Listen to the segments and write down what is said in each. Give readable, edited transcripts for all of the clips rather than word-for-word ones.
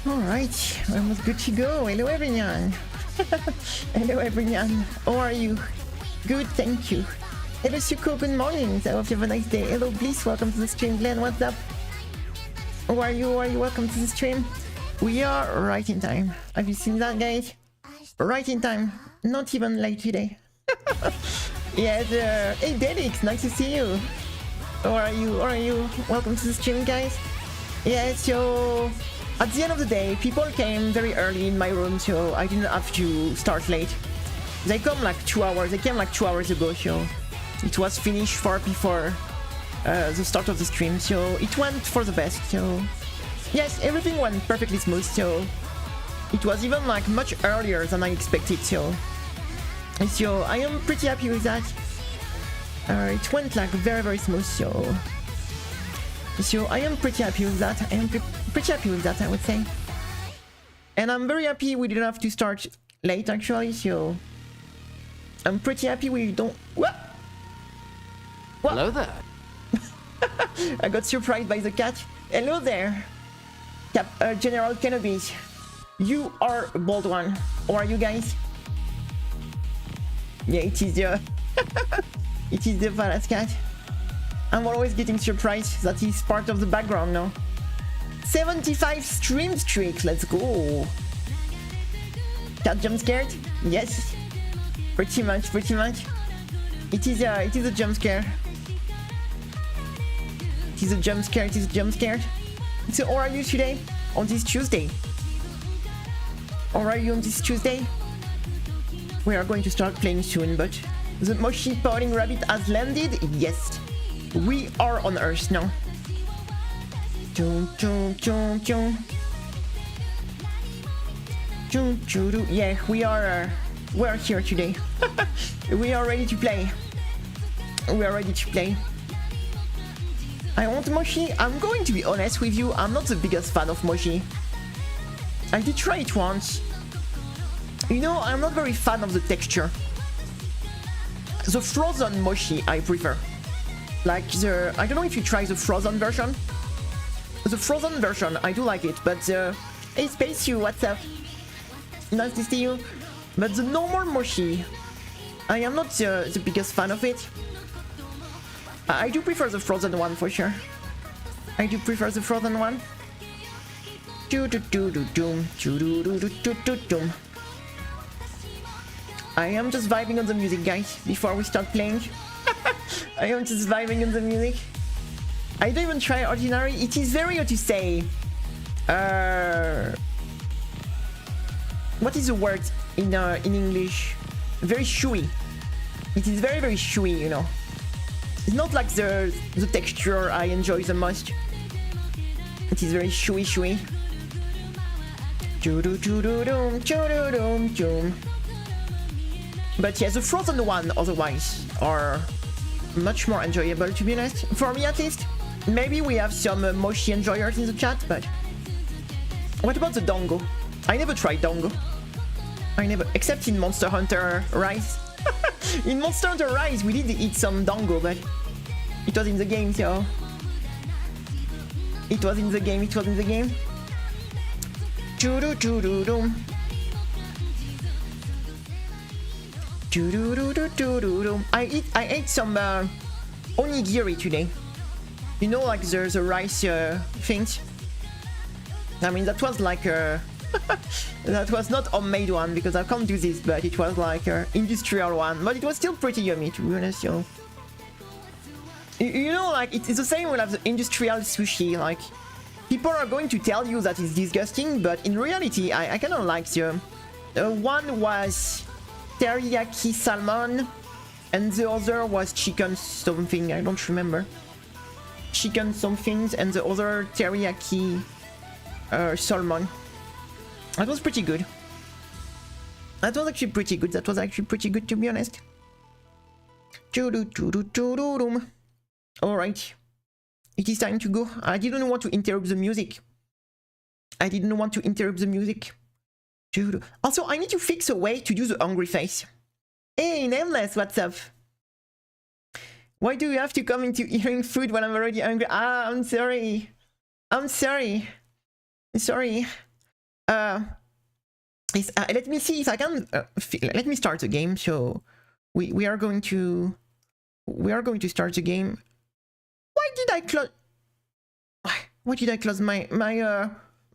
Alright, almost good to go. Hello everyone. Hello everyone. How are you? Good, thank you. Hello Suko, good morning. I hope you have a nice day. Hello Bliss, welcome to the stream. Glenn, what's up? How are you? Welcome to the stream. We are right in time. Have you seen that, guys? Right in time. Not even late today. Yes, hey Delix, nice to see you. How are you? Welcome to the stream, guys. Yeah, so at the end of the day, people came very early in my room, so I didn't have to start late. They came like 2 hours ago, so it was finished far before the start of the stream, so it went for the best. So yes, everything went perfectly smooth, so it was even like much earlier than I expected, so I am pretty happy with that. It went like very smooth, so I am pretty happy with that. Pretty happy with that, I would say. And I'm very happy we didn't have to start late, actually, so I'm pretty happy we don't... What? Hello there. I got surprised by the cat. Hello there, General Kenobi. You are a bold one. How are you guys? Yeah, it is the... it is the Valas cat. I'm always getting surprised that he's part of the background now. 75 stream streak, let's go. Cat jump scared? Yes. Pretty much. It is a jump scare. It is a jump scare. So how are you today? On this Tuesday? How are you on this Tuesday? We are going to start playing soon, but the Moshi Pouting Rabbit has landed? Yes. We are on Earth now. Yeah, we are here today. We are ready to play. I want Moshi. I'm going to be honest with you, I'm not the biggest fan of Moshi. I did try it once. You know, I'm not very fan of the texture. The frozen mochi I prefer. Like the, I don't know if you try the frozen version. The frozen version, I do like it, but the, hey Space You, what's up? Nice to see you. But the normal mochi, I am not the biggest fan of it. I do prefer the frozen one for sure. I do prefer the frozen one. I am just vibing on the music, guys, before we start playing. I am just vibing on the music. I don't even try ordinary. It is very, how to say, what is the word in English? Very chewy. It is very, very chewy, you know. It's not like the texture I enjoy the most. It is very chewy. But yeah, the frozen one otherwise are much more enjoyable, to be honest. For me at least. Maybe we have some mochi enjoyers in the chat, but what about the dango? I never tried dango. I never, except in Monster Hunter Rise. In Monster Hunter Rise, we did eat some dango, but it was in the game, so it was in the game. I ate some onigiri today. You know, like the rice things. I mean, that was like that was not homemade one because I can't do this, but it was like industrial one. But it was still pretty yummy, to be honest. You know, like it's the same with the industrial sushi. Like people are going to tell you that it's disgusting, but in reality, I kind of like the one was teriyaki salmon, and the other was chicken something. I don't remember. Chicken something, and the other teriyaki salmon. That was pretty good. That was actually pretty good, to be honest. Alright. It is time to go. I didn't want to interrupt the music. Also, I need to fix a way to do the hungry face. Hey, Nameless, what's up? Why do you have to come into eating food when I'm already hungry? Ah, I'm sorry. Let me see if I can. Let me start the game. So we are going to start the game. Why did I close? Why did I close my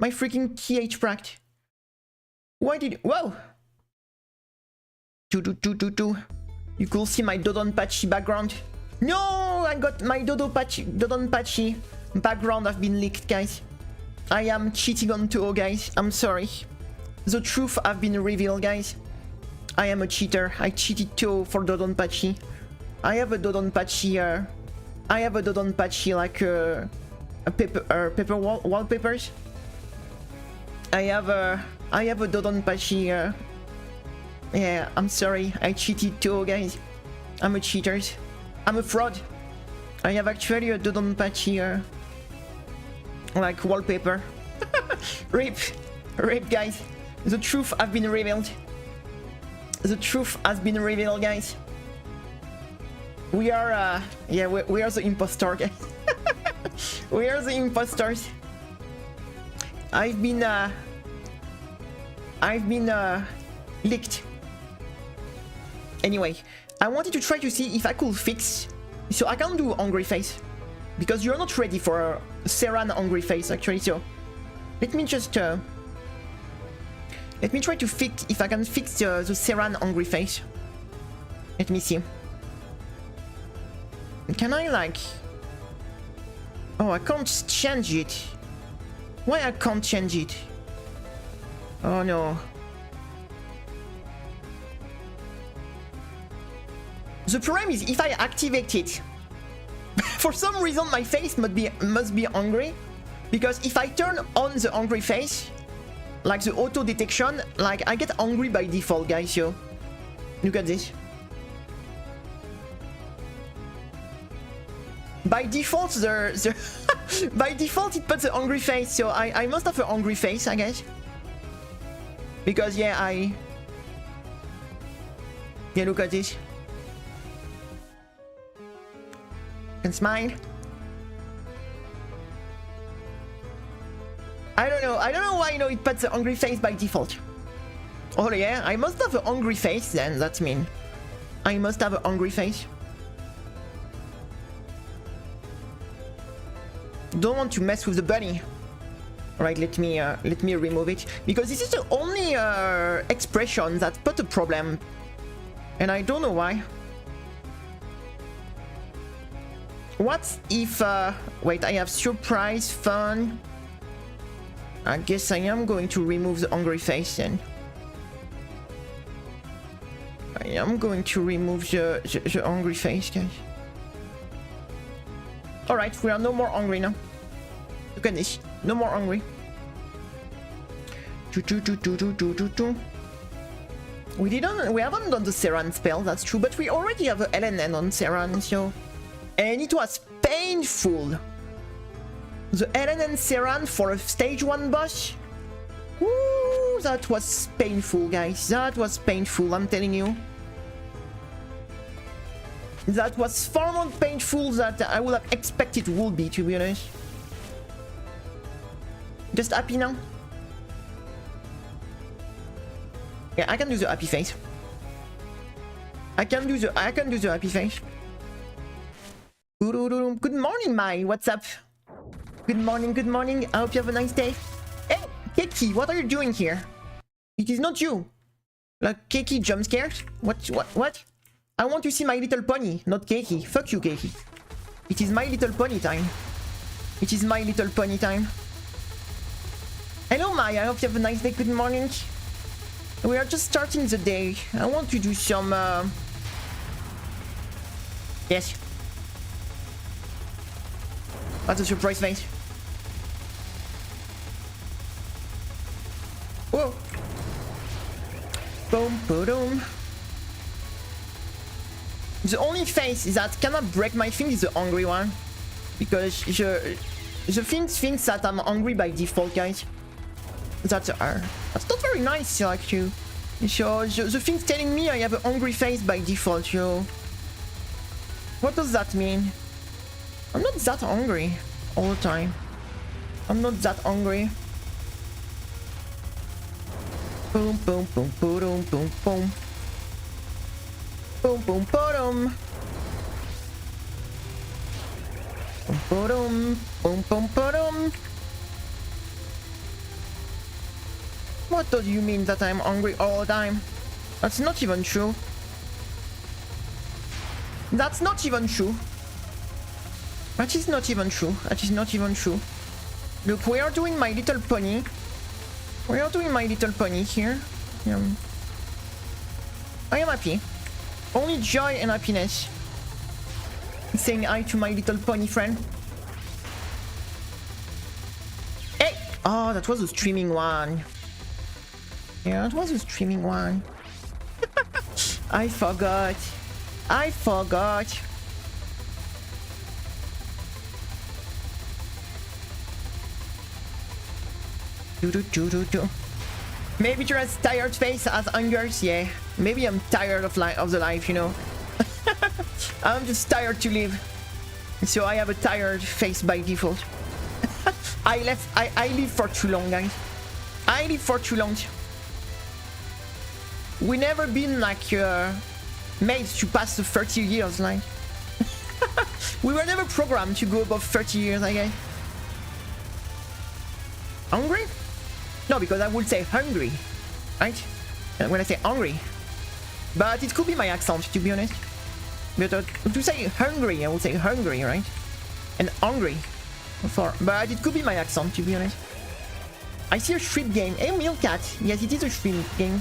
freaking TH pract? Why did? Whoa! You could see my Dodonpachi background. No, I got my Dodonpachi background have been leaked, guys. I am cheating on Toho, guys. I'm sorry. The truth have been revealed, guys. I am a cheater. I cheated Toho for Dodonpachi. I have a Dodonpachi like a paper wallpapers. I have a Dodonpachi. Yeah, I'm sorry. I cheated Toho, guys. I'm a cheater. I'm a fraud. I have actually a Dodonpachi like wallpaper. Rip, guys. The truth has been revealed. Guys. We are yeah, we are the impostor, guys. We are the impostors. I've been leaked. Anyway, I wanted to try to see if I could fix, so I can't do hungry face because you're not ready for a Serran hungry face actually. So let me just let me try to fix if I can fix the Serran hungry face. Let me see. Can I like? Oh, I can't change it. Why I can't change it? Oh no. The problem is if I activate it, for some reason my face must be hungry, because if I turn on the hungry face, like the auto detection, like I get hungry by default, guys. Yo, look at this. By default, by default it puts a hungry face, so I must have a hungry face, I guess. Because yeah, Yeah, look at this. Can smile. I don't know why, you know, it puts a hungry face by default. Oh yeah, I must have a hungry face then, that's mean. I must have a hungry face. Don't want to mess with the bunny. Alright, let me remove it. Because this is the only expression that put a problem. And I don't know why. What if, wait, I have surprise, fun. I guess I am going to remove the hungry face then. I am going to remove the hungry face, guys. Alright, we are no more hungry now. Look at this. No more hungry. We haven't done the Serran spell, that's true, but we already have a LNN on Serran, so... And it was painful. The LNN Serran for a stage 1 boss. Ooh, that was painful, guys. That was painful, I'm telling you. That was far more painful than I would have expected it would be, to be honest. Just happy now? Yeah, I can do the happy face. I can do the happy face. Good morning, Mai. What's up? Good morning. I hope you have a nice day. Hey, Keki, what are you doing here? It is not you. Like, Keki jump scared? What? I want to see My Little Pony, not Keki. Fuck you, Keki. It is My Little Pony time. It is My Little Pony time. Hello, Mai. I hope you have a nice day. Good morning. We are just starting the day. I want to do some... Yes. That's a surprise face. Whoa. Boom, boom. The only face that cannot break my thing is the hungry one. Because the thing thinks that I'm hungry by default, guys. That's not very nice, like you. So the thing's telling me I have a hungry face by default, yo. What does that mean? I'm not that hungry all the time. I'm not that hungry. Boom, boom, boom, boom, boom, boom. Boom, boom, boom. Boom, boom, boom, boom, boom. What do you mean that I'm hungry all the time? That's not even true. That's not even true. That is not even true. That is not even true. Look, we are doing My Little Pony. We are doing My Little Pony here. I am happy. Only joy and happiness. Saying hi to My Little Pony friend. Hey! Oh, that was a streaming one. Yeah, it was a streaming one. I forgot. Maybe you're as tired face as Angers, yeah. Maybe I'm tired of the life, you know. I'm just tired to live. So I have a tired face by default. I live for too long, guys. I live for too long. We never been like made to pass the 30 years, like. We were never programmed to go above 30 years, I guess. Hungry? No, because I would say hungry, right? When I say hungry. But it could be my accent, to be honest. But to say hungry, I would say hungry, right? And hungry. But it could be my accent, to be honest. I see a shrimp game. Hey, Mealcat. Yes, it is a shrimp game.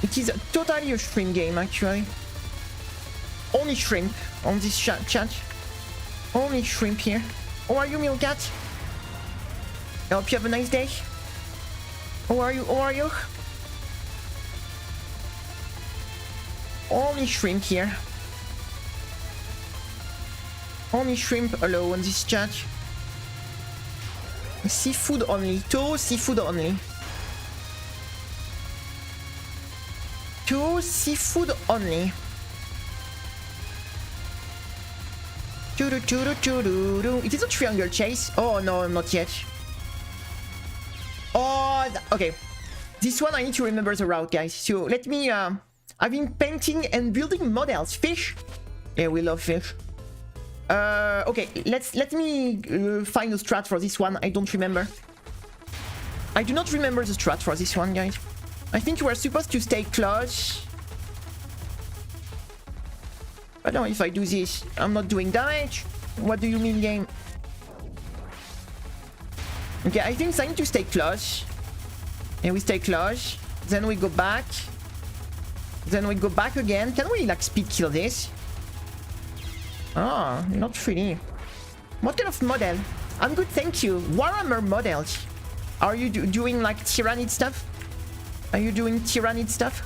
It is totally a shrimp game, actually. Only shrimp on this chat. Only shrimp here. How are you, Mealcat? I hope you have a nice day. How are you? Only shrimp here. Only shrimp alone on this chat. Seafood only. Seafood only. To seafood only. It is a triangle chase. Oh no, not yet. Oh, okay. This one I need to remember the route, guys. So let me. I've been painting and building models. Fish. Yeah, we love fish. Okay, let me find a strat for this one. I don't remember. I do not remember the strat for this one, guys. I think you are supposed to stay close. I don't know if I do this. I'm not doing damage. What do you mean, game? Okay, I think I need to stay close. And we stay close. Then we go back. Then we go back again. Can we, like, speed kill this? Ah, not really. What kind of model? I'm good, thank you. Warhammer models. Are you doing, like, Tyrannid stuff? Are you doing Tyrannid stuff?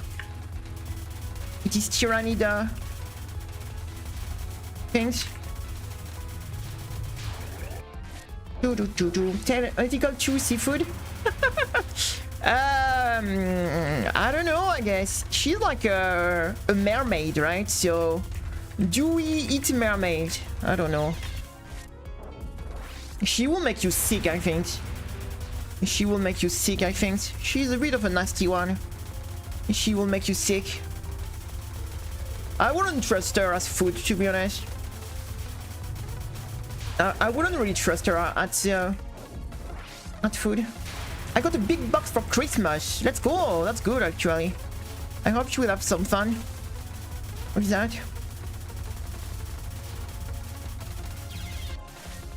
It is Tyrannid, things. Theoretical 2 seafood. I don't know, I guess. She's like a mermaid, right? So, do we eat mermaid? I don't know. She will make you sick, I think. She will make you sick, I think. She's a bit of a nasty one. She will make you sick. I wouldn't trust her as food, to be honest. I wouldn't really trust her at food. I got a big box for Christmas. Let's go. That's good, actually. I hope she will have some fun. What is that?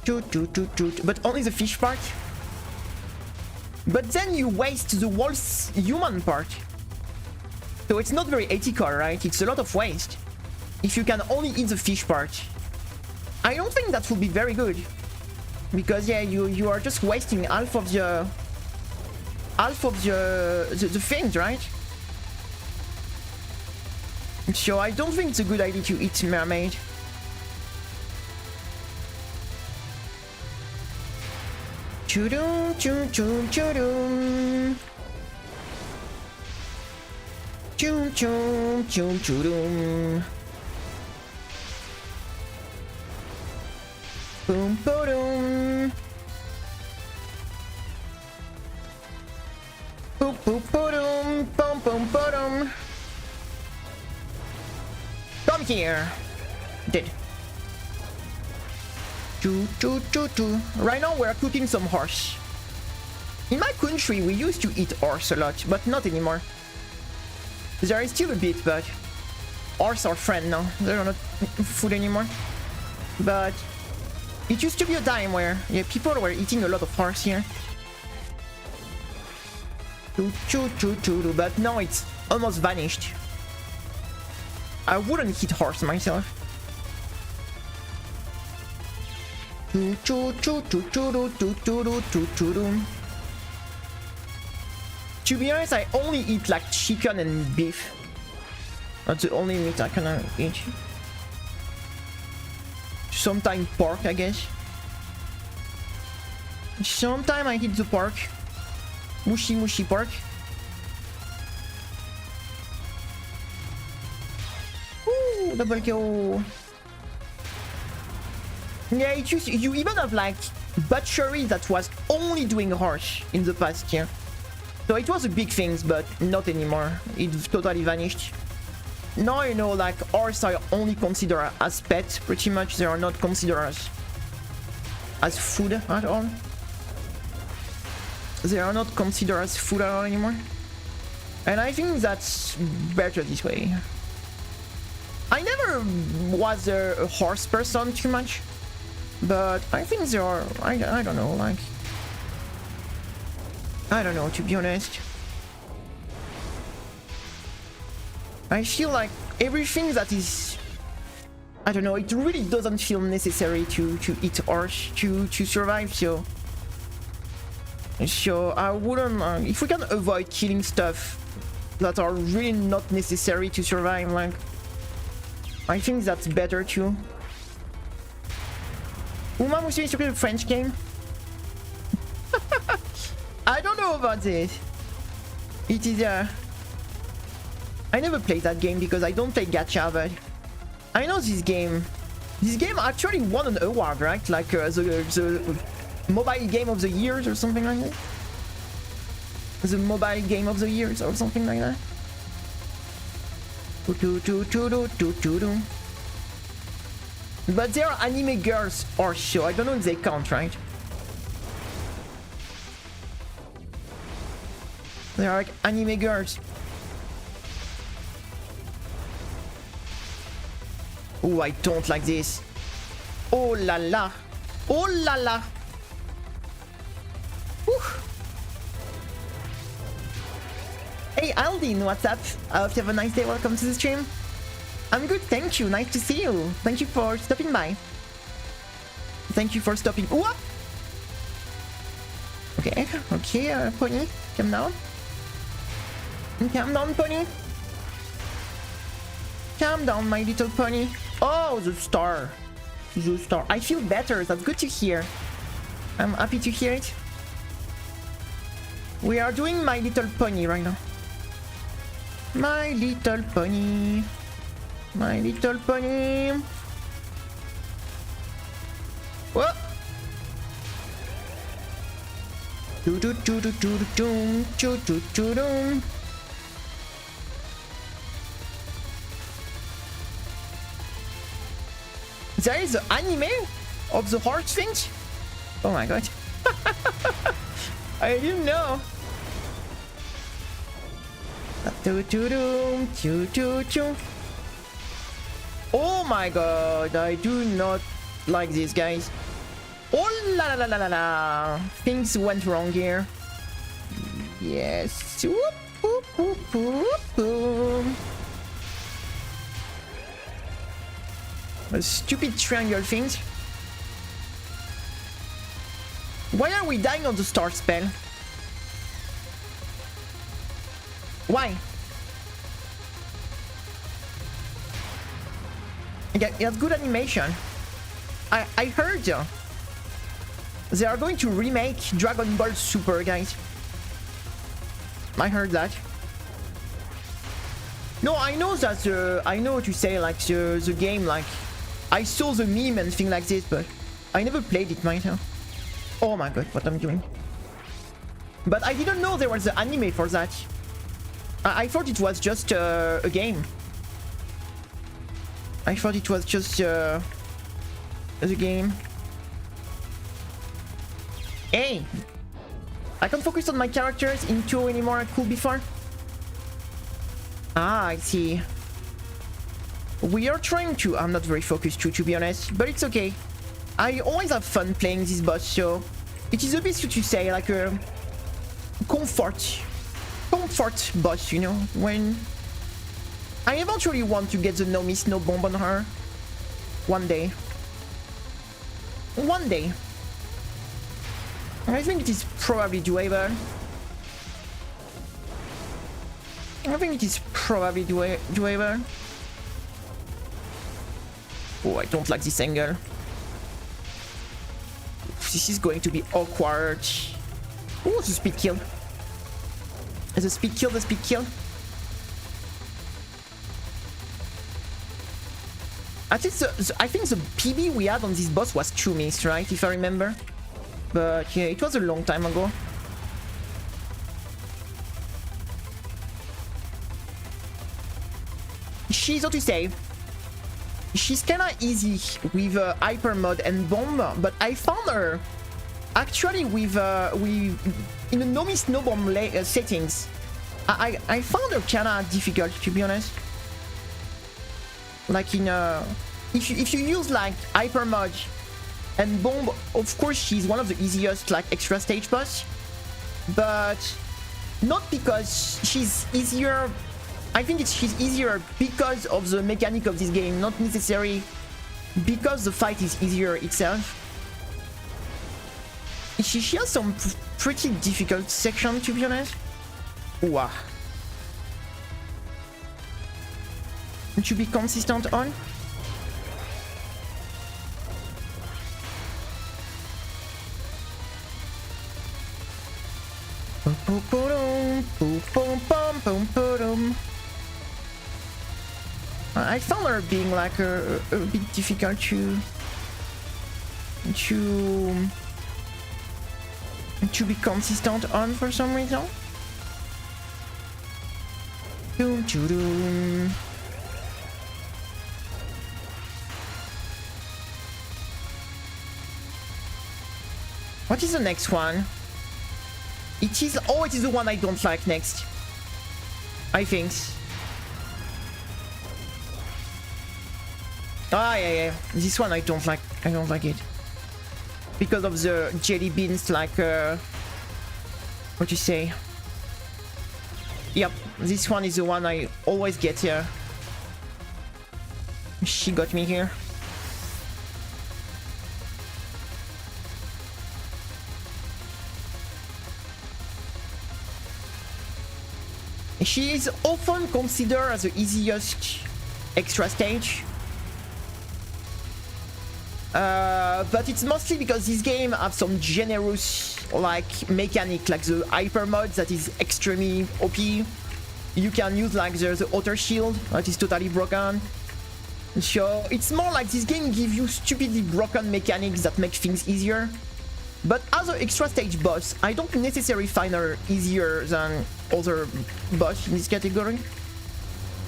But only the fish part. But then you waste the whole human part. So it's not very ethical, right? It's a lot of waste. If you can only eat the fish part. I don't think that would be very good. Because yeah, you are just wasting half of the things, right? So I don't think it's a good idea to eat mermaid. Choo-doom, choo-choom, choo-doom. Choom-choom, choom-choo-doom. Boom, boom, boom, boom, boom, boom, boom, boom. Come here. Dead. Choo, choo, choo, choo. Right now we're cooking some horse. In my country we used to eat horse a lot, but not anymore. There is still a bit, but horse are friend now. They're not food anymore. But it used to be a time where yeah, people were eating a lot of horse here. But now it's almost vanished. I wouldn't eat horse myself. To be honest, I only eat like chicken and beef. That's the only meat I can eat. Sometimes pork, I guess. Sometimes I eat the pork. Mushy mushy pork. Ooh, double kill. Yeah, it used to, you even have like butchery that was only doing horse in the past year. So it was a big thing, but not anymore. It totally vanished. Now, you know, like horse are only considered as pets, pretty much. They are not considered as food at all. They are not considered as food at all anymore. And I think that's better this way. I never was a horse person too much. But I think there are, I don't know, like... I don't know, to be honest. I feel like everything that is... I don't know, it really doesn't feel necessary to eat horse to survive, so... So I wouldn't... if we can avoid killing stuff that are really not necessary to survive, like... I think that's better too. Uma Musu is a French game? I don't know about this. It is I never played that game because I don't play gacha, but I know this game. This game actually won an award, right? Like the mobile game of the years or something like that. The mobile game of the years or something like that. But there are anime girls or show. I don't know if they count, right? They are like anime girls. Oh, I don't like this. Oh la la. Oh la la. Whew. Hey Aldin, what's up? I hope you have a nice day. Welcome to the stream. I'm good, thank you. Nice to see you. Thank you for stopping by. Thank you for stopping. Whoop! Okay, okay, Pony, calm down. Calm down, Pony. Calm down, my little pony. Oh, the star. The star. I feel better. That's good to hear. I'm happy to hear it. We are doing My Little Pony right now. My Little Pony. My Little Pony. Whoa. Do do do do do do do do do do. There is an anime of the horse things? Oh my god. I didn't know. Oh my god, I do not like these guys. Oh la la la la la. Things went wrong here. Yes. Whoop, whoop, whoop, whoop, whoop. A stupid triangle things. Why are we dying on the star spell? Why? Yeah, it has good animation. I heard they are going to remake Dragon Ball Super, guys. I heard that. No, I know that I know what you say, like the game, like I saw the meme and thing like this, but I never played it myself. Oh my god, what I'm doing. But I didn't know there was an anime for that. I thought it was just a game. I thought it was just the game. Hey! I can't focus on my characters in 2 anymore, I could before. Ah, I see. We are trying to... I'm not very focused to be honest, but it's okay. I always have fun playing this boss, so... It is a bit, to say, like a... Comfort boss, you know? When... I eventually want to get the no miss, no bomb on her. One day. One day. I think it is probably doable. I think it is probably doable. Oh, I don't like this angle. This is going to be awkward. Oh, the speed kill. The speed kill, the speed kill. At least I think the PB we had on this boss was 2 minutes, right? If I remember. But yeah, it was a long time ago. She's, how to say, she's kinda easy with hyper mode and bomb, but I found her actually with in the no miss no bomb settings. I found her kinda difficult, to be honest. Like in if you use like hyper mode and bomb, of course she's one of the easiest like extra stage boss, but not because she's easier. I think she's easier because of the mechanic of this game, not necessarily because the fight is easier itself. She has some pretty difficult section, to be honest. Wow. To be consistent on. I found her being like a bit difficult to be consistent on for some reason. Doom, doom. What is the next one? It is... Oh, it is the one I don't like next. I think. Ah, yeah. This one I don't like. I don't like it. Because of the jelly beans, like... what you say? Yep, this one is the one I always get here. She got me here. She is often considered as the easiest extra stage. But it's mostly because this game have some generous like mechanic, like the hyper mod that is extremely OP. You can use like the auto shield that is totally broken. So it's more like this game gives you stupidly broken mechanics that make things easier. But as an extra stage boss, I don't necessarily find her easier than other boss in this category.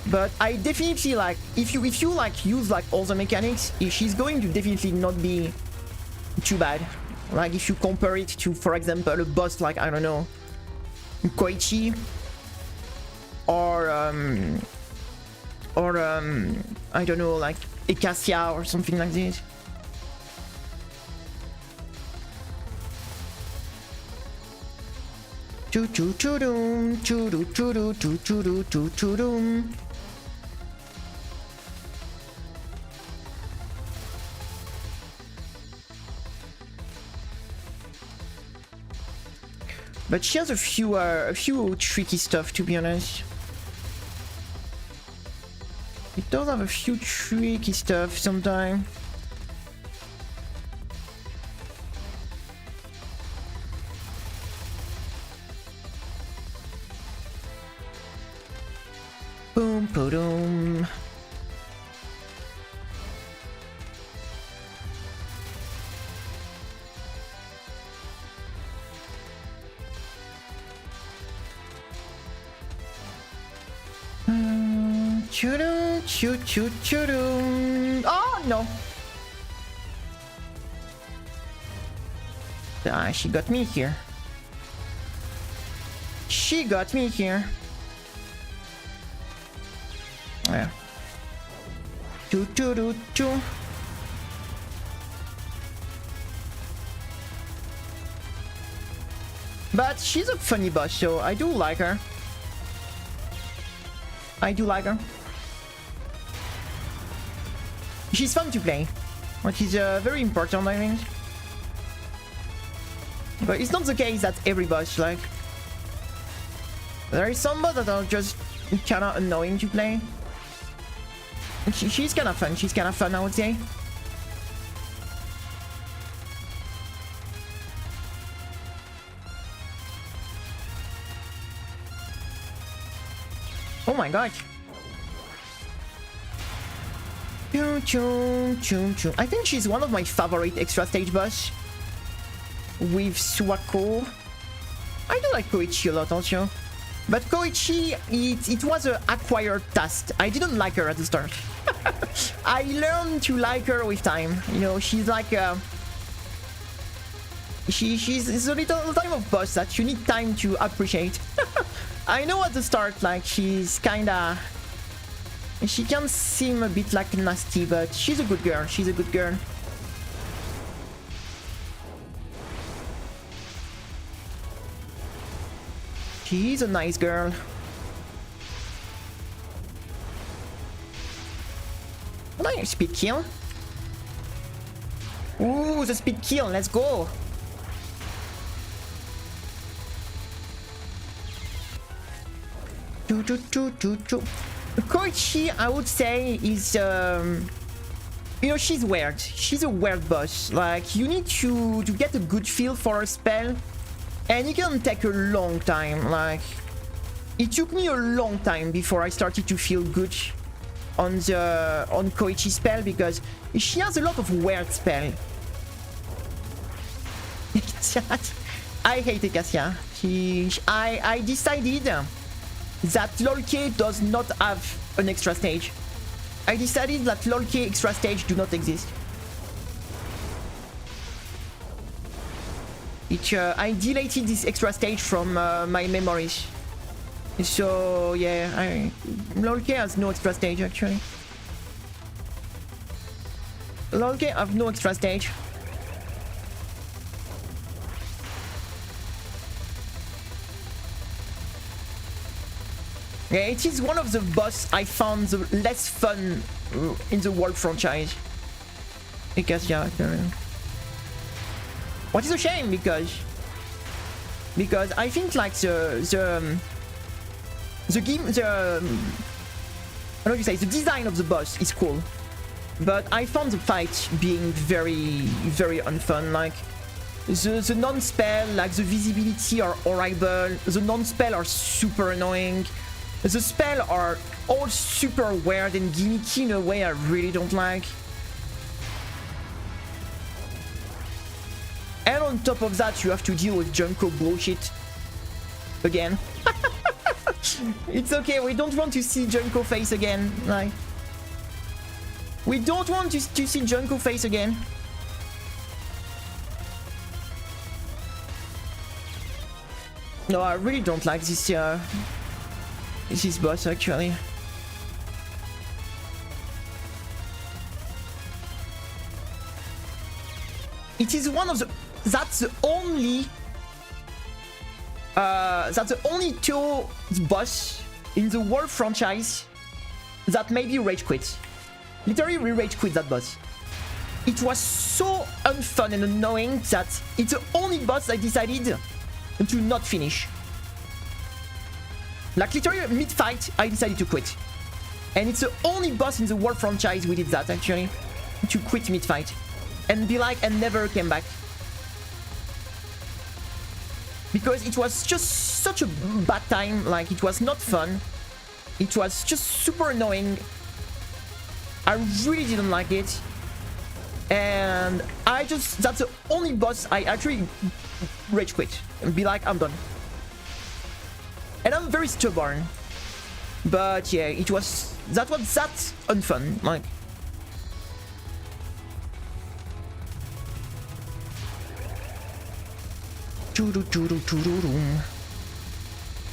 But I definitely like, if you like use like all the mechanics, she's going to definitely not be too bad. Like if you compare it to, for example, a boss like, I don't know, Koichi or I don't know, like Ekasia or something like this. Choo choo choo doom, choo doo choo doo choo choo doo choo choo doom. But she has a few tricky stuff, to be honest. It does have a few tricky stuff sometimes. Boom, boom. Choo-doo, choo-choo-choo-doo. Oh, no. Ah, she got me here. She got me here. Yeah. Choo-choo-choo-choo. But she's a funny boss, so I do like her. I do like her. She's fun to play, which is very important, I think. But it's not the case that every boss, like... There is some boss that are just kinda annoying to play. She's kinda fun, I would say. Oh my god. I think she's one of my favorite extra stage boss. With Suwako. I do like Koichi a lot also. But Koichi, it was an acquired task. I didn't like her at the start. I learned to like her with time. You know, she's like she's a little type of boss that you need time to appreciate. I know at the start, like, she's kinda... She can seem a bit like nasty, but she's a good girl. She's a good girl. She's a nice girl. Nice speed kill. Ooh, the speed kill. Let's go. Koichi, I would say, is you know, she's weird. She's a weird boss. Like, you need to get a good feel for a spell, and it can take a long time. Like, it took me a long time before I started to feel good on Koichi's spell because she has a lot of weird spell. I hate Ekasia. I decided that LOLK does not have an extra stage. I decided that LOLK extra stage do not exist. I deleted this extra stage from my memories. So yeah, LOLK has no extra stage actually. LOLK have no extra stage. Yeah, it is one of the boss I found the less fun in the whole franchise. Because yeah, what is a shame because I think like the how do you say, the design of the boss is cool, but I found the fight being very unfun. Like the non-spell, like the visibility are horrible. The non-spell are super annoying. The spell are all super weird and gimmicky in a way I really don't like. And on top of that, you have to deal with Junko bullshit again. It's okay, we don't want to see Junko face again. Like, we don't want to see Junko face again. No, I really don't like this boss actually. It is one of the that's the only two boss in the whole franchise that made me rage quit. Literally, we rage quit that boss. It was so unfun and annoying that it's the only boss I decided to not finish. Like literally mid-fight, I decided to quit. And it's the only boss in the whole franchise we did that actually. To quit mid-fight. And be like, and never came back. Because it was just such a bad time, like it was not fun. It was just super annoying. I really didn't like it. And that's the only boss I actually rage quit. And be like, I'm done. And I'm very stubborn. But yeah, that was that unfun, like.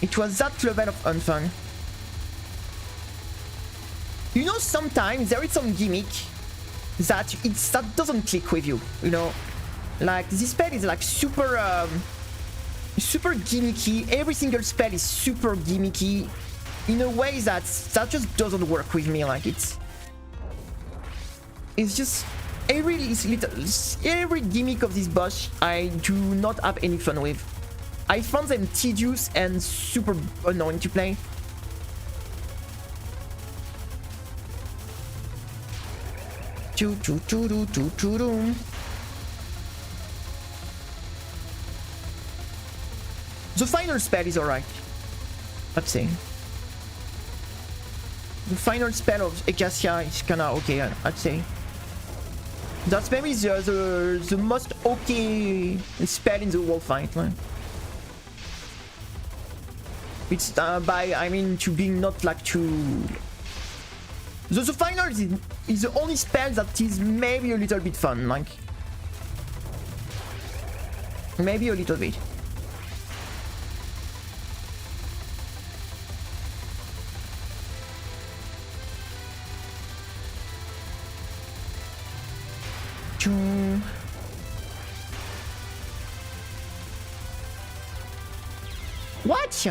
It was that level of unfun. You know, sometimes there is some gimmick that doesn't click with you. You know, like this spell is like super gimmicky. Every single spell is super gimmicky in a way that just doesn't work with me. Like it's just every gimmick of this boss I do not have any fun with. I found them tedious and super annoying to play. The final spell is alright, I'd say. The final spell of Ekasia is kinda okay, I'd say. That's maybe the most okay spell in the whole fight. Like. It's I mean to being not like too. The final is the only spell that is maybe a little bit fun, like maybe a little bit. What?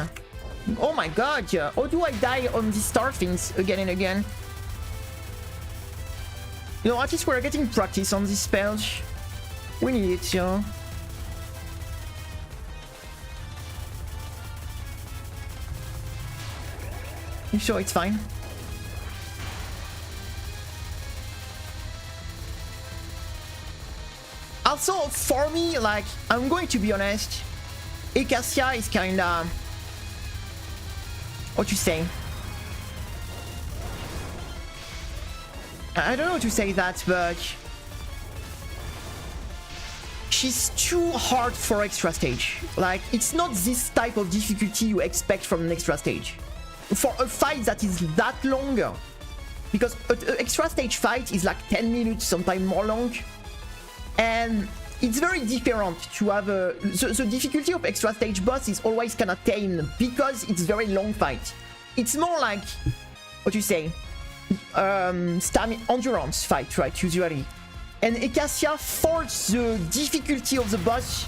Oh my god, how do I die on these star things again and again? You know, at least we're getting practice on these spells. We need it, yo. You sure it's fine? Also, for me, like, I'm going to be honest, Ekasia is kinda... What you say? I don't know how to say that, but she's too hard for extra stage. Like, it's not this type of difficulty you expect from an extra stage. For a fight that is that longer, because an extra stage fight is like 10 minutes, sometimes more long, and it's very different to have a... The difficulty of extra stage boss is always kind of tame, because it's very long fight. It's more like, what you say, stamina endurance fight, right, usually. And Acacia, for the difficulty of the boss,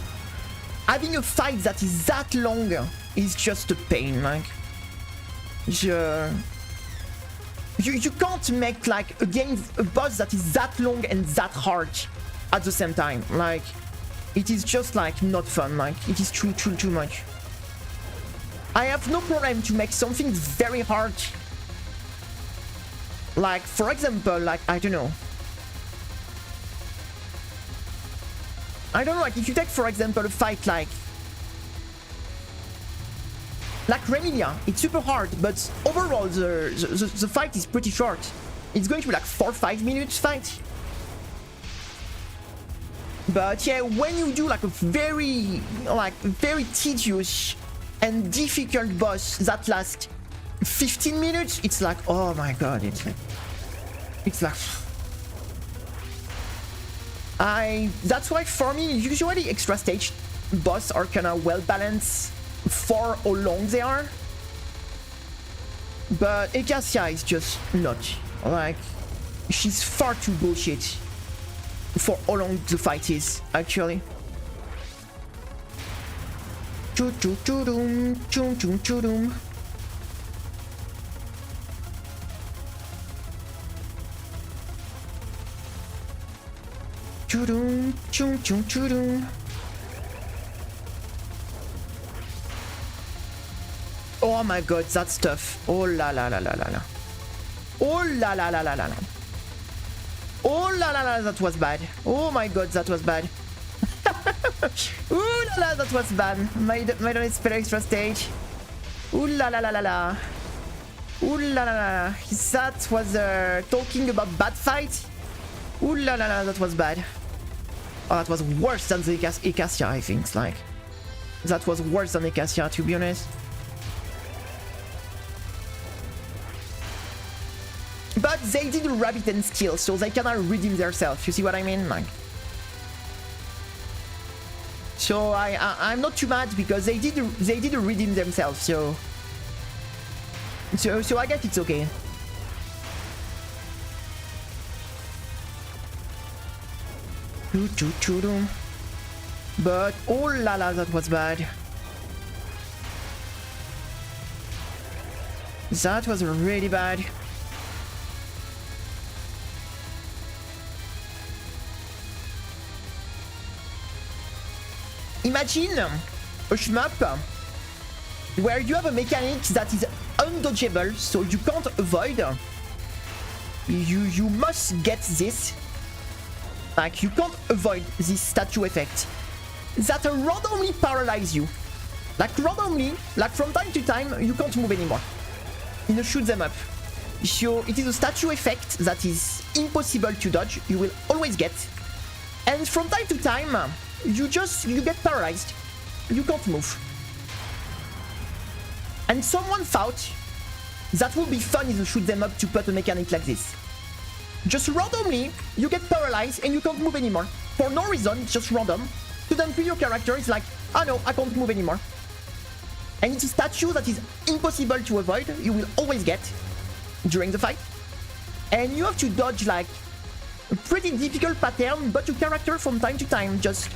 having a fight that is that long is just a pain, like. You can't make, like, a boss that is that long and that hard at the same time. Like, it is just, like, not fun, like, it is too much. I have no problem to make something very hard. Like, for example, like, I don't know, like, if you take, for example, a fight like Remilia, it's super hard, but overall the fight is pretty short. It's going to be like 4-5 minutes fight. But yeah, when you do like a very tedious and difficult boss that lasts 15 minutes, it's like, oh my god, it's like that's why for me, usually extra stage boss are kind of well balanced for how long they are. But Acacia is just not. Like, she's far too bullshit for how long the fight is, actually. Choo-choo-choo-doom, choo-choo-choo-doom. Choo-doom, choo-choo-choo-doom. Oh my god, that stuff. Oh la la la la la la. Oh la la la la la la. Oh la la la, that was bad. Oh my god, that was bad. Ooh la la, that was bad. Made on its extra stage. Ooh la la la la la. Ooh la la la. That was talking about bad fight. Ooh la la la, that was bad. Oh, that was worse than the Acacia, I think. Like, that was worse than Acacia, to be honest. But they did rabbit and skill, so they cannot redeem themselves. You see what I mean? Like, so I'm not too mad because they did redeem themselves. So I guess it's okay. But oh la la, that was bad. That was really bad. Imagine a shmup where you have a mechanic that is undodgeable, so you can't avoid. You must get this. Like, you can't avoid this statue effect that randomly paralyze you. Like, randomly, like from time to time, you can't move anymore in a shoot them up. So it is a statue effect that is impossible to dodge. You will always get, and from time to time, you get paralyzed. You can't move. And someone thought that would be fun in a shoot them up to put a mechanic like this. Just randomly, you get paralyzed and you can't move anymore. For no reason, it's just random. Suddenly your character is like, oh no, I can't move anymore. And it's a statue that is impossible to avoid. You will always get during the fight. And you have to dodge like a pretty difficult pattern, but your character from time to time just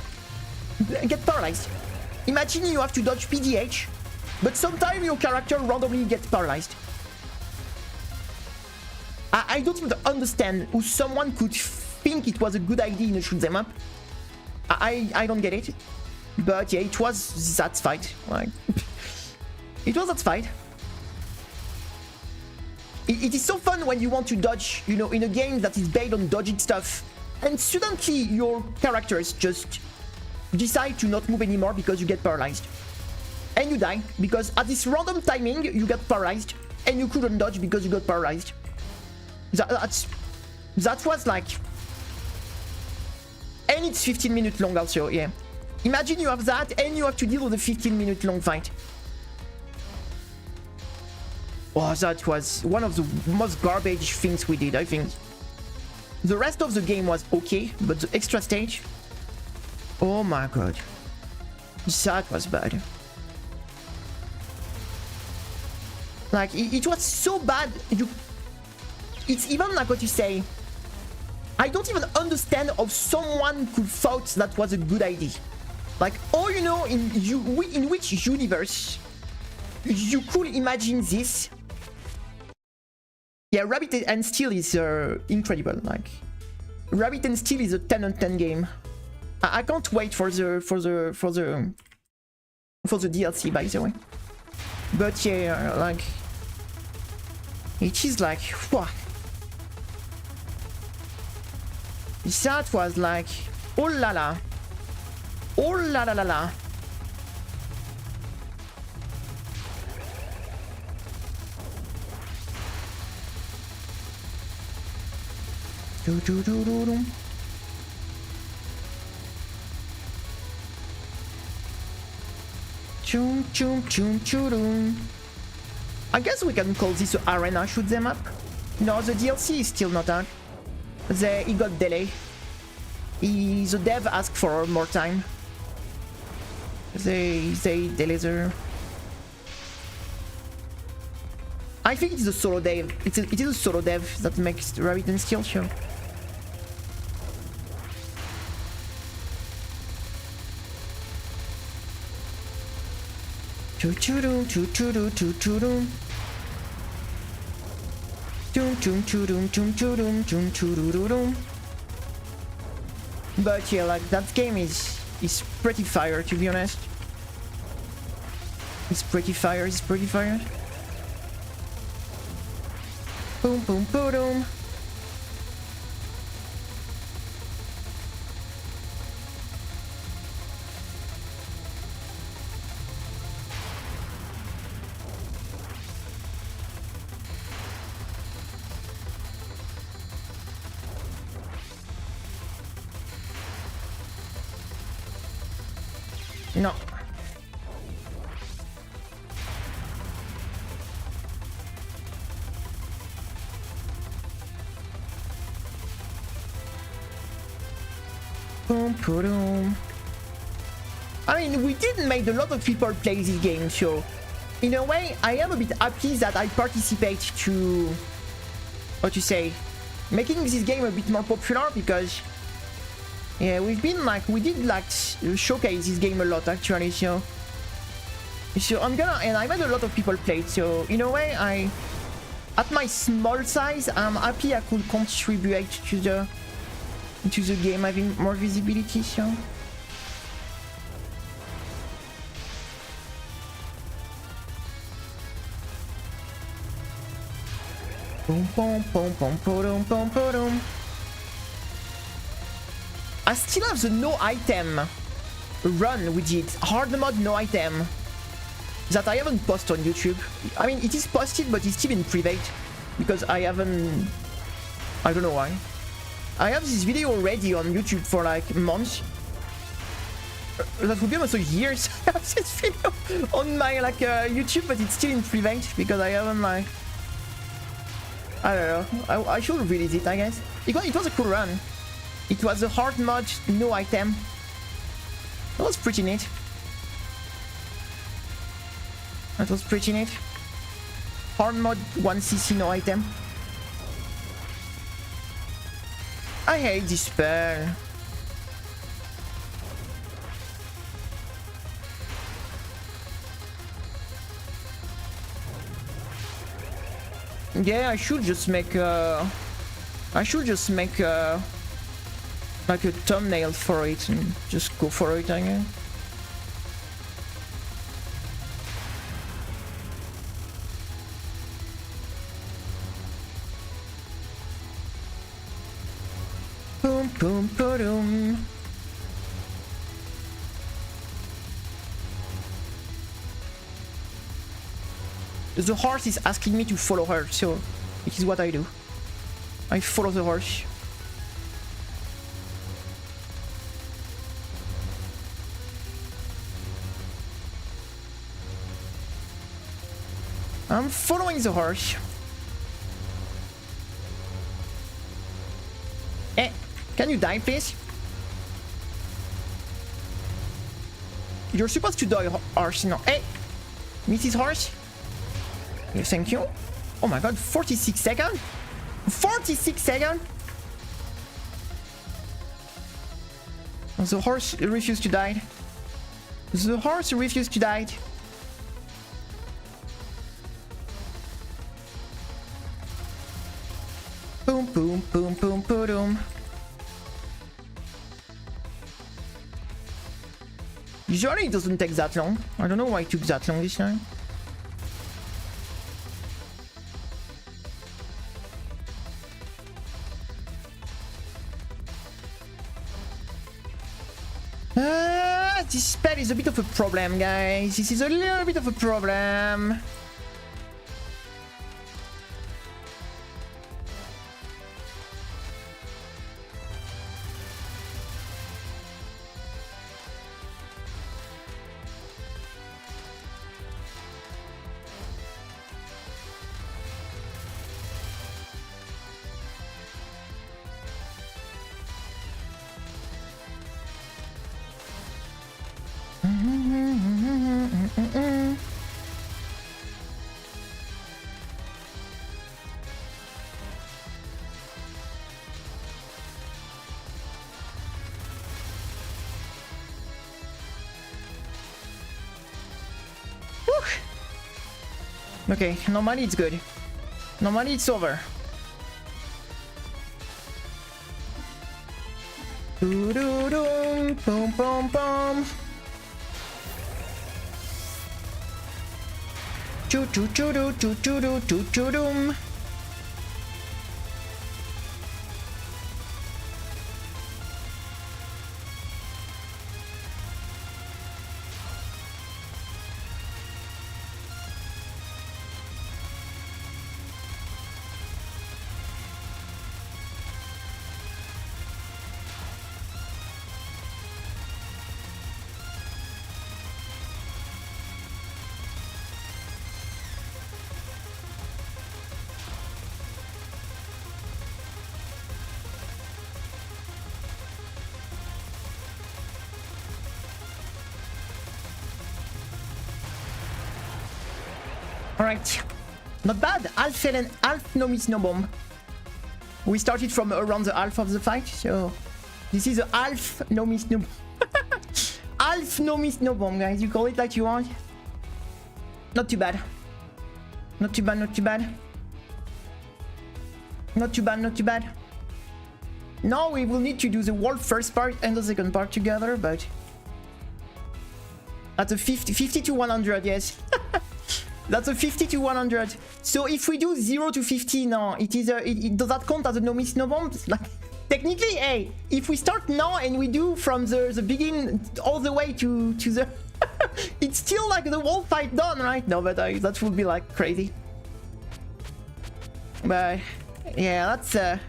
get paralyzed. Imagine you have to dodge PDH, but sometimes your character randomly gets paralyzed. I don't even understand how someone could think it was a good idea in a shoot them up. I don't get it. But yeah, it was that fight. Like, it was that fight. It is so fun when you want to dodge, you know, in a game that is based on dodging stuff, and suddenly your characters just decide to not move anymore because you get paralyzed. And you die, because at this random timing, you get paralyzed, and you couldn't dodge because you got paralyzed. That was like... And it's 15 minutes long also, yeah. Imagine you have that and you have to deal with a 15-minute long fight. Oh, that was one of the most garbage things we did, I think. The rest of the game was okay, but the extra stage... Oh my god. That was bad. Like, it was so bad, it's even like what you say. I don't even understand how someone could thought that was a good idea. Like, oh, you know, in which universe you could imagine this? Yeah, Rabbit and Steel is incredible. Like, Rabbit and Steel is a 10 on 10 game. I can't wait for the DLC, by the way. But yeah, like, it is like, what? That was like, oh la la, oh la la la la. Do do do do do. Chum chum chum chum. I guess we can call this arena shoot them up. No, the DLC is still not out. It got delayed. The dev asked for more time. They delayed the... I think it's a solo dev. It is a solo dev that makes the Rabbit and Steel show. Choo choo doo choo choo doo choo choo doo. But yeah, like, that game is pretty fire, to be honest. It's pretty fire, it's pretty fire. Boom boom boom boom. No. Boom, boom. I mean, we didn't make a lot of people play this game, so in a way, I am a bit happy that I participate to, what you say, making this game a bit more popular, because yeah, we did like showcase this game a lot actually, so I'm gonna, and I made a lot of people play it, so in a way, at my small size, I'm happy I could contribute to the game having more visibility, so. Boom boom boom boom boom boom boom. I still have the no item run we did, hard mode no item, that I haven't posted on YouTube. I mean, it is posted, but it's still in private, because I don't know why. I have this video already on YouTube for like months. That would be almost a year. I have this video on my like YouTube, but it's still in private, because I haven't like... I don't know. I should release it, I guess. It was a cool run. It was a hard mod, no item. That was pretty neat. That was pretty neat. Hard mod, 1cc, no item. I hate this spell. Yeah, I should just make like a thumbnail for it and just go for it, I guess. Boom, boom, boom. The horse is asking me to follow her, so it is what I do. I follow the horse. I'm following the horse. Eh, can you die, please? You're supposed to die, horse. No. Hey, Mrs. Horse. Yes, thank you. Oh my god, 46 seconds? 46 seconds? The horse refused to die. The horse refused to die. Boom, boom, boom, boom, boom. Usually it doesn't take that long. I don't know why it took that long this time. This spell is a bit of a problem, guys. This is a little bit of a problem. Okay, normally it's good. Normally it's over. Doo-doo-dum, boom, boom, boom. Choo-choo-choo-doo-choo-choo-doo-choo-choo-doom. Alright, not bad. Half no miss no bomb. We started from around the half of the fight, so this is a half no miss no half no miss no bomb, guys. You call it like you want. Not too bad. Not too bad, not too bad. Not too bad, not too bad. Now we will need to do the whole first part and the second part together, but that's a 50 to 100, yes. That's a 50 to 100. So if we do 0 to 50 now, it does that count as a no miss no bomb? Like, technically, hey, if we start now and we do from the beginning all the way to the it's still like the whole fight done, right? No, but that would be like crazy. But yeah, that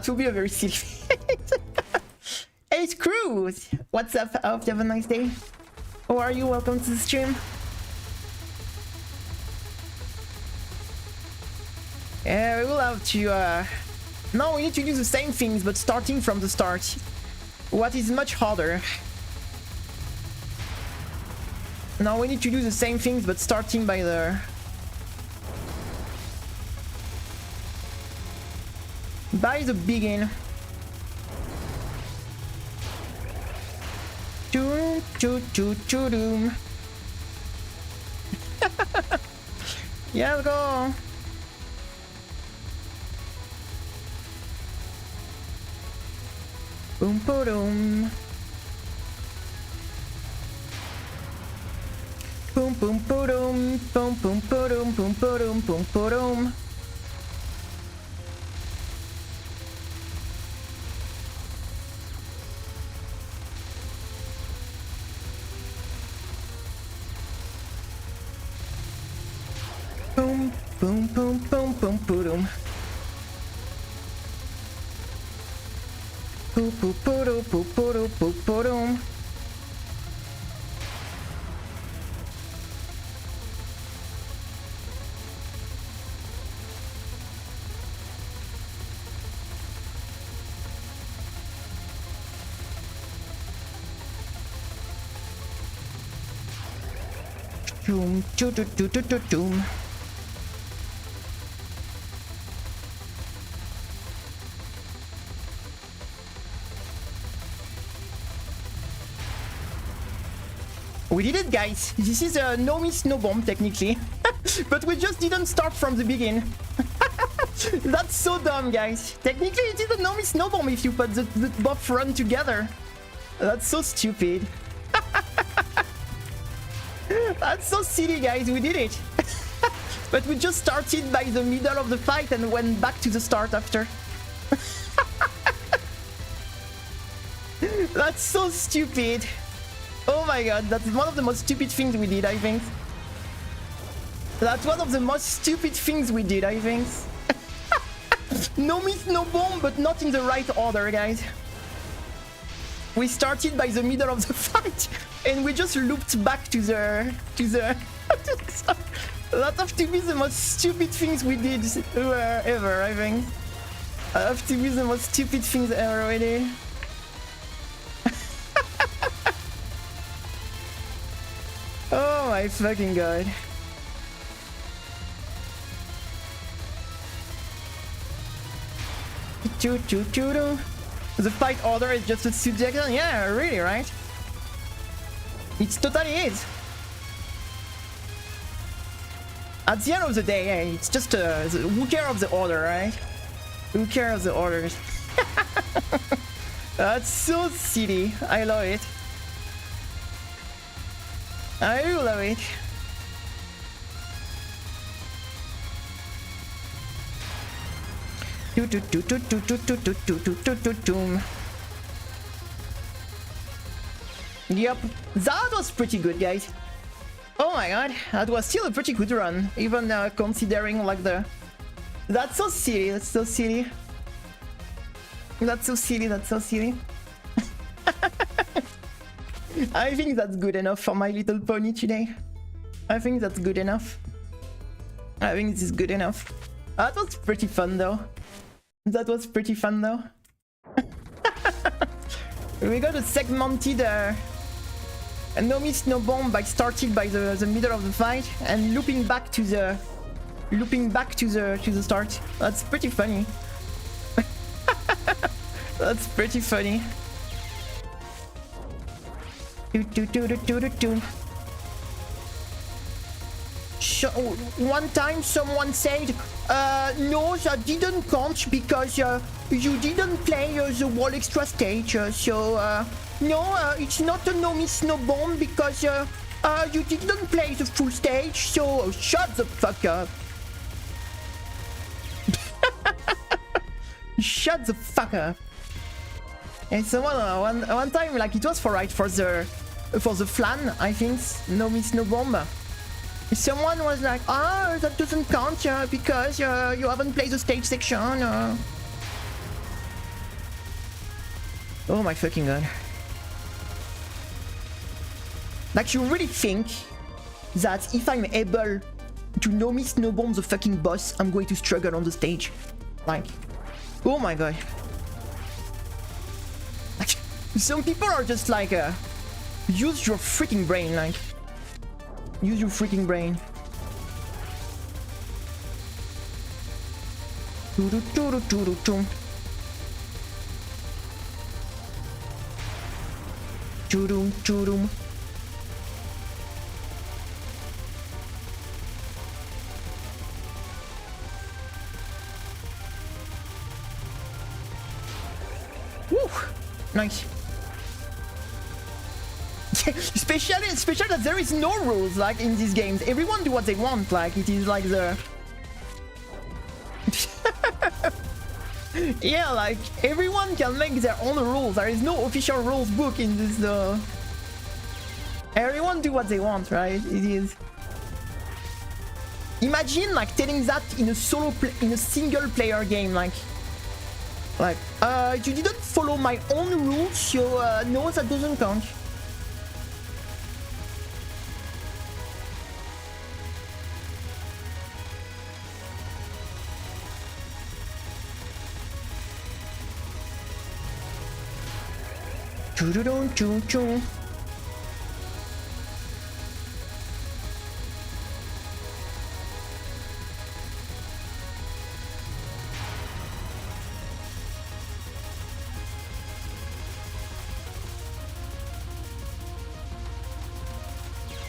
would be a very silly Hey Screws! What's up? I hope you have a nice day. How are you? Welcome to the stream. Yeah, we will have to now we need to do the same things but starting from the start. What is much harder. Now we need to do the same things but starting by the begin. Choo choo choo choo doom. Yeah, let's go. Boom boom. Boom boom boom. Boom boom boom. Boom boom boom boom. Boom boom boom boom boom boom. Poo poo poo doo poo poo doo poo poo doo. Doom, doo doo doo doo doo doom. We did it, guys. This is a no miss, no bomb, technically. But we just didn't start from the beginning. That's so dumb, guys. Technically, it is a no miss, no bomb if you put the both run together. That's so stupid. That's so silly, guys. We did it. But we just started by the middle of the fight and went back to the start after. That's so stupid. Oh my god, that's one of the most stupid things we did, I think. That's one of the most stupid things we did, I think. No miss, no bomb, but not in the right order, guys. We started by the middle of the fight, and we just looped back to the that have to be the most stupid things we did ever, I think. Have to be the most stupid things ever we did. Oh my fucking god. The fight order is just a subjection? Yeah, really, right? It totally is. At the end of the day, yeah, it's just who cares of the order, right? Who cares of the orders? That's so silly. I love it. I do love it. Yep, that was pretty good, guys. Oh my god, that was still a pretty good run, even considering like the... That's so silly, that's so silly. That's so silly, that's so silly. I think that's good enough for My Little Pony today. I think that's good enough. I think this is good enough. That was pretty fun though. That was pretty fun though. We got a segmented no miss no bomb by starting by the middle of the fight and looping back to the start. That's pretty funny. That's pretty funny. One time someone said, no, that didn't count because you didn't play the wall extra stage. No, it's not a no miss no bomb because you didn't play the full stage. So shut the fuck up. Shut the fuck up. And someone one time, like, it was for the flan, I think, no miss no bomb. Someone was like, that doesn't count because you haven't played the stage section. Oh my fucking god. Like, you really think that if I'm able to no miss no bomb the fucking boss, I'm going to struggle on the stage? Like, oh my god. Like, some people are just like, use your freaking brain, like. Use your freaking brain. Woo! Nice. Especially that there is no rules like in these games. Everyone do what they want. Like, it is like the yeah, like everyone can make their own rules. There is no official rules book in this. Everyone do what they want, right? It is. Imagine like telling that in a single player game, like Like, you didn't follow my own rules, so no, that doesn't count. Choo-choo-choo-choo.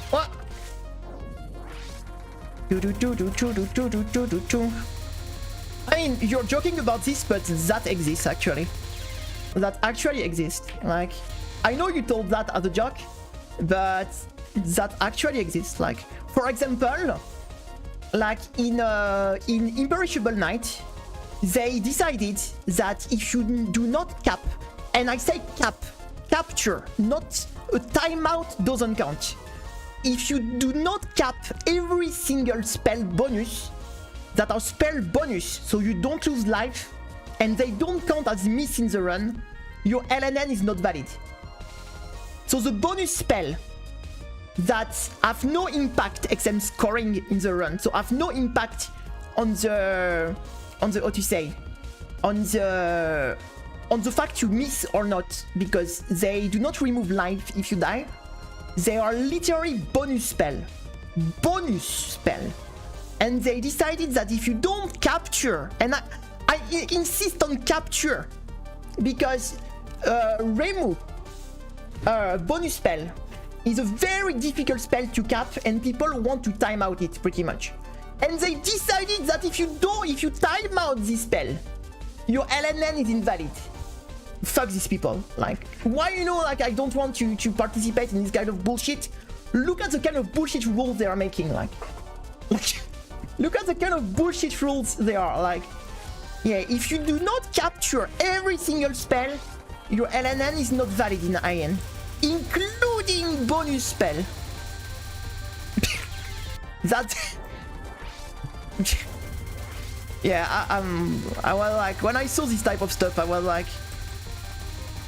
What? I mean, you're joking about this, but that exists actually. That actually exists. Like, I know you told that as a joke, but that actually exists. Like, for example, like in Imperishable Night, they decided that if you do not cap, and I say capture, not a timeout doesn't count. If you do not cap every single spell bonus that are spell bonus, so you don't lose life, and they don't count as miss in the run, your LNN is not valid. So the bonus spell that have no impact except scoring in the run, so have no impact on the what to say, on the fact you miss or not, because they do not remove life if you die. They are literally bonus spell, and they decided that if you don't capture, and I insist on capture, because remove bonus spell is a very difficult spell to cap, and people want to time out it pretty much. And they decided that if you time out this spell, your LNN is invalid. Fuck these people. Like, why, you know, like, I don't want you to participate in this kind of bullshit. Look at the kind of bullshit rules they are making. Like look at the kind of bullshit rules they are. Like, yeah, if you do not capture every single spell, your LNN is not valid in IN, including bonus spell. That yeah, I was like, when I saw this type of stuff, I was like,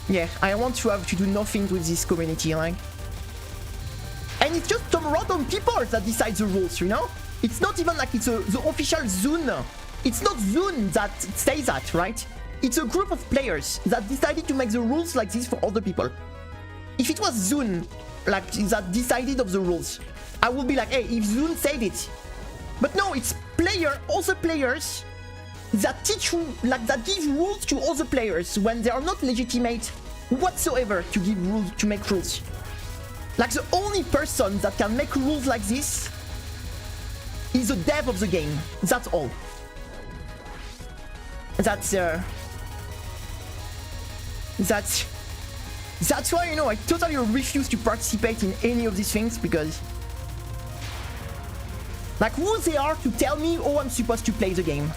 yeah, I want to have to do nothing with this community, like. And it's just some random people that decide the rules, you know? It's not even like it's the official Zune. It's not Zune that says that, right? It's a group of players that decided to make the rules like this for other people. If it was Zune, like, that decided of the rules, I would be like, hey, if Zune said it. But no, it's other players that teach, like, that give rules to other players when they are not legitimate whatsoever to give rules, to make rules. Like, the only person that can make rules like this is the dev of the game. That's all. That's why, you know, I totally refuse to participate in any of these things, because, like, who they are to tell me how I'm supposed to play the game?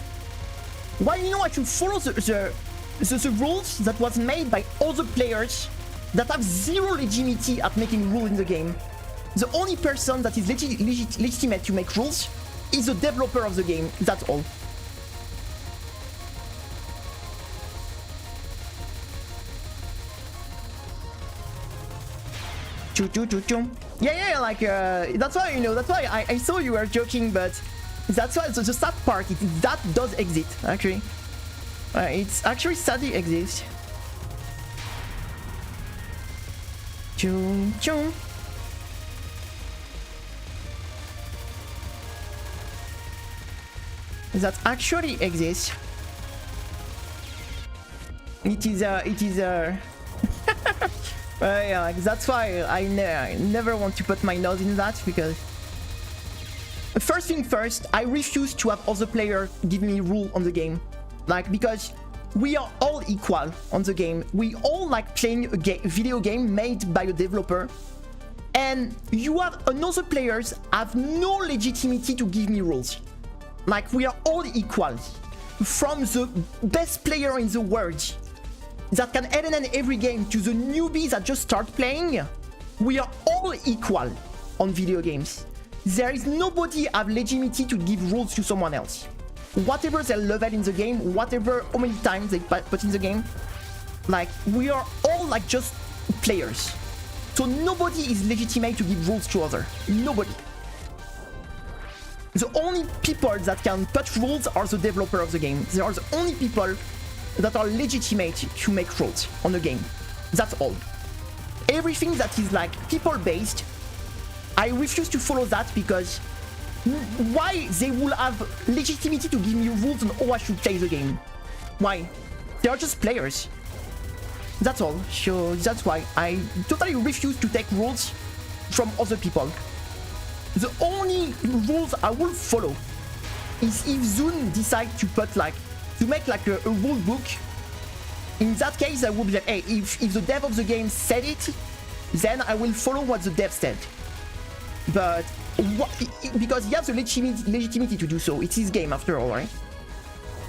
Why, you know, I should follow the rules that was made by other players that have zero legitimacy at making rules in the game. The only person that is legitimate to make rules is the developer of the game. That's all. Yeah, like, that's why, you know, that's why I saw you were joking, but that's why the sad part, that does exist, actually. It's actually sadly exists. That actually exists. It is yeah, like, that's why I never want to put my nose in that, because first thing first, I refuse to have other players give me rule on the game. Like, because we are all equal on the game. We all like playing a video game made by a developer, and you have another players have no legitimacy to give me rules. Like, we are all equal. From the best player in the world that can LNN every game to the newbies that just start playing, we are all equal on video games. There is nobody have legitimacy to give rules to someone else. whatever their level in the game, whatever how many times they put in the game, like we are all like just players. So nobody is legitimate to give rules to other. Nobody. The only people that can put rules are the developer of the game. They are the only people that are legitimate to make rules on the game. That's all. Everything that is like people based, I refuse to follow that, because why they will have legitimacy to give me rules on how I should play the game? Why? They are just players. That's all. So that's why I totally refuse to take rules from other people. The only rules I will follow is if Zune decide to put like to make like a rule book. In that case, I will be like, hey, if the dev of the game said it, then I will follow what the dev said. But because he has the legitimacy to do so, it's his game after all, right?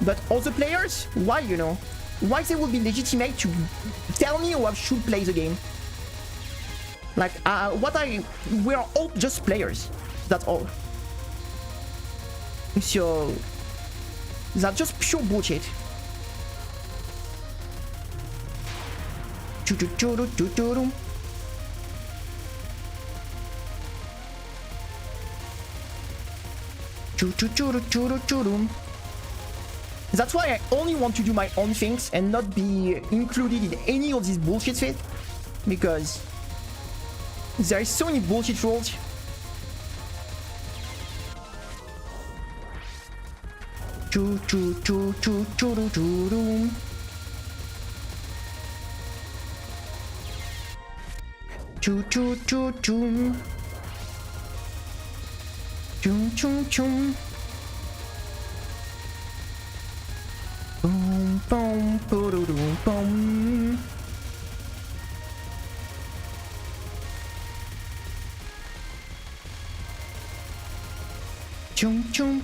But other players, why, you know? Why they would be legitimate to tell me how I should play the game? Like, we are all just players. That's all. So, that's just pure bullshit. That's why I only want to do my own things and not be included in any of this bullshit shit, because there is so many bullshit rules. Boom, boom, boom, boom. Chum chum.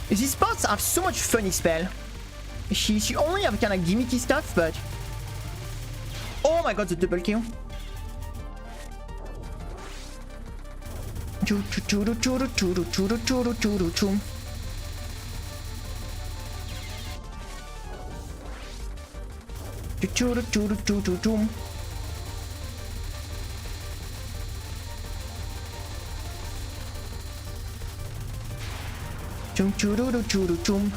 These spots have so much funny spell. She only have kind of gimmicky stuff, but oh my god, the double kill. Choo choo choo choo choo choo choo choo choo choo. Choo choo choo choo choo choo. Chum choo choo chum.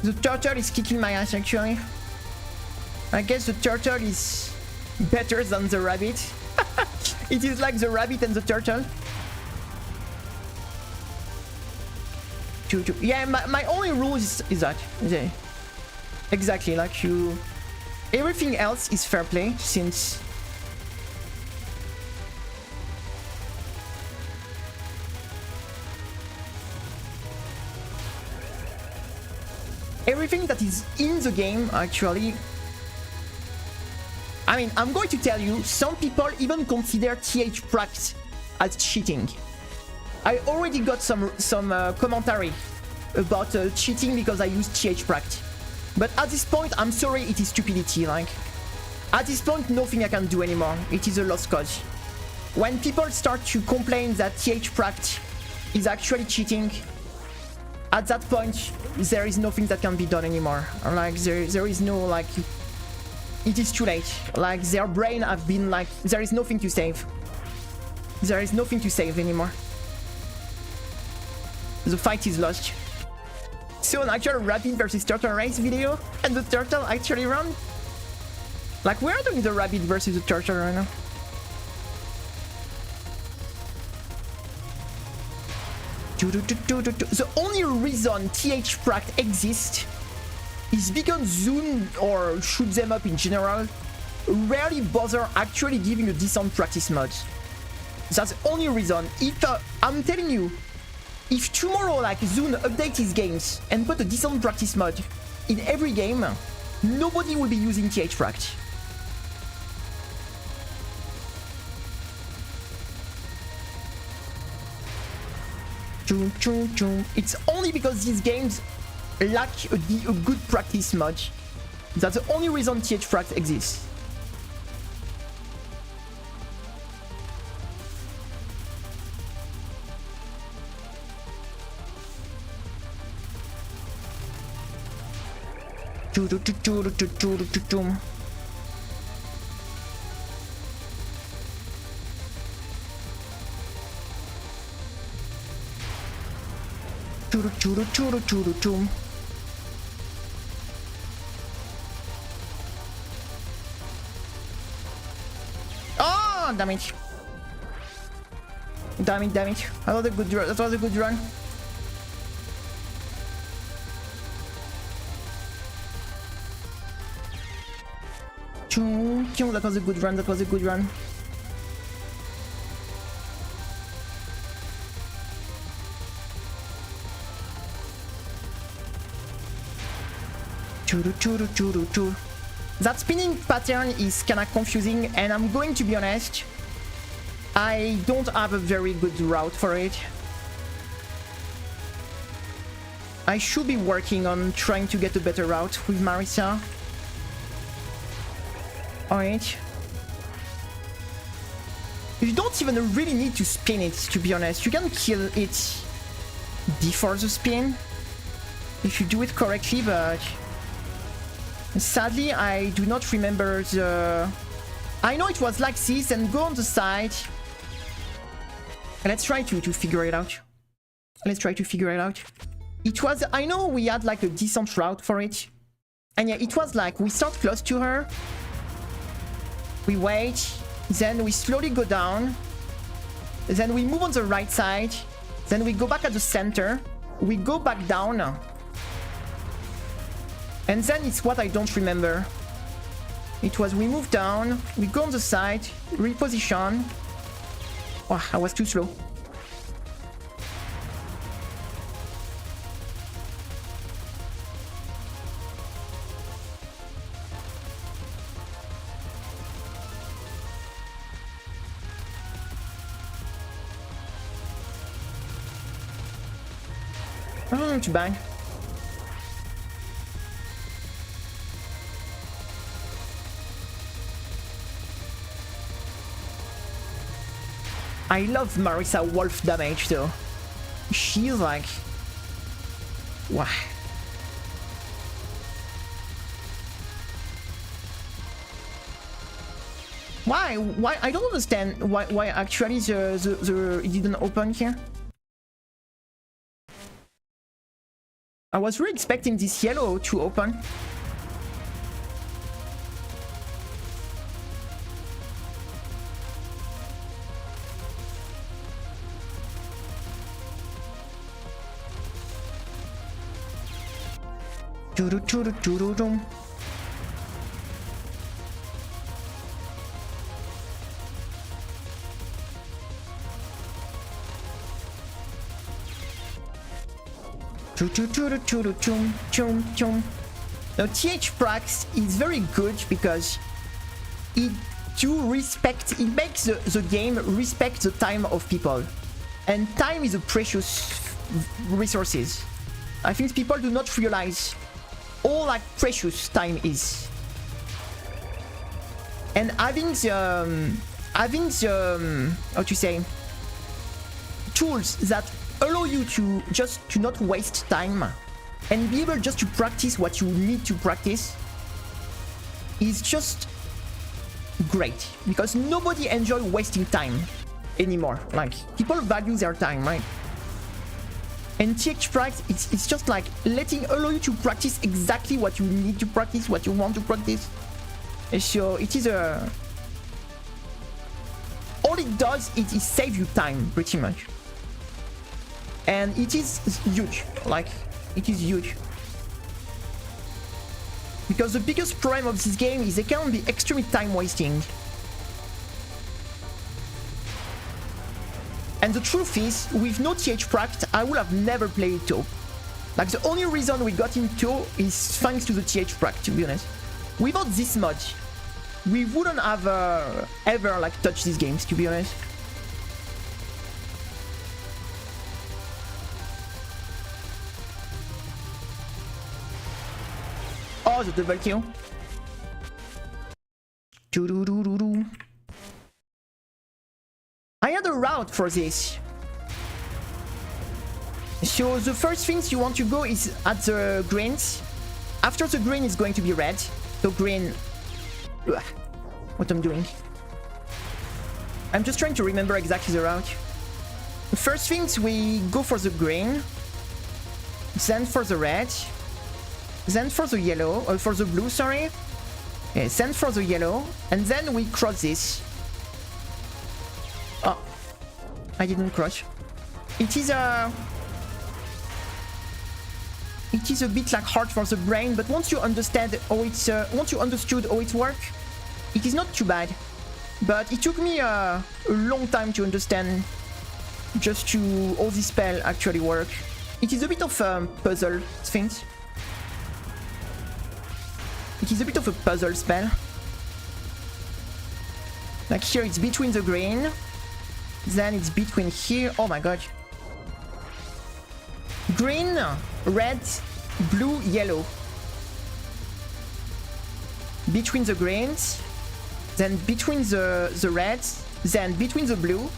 The turtle is kicking my ass actually. I guess the turtle is better than the rabbit. It is like the rabbit and the turtle. Yeah, my only rule is that. Yeah. Exactly, like you... Everything else is fair play, since... Everything that is in the game, actually... I mean, I'm going to tell you, some people even consider touhouproject as cheating. I already got some commentary about cheating because I use touhouproject. But at this point, I'm sorry, it is stupidity. Like, at this point, nothing I can do anymore. It is a lost cause. When people start to complain that touhouproject is actually cheating, at that point, there is nothing that can be done anymore. Like, there is no, like... It is too late. Like, their brain have been like... There is nothing to save. There is nothing to save anymore. The fight is lost. So an actual rabbit versus turtle race video, and the turtle actually run. Like, we are doing the rabbit versus the turtle right now. The only reason touhouproject exists is because Zune, or shoot them up in general, rarely bother actually giving a decent practice mod. That's the only reason. If I'm telling you, if tomorrow like Zune update his games and put a decent practice mod in every game, nobody will be using touhouproject. It's only because these games lack a good practice mod. That's the only reason touhouproject exists. Oh, damn it. Damn it, damn it. That was a good run. That was a good run. That was a good run. That was a good run. That spinning pattern is kinda confusing, and I'm going to be honest, I don't have a very good route for it. I should be working on trying to get a better route with Marisa. Alright. You don't even really need to spin it, to be honest. You can kill it before the spin if you do it correctly, but sadly I do not remember the... I know it was like this, and go on the side. Let's try to figure it out. Let's try to figure it out. It was... I know we had like a decent route for it. And yeah, it was like we start close to her. We wait. Then we slowly go down. Then we move on the right side. Then we go back at the center. We go back down. And then it's what I don't remember. It was we move down, we go on the side, reposition. Oh, I was too slow. Too bad. I love Marisa Wolf damage though. She's like... Wow. Why? I don't understand why actually the it didn't open here. I was really expecting this yellow to open. Now touhouproject is very good because it makes the game respect the time of people, and time is a precious resources. I think people do not realize all like precious time is, and having the how to say, tools that allow you to not waste time and be able just to practice what you need to practice is just great, because nobody enjoys wasting time anymore. Like, people value their time, right? And touhouproject, it's just like allow you to practice exactly what you need to practice, what you want to practice. And so it is all it does is save you time, pretty much. And it is huge, like, it is huge. Because the biggest problem of this game is it can be extremely time wasting. And the truth is, with no touhouproject, I would have never played TOE. Like, the only reason we got into is thanks to the touhouproject, to be honest. Without this mod, we wouldn't have ever like touched these games, to be honest. Oh, the double kill. Doo-doo-doo-doo-doo. I had a route for this. So the first things you want to go is at the greens. After the green is going to be red. So green... Ugh, what I'm doing. I'm just trying to remember exactly the route. First things, we go for the green. Then for the red. Then for the yellow. Or for the blue, sorry. Yeah, then for the yellow. And then we cross this. Oh. I didn't cross. It is a... It is a bit like hard for the brain, but once you understand how it's... once you understood how it works, it is not too bad. But it took me a long time to understand just to how this spell actually work. It is a bit of a puzzle thing. It is a bit of a puzzle spell. Like here it's between the green. Then it's between here. Oh my god. Green, red, blue, yellow. Between the greens. Then between the reds. Then between the blue.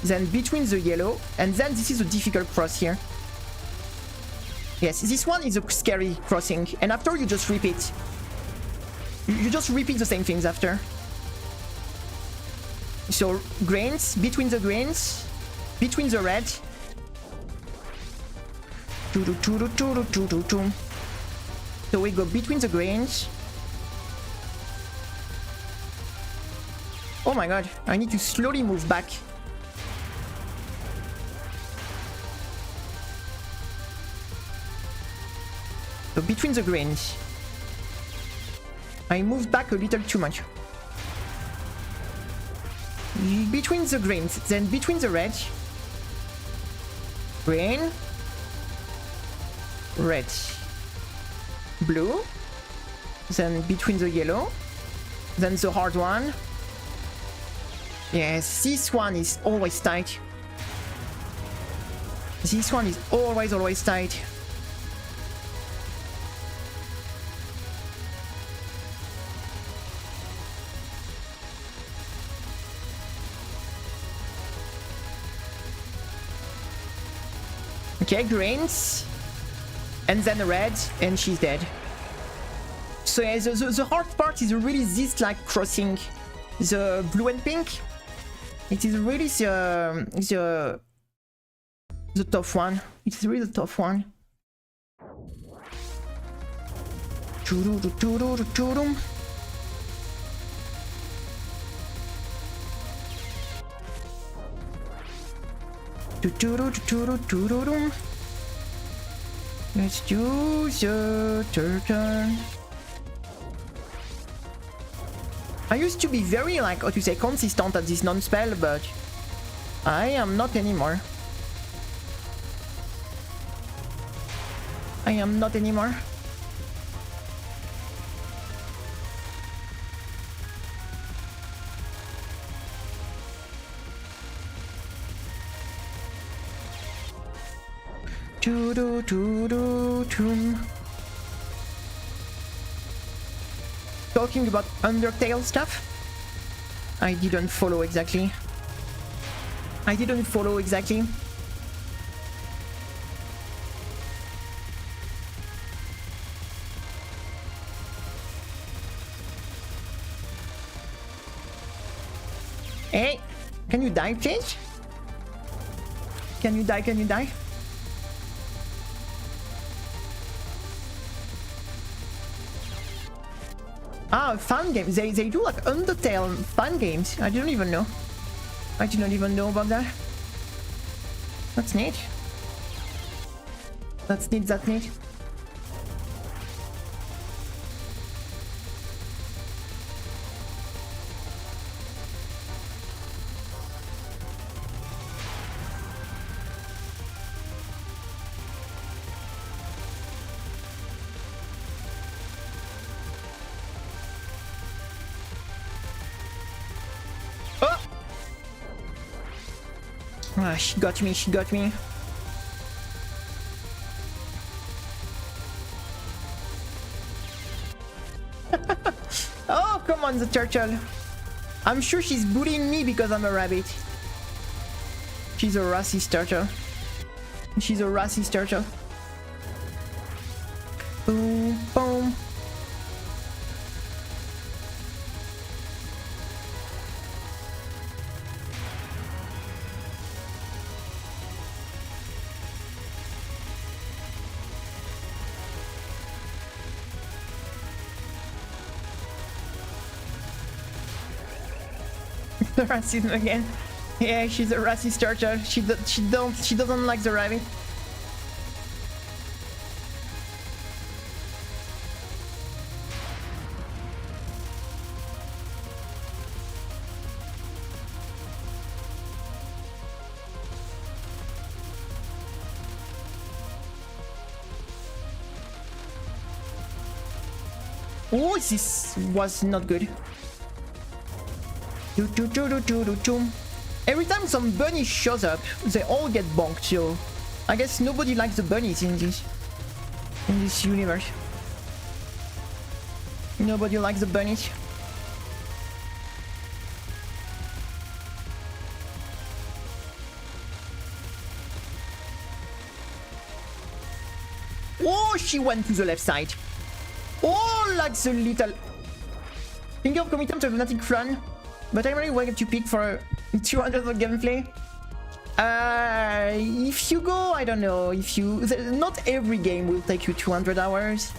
Then between the yellow. And then this is a difficult cross here. Yes, this one is a scary crossing. And after you just repeat. You just repeat the same things after. So greens, between the greens. Between the red. So we go between the greens. Oh my god, I need to slowly move back. So between the greens. I moved back a little too much. Between the greens, then between the red. Green. Red. Blue. Then between the yellow. Then the hard one. Yes, this one is always tight. This one is always tight. Okay, greens. And then red, and she's dead. So yeah, the hard part is really this like crossing the blue and pink. It is really the tough one. It's really the tough one. Let's do the turn. I used to be very, like, how to say, consistent at this non-spell, but I am not anymore. I am not anymore. Talking about Undertale stuff? I didn't follow exactly. Hey, can you die, please? Can you die? Ah, fan games. They do like Undertale fan games. I didn't even know. I did not even know about that. That's neat. That's neat. Ah, she got me. Oh, come on, the turtle. I'm sure she's bullying me because I'm a rabbit. She's a racist turtle. She's a racist turtle. Boom, boom. The racism again. Yeah, she's a racist turtle. She doesn't like the rabbit. Oh, this was not good. Every time some bunny shows up, they all get bonked, so I guess nobody likes the bunnies in this universe. Nobody likes the bunnies. Oh, she went to the left side. Oh, like the little finger of commitment of Lunatic run. But I'm really willing to pick for 200 of gameplay. If you go, I don't know, if you... Not every game will take you 200 hours.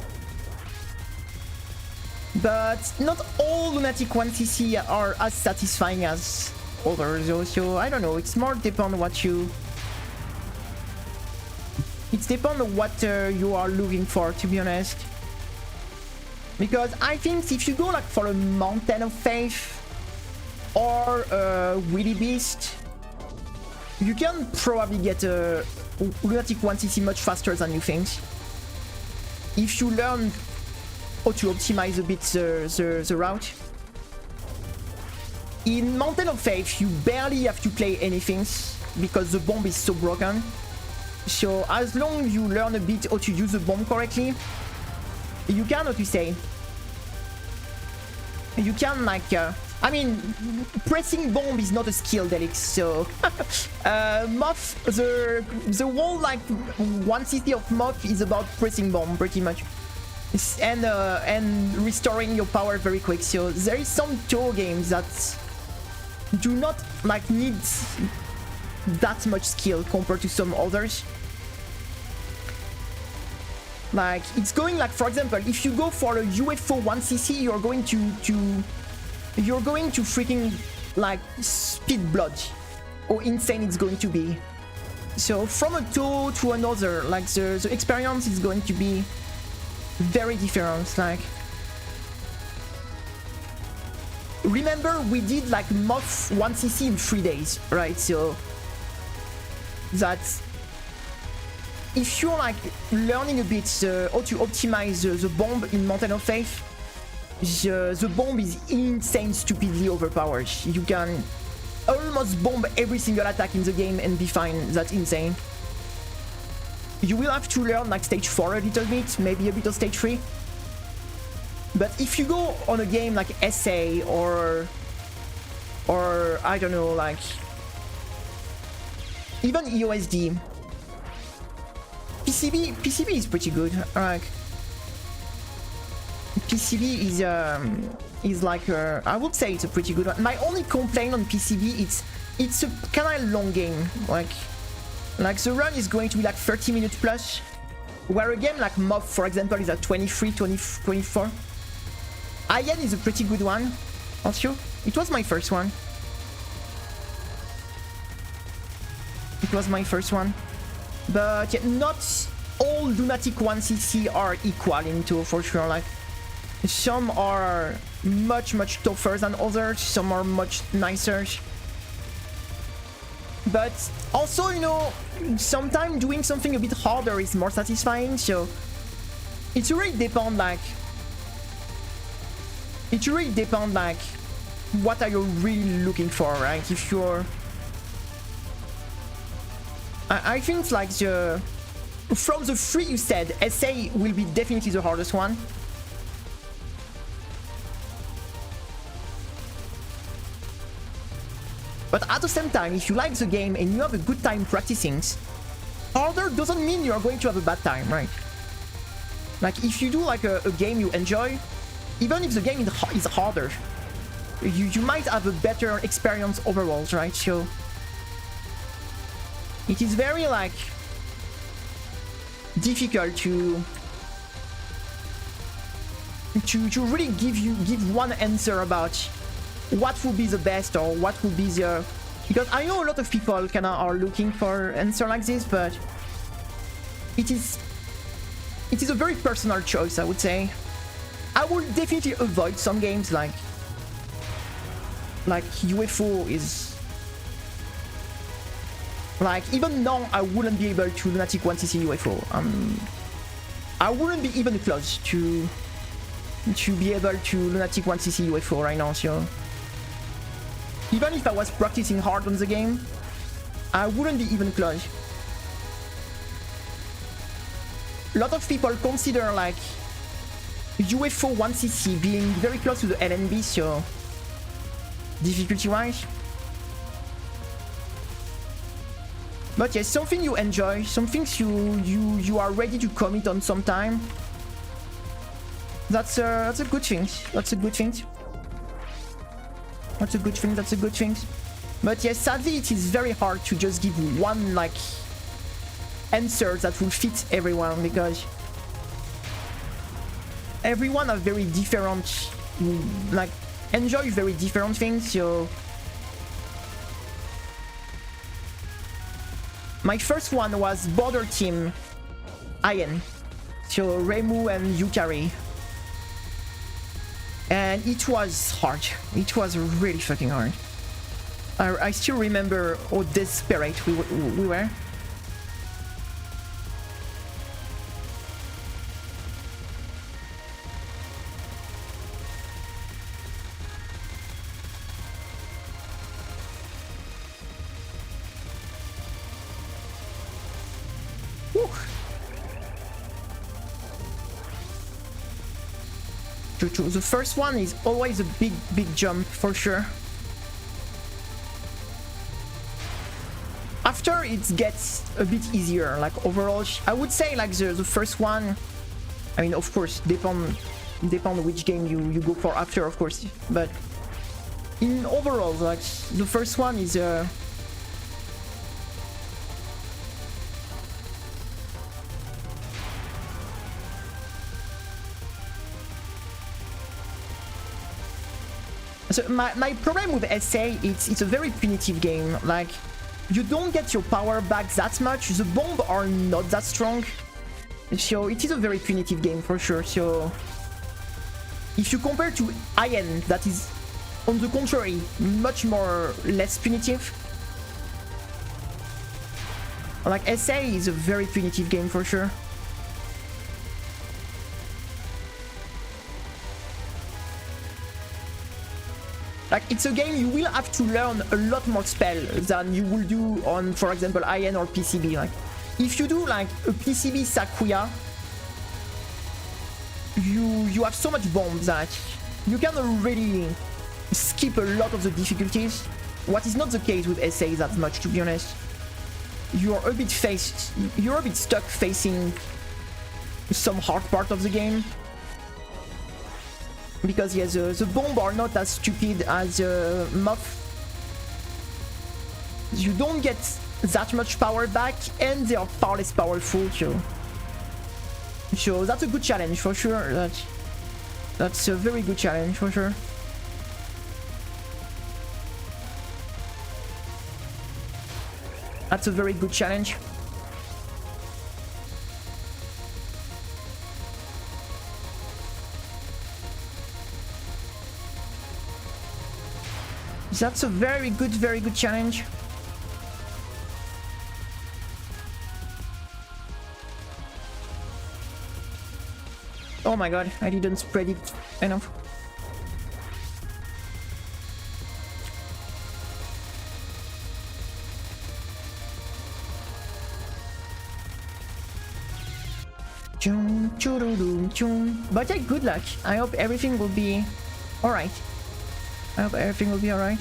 But not all Lunatic 1cc are as satisfying as others. So I don't know, it's more depend on what you... It depends on what you are looking for, to be honest. Because I think if you go like for a Mountain of Faith or a Willy Beast, you can probably get a Lunatic 1cc much faster than you think. If you learn how to optimize a bit the route. In Mountain of Faith, you barely have to play anything because the bomb is so broken. So as long as you learn a bit how to use the bomb correctly, you can, how to say, you can like, I mean, pressing bomb is not a skill, Delix, so Moth, the whole like 1cc of Moth is about pressing bomb pretty much, and restoring your power very quick. So there is some Toho games that do not like need that much skill compared to some others. Like, it's going like, for example, if you go for a UFO 1cc, you're going to freaking like speed blood. How insane it's going to be. So from a toe to another, like the experience is going to be very different. Like, remember we did like Moth 1cc in 3 days, right? So that's, if you're like learning a bit how to optimize the bomb in Mountain of Faith, the bomb is insane stupidly overpowered. You can almost bomb every single attack in the game and be fine. That's insane. You will have to learn like stage 4 a little bit, maybe a bit of stage 3. But if you go on a game like SA or I don't know, like even EOSD, PCB is pretty good. Like PCB is like I would say it's a pretty good one. My only complaint on PCB, it's a kind of long game. Like the run is going to be like 30 minutes plus, where a game like Mob, for example, is at 23, 24. Ian is a pretty good one, also. It was my first one. It was my first one. But yeah, not all Lunatic 1cc are equal into, for sure. Like, some are much tougher than others, some are much nicer. But also, you know, sometimes doing something a bit harder is more satisfying, so it really depends, like, what are you really looking for, right? If you're... I think, like, from the 3 you said, SA will be definitely the hardest one. But at the same time, if you like the game and you have a good time practicing, harder doesn't mean you're going to have a bad time, right? Like, if you do like a game you enjoy, even if the game is harder, you might have a better experience overall, right? So it is very like difficult to really give one answer about what would be the best or what would be the, because I know a lot of people kind of are looking for answer like this, but it is a very personal choice, I would say. I will definitely avoid some games like UFO is like, even now I wouldn't be able to Lunatic 1cc UFO. I wouldn't be even close to be able to Lunatic 1cc UFO right now, so even if I was practicing hard on the game, I wouldn't be even close. A lot of people consider like UFO 1cc being very close to the LNB, so difficulty wise. But yes, something you enjoy, some things you are ready to commit on some time. That's a good thing. That's a good thing. That's a good thing. That's a good thing. But yes, sadly, it is very hard to just give one like answer that will fit everyone, because everyone are very different, like enjoy very different things. So my first one was Border Team Ian, so Remu and Yukari, and it was hard. It was really fucking hard. I still remember how desperate we were. The first one is always a big jump for sure. After it gets a bit easier, like overall I would say like the first one, I mean of course depend which game you go for after, of course, but in overall like the first one is so my problem with SA, it's a very punitive game. Like, you don't get your power back that much, the bombs are not that strong, so it is a very punitive game for sure. So if you compare to IN, that is on the contrary much more less punitive, like SA is a very punitive game for sure. Like, it's a game you will have to learn a lot more spell than you will do on, for example, IN or PCB. Like, if you do like a PCB Sakuya, you have so much bombs that you can really skip a lot of the difficulties. What is not the case with SA that much, to be honest. You're a bit stuck facing some hard part of the game. Because yes, the bombs are not as stupid as Muff. You don't get that much power back, and they are far less powerful, so that's a good challenge for sure. That's a very good challenge for sure. That's a very good challenge. That's a very good challenge. Oh my god, I didn't spread it enough. But yeah, good luck. I hope everything will be alright. I hope everything will be alright.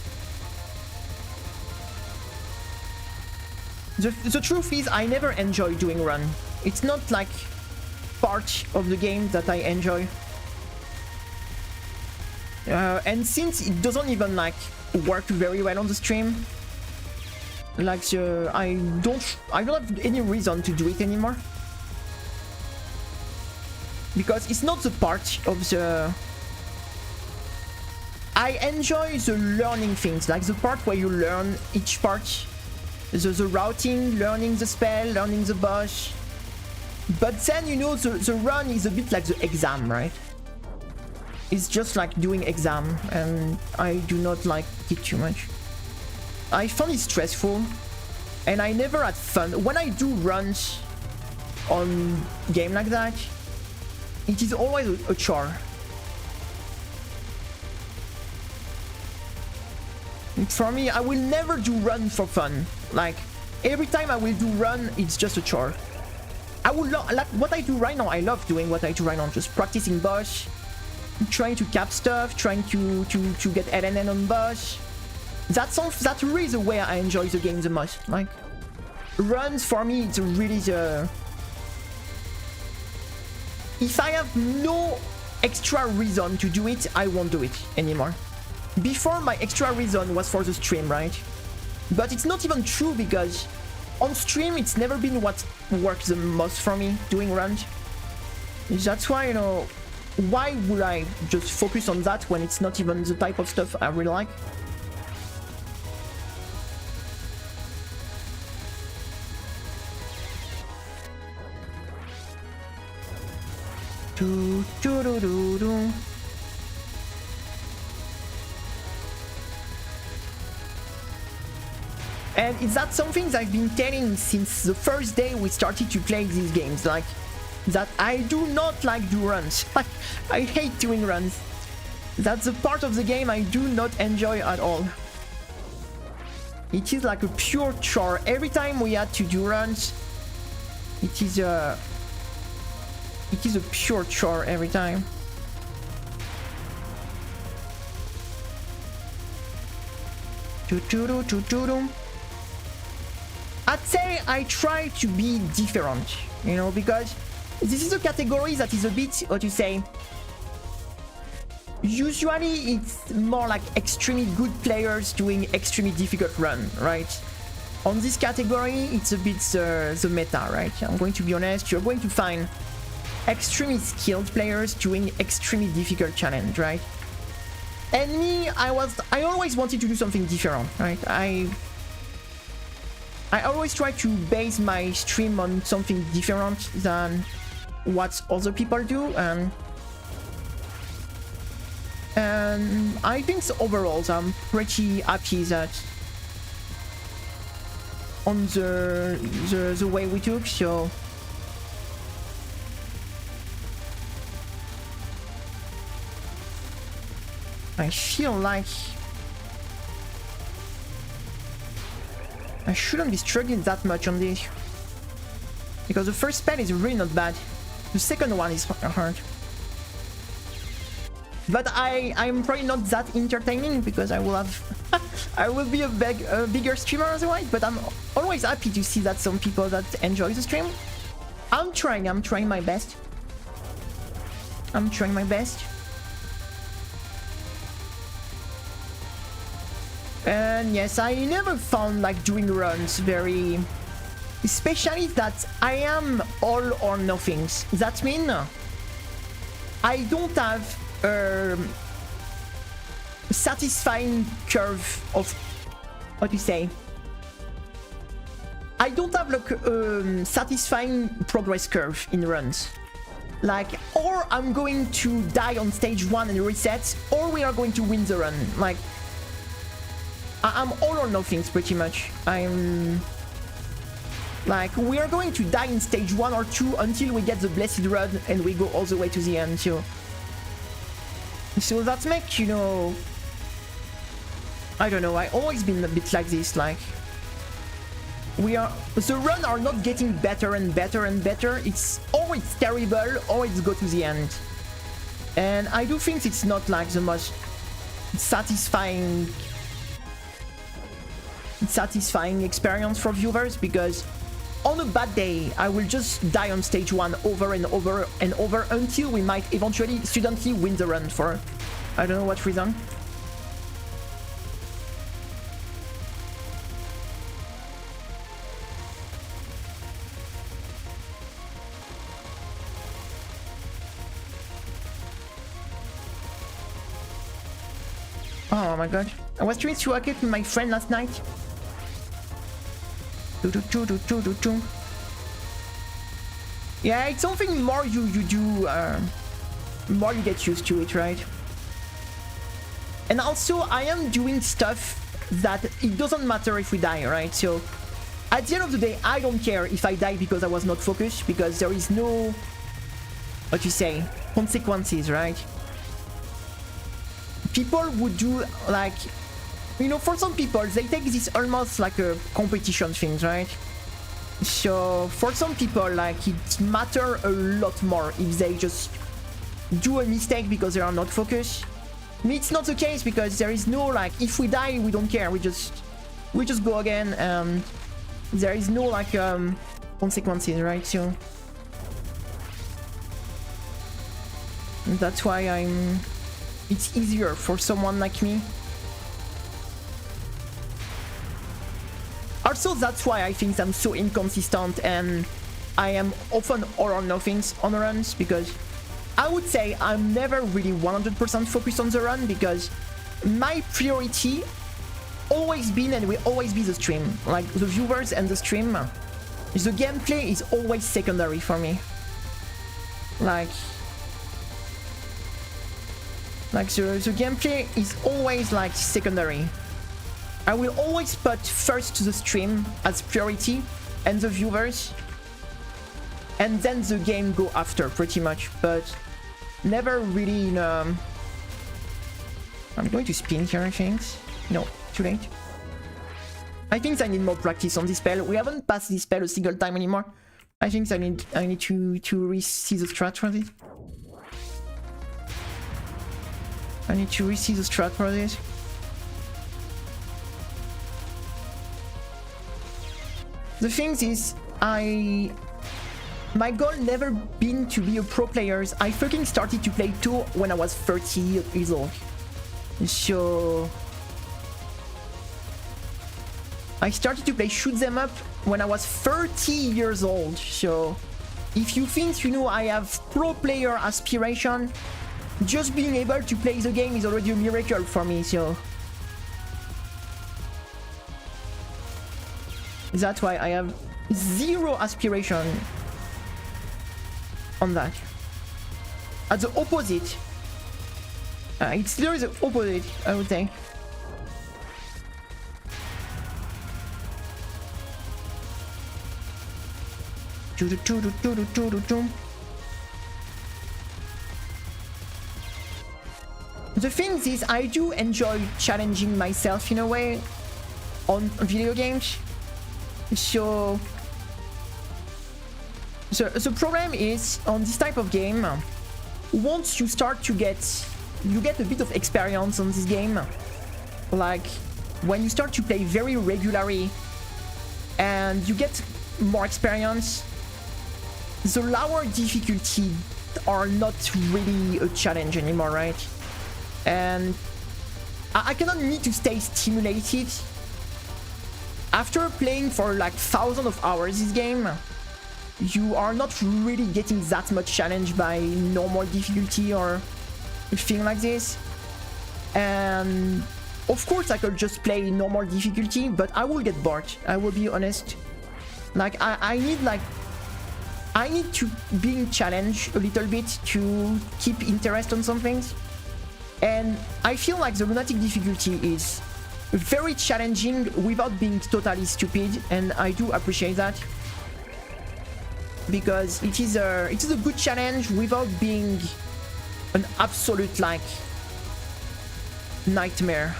The truth is, I never enjoy doing run. It's not like part of the game that I enjoy. And since it doesn't even like work very well on the stream, like I don't have any reason to do it anymore, because it's not the part of the. I enjoy the learning things, like the part where you learn each part, the routing, learning the spell, learning the boss. But then, you know, the run is a bit like the exam, right? It's just like doing exam, and I do not like it too much. I find it stressful, and I never had fun. When I do runs on game like that, it is always a chore. For me, I will never do run for fun. Like, every time I will do run, it's just a chore. I would like what I do right now. I love doing what I do right now. Just practicing boss, trying to cap stuff, trying to get LNN on boss. That's really the way I enjoy the game the most. Like, runs for me, it's really the. If I have no extra reason to do it, I won't do it anymore. Before, my extra reason was for the stream, right? But it's not even true, because on stream it's never been what works the most for me, doing runs. That's why, you know, why would I just focus on that when it's not even the type of stuff I really like? Do do do do do. And is that something that I've been telling since the first day we started to play these games, like that I do not like do runs. I hate doing runs. That's a part of the game I do not enjoy at all. It is like a pure chore. Every time we had to do runs, it is a pure chore every time. I'd say I try to be different, you know, because this is a category that is a bit, what you say, usually it's more like extremely good players doing extremely difficult run, right? On this category, it's a bit the meta, right? I'm going to be honest, you're going to find extremely skilled players doing extremely difficult challenge, right? And me, I always wanted to do something different, right? I always try to base my stream on something different than what other people do, and I think overall I'm pretty happy that on the way we took. So I feel like I shouldn't be struggling that much on this, because the first spell is really not bad. The second one is hard. But I'm probably not that entertaining, because I will have I will be a bigger streamer otherwise. But I'm always happy to see that some people that enjoy the stream. I'm trying my best. I'm trying my best. And yes, I never found like doing runs very, especially that I am all or nothings. That means I don't have a satisfying curve of, what do you say? I don't have like a satisfying progress curve in runs. Like, or I'm going to die on stage 1 and reset, or we are going to win the run. Like, I'm all or nothing pretty much. I'm like, we are going to die in stage 1 or 2 until we get the blessed run and we go all the way to the end. So that makes, you know, I don't know, I always been a bit like this. Like, the run are not getting better and better and better. It's always terrible, always go to the end. And I do think it's not like the most satisfying satisfying experience for viewers, because on a bad day I will just die on stage 1 over and over and over until we might eventually suddenly win the run for I don't know what reason. Oh my god. I was trying to hack it with my friend last night. Yeah, it's something more you do, more you get used to it, right? And also, I am doing stuff that it doesn't matter if we die, right? So, at the end of the day, I don't care if I die because I was not focused, because there is no, what you say, consequences, right? People would do like, you know, for some people they take this almost like a competition thing, right? So for some people, like, it matters a lot more if they just do a mistake because they are not focused. Me, it's not the case, because there is no, like, if we die we don't care, we just go again, and there is no like consequences, right? So that's why it's easier for someone like me. Also, that's why I think I'm so inconsistent and I am often all or nothings on runs, because I would say I'm never really 100% focused on the run, because my priority always been and will always be the stream, like the viewers and the stream. The gameplay is always secondary for me. Like the gameplay is always like secondary. I will always put first the stream as priority and the viewers, and then the game go after, pretty much, but never really in I'm going to spin here, I think. No, too late. I think I need more practice on this spell. We haven't passed this spell a single time anymore. I think I need to re-see the strat for this. I need to re-see the strat for this. The thing is, my goal never been to be a pro player. I fucking started to play Tour when I was 30 years old. So I started to play shoot them up when I was 30 years old. So if you think, you know, I have pro player aspiration, just being able to play the game is already a miracle for me. So that's why I have zero aspiration on that. At the opposite, it's literally the opposite, I would say. The thing is, I do enjoy challenging myself in a way on video games. So the problem is, on this type of game, once you start to get a bit of experience on this game, like when you start to play very regularly and you get more experience, the lower difficulty are not really a challenge anymore, right? And I cannot need to stay stimulated. After playing for like thousands of hours this game, you are not really getting that much challenge by normal difficulty or a thing like this. And of course I could just play normal difficulty, but I will get bored, I will be honest. Like I need to being challenged a little bit to keep interest on some things. And I feel like the Lunatic difficulty is very challenging without being totally stupid, and I do appreciate that, because it is a good challenge without being an absolute like nightmare,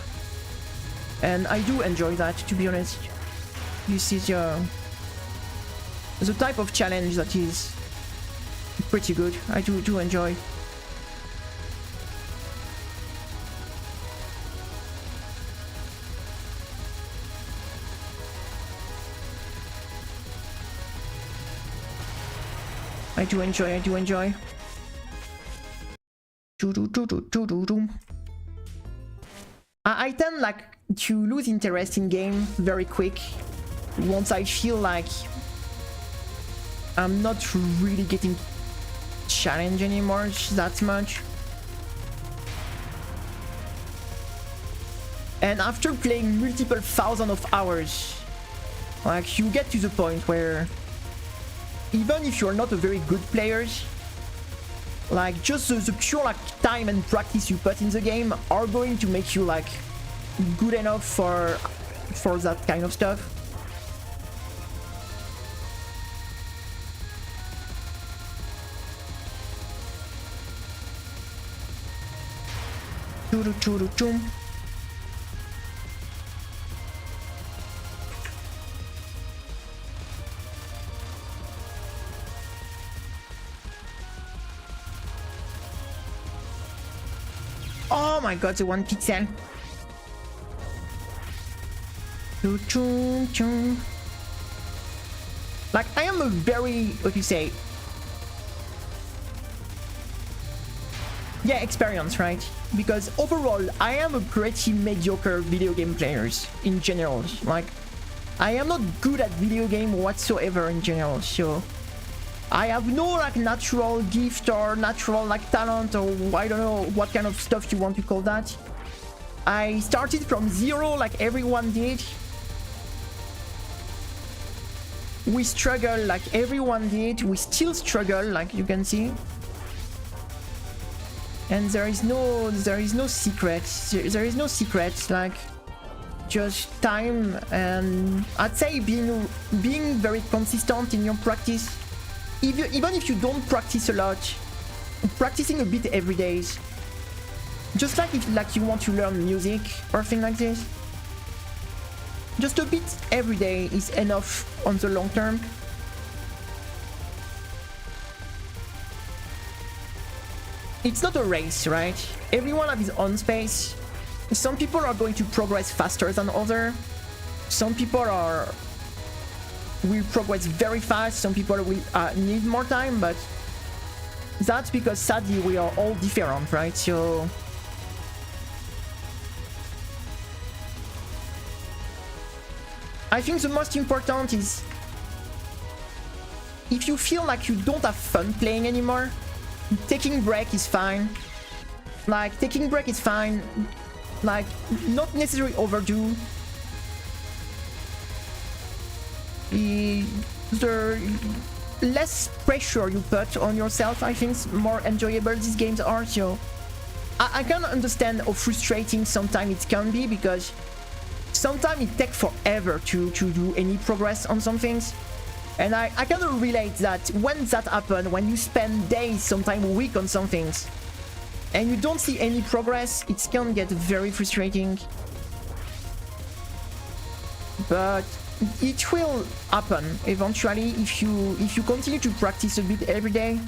and I do enjoy that, to be honest. This is the type of challenge that is pretty good. I do enjoy. I do enjoy. I tend like to lose interest in game very quick once I feel like I'm not really getting challenged anymore that much. And after playing multiple thousands of hours, like you get to the point where even if you're not a very good player, like just the pure like time and practice you put in the game are going to make you like good enough for that kind of stuff. Oh my god, the 1 pixel. Like, I am a very, what you say? Yeah, experience, right? Because overall, I am a pretty mediocre video game player in general. Like, I am not good at video game whatsoever in general, so I have no like natural gift or natural like talent, or I don't know what kind of stuff you want to call that. I started from zero like everyone did. We struggle like everyone did. We still struggle, like you can see. And there is no secret. There is no secret, like just time, and I'd say being very consistent in your practice. Even if you don't practice a lot, practicing a bit every day, just like if like you want to learn music or thing like this, just a bit every day is enough on the long term. It's not a race, right? Everyone has his own space. Some people are going to progress faster than others. Some people will progress very fast. Some people will need more time, but that's because sadly we are all different, right? So I think the most important is if you feel like you don't have fun playing anymore, taking break is fine. Like taking break is fine. Like not necessarily overdue. The less pressure you put on yourself, I think, more enjoyable these games are. So I can understand how frustrating sometimes it can be, because sometimes it takes forever to do any progress on some things. And I kind of relate that when that happens, when you spend days, sometimes a week on some things, and you don't see any progress, it can get very frustrating. But it will happen eventually if you continue to practice a bit every day,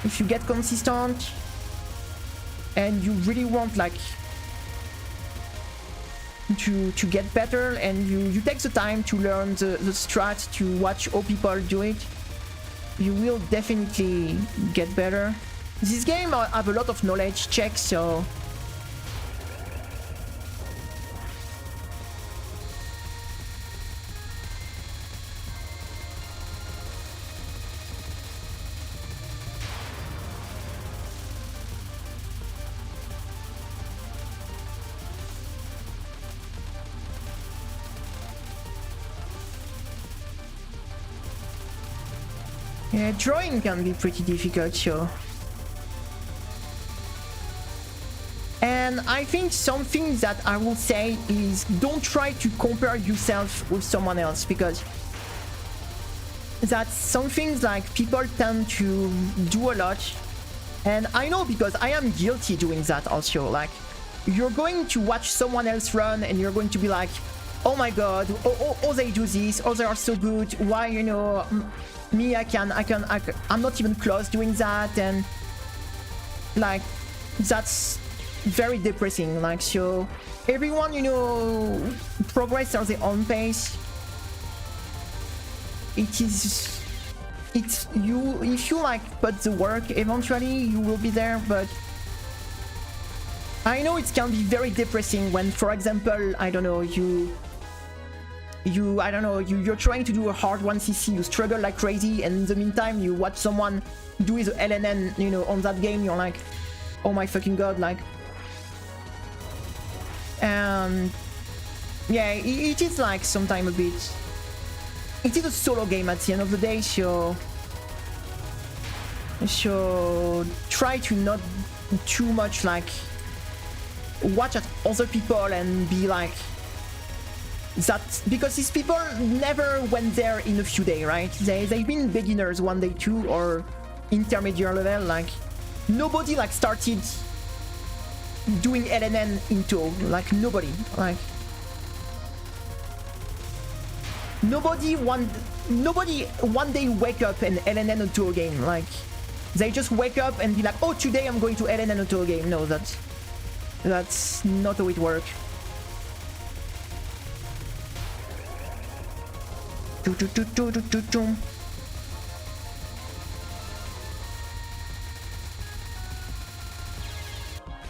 if you get consistent, and you really want like to get better, and you take the time to learn the strat, to watch how people do it, you will definitely get better. This game have a lot of knowledge checks, so yeah, drawing can be pretty difficult, so. And I think something that I will say is don't try to compare yourself with someone else, because that's something like people tend to do a lot. And I know, because I am guilty doing that also. Like, you're going to watch someone else run and you're going to be like, oh my god, oh they do this, oh they are so good, why, you know, me, I'm not even close doing that. And like, that's very depressing. Like, so everyone, you know, progress at their own pace. It is it's you, if you like put the work, eventually you will be there. But I know it can be very depressing when, for example, I don't know, you're trying to do a hard 1cc, you struggle like crazy, and in the meantime you watch someone do his LNN, you know, on that game, you're like, oh my fucking god, like. And yeah, it is like sometimes a bit, it is a solo game at the end of the day, so try to not too much like watch at other people and be like that, because these people never went there in a few days, right? They've been beginners 1 day 2 or intermediate level. Like nobody like started doing LNN into, like nobody one day wake up and LNN into a game. Like they just wake up and be like, oh, today I'm going to LNN into a game. No, that's not how it works.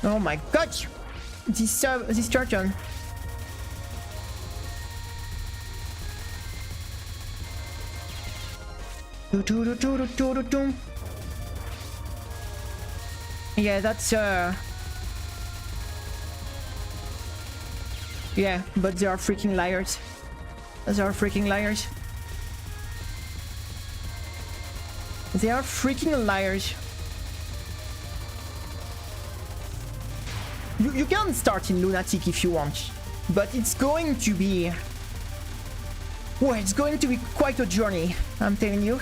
Oh my god! This turtle. Yeah, that's yeah, but they are freaking liars. They are freaking liars. They are freaking liars. You can start in Lunatic if you want, but it's going to be... well, it's going to be quite a journey, I'm telling you.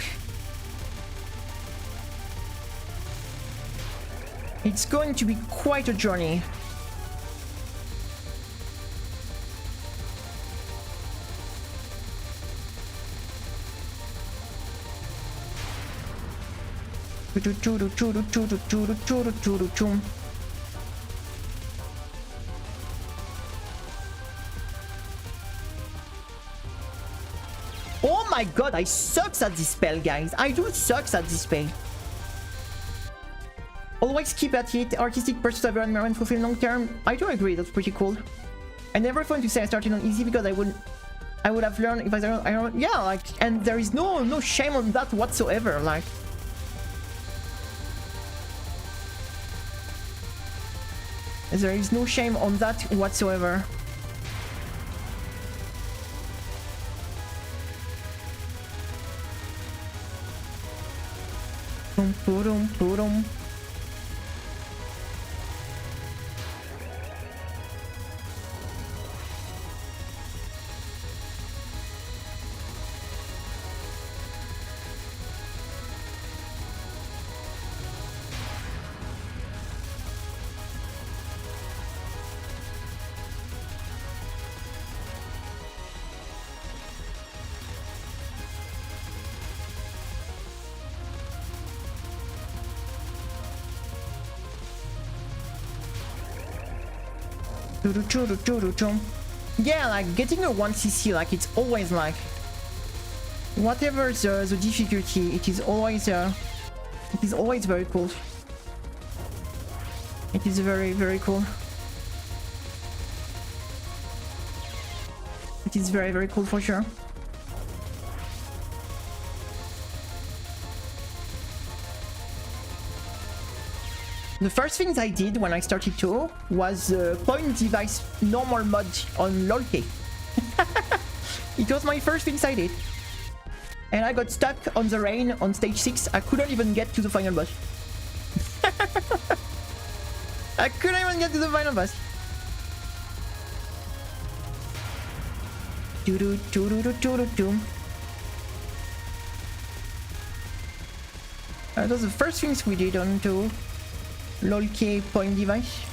It's going to be quite a journey. Oh my god, I sucks at this spell, guys. I do sucks at this spell. Always keep at it. Artistic pursuit and Meow fulfill long term. I do agree, that's pretty cool. I never thought to say I started on easy because I would have learned if I don't, yeah, like, and there is no shame on that whatsoever, like. There is no shame on that whatsoever. Boom. Yeah, like getting a 1cc, like it's always like whatever the difficulty, it is always very cool. It is very cool. It is very cool for sure. The first things I did when I started to was point device normal mod on LOLK. It was my first things I did. And I got stuck on the rain on stage 6. I couldn't even get to the final boss. I couldn't even get to the final boss. That was the first things we did on to LOLK point device.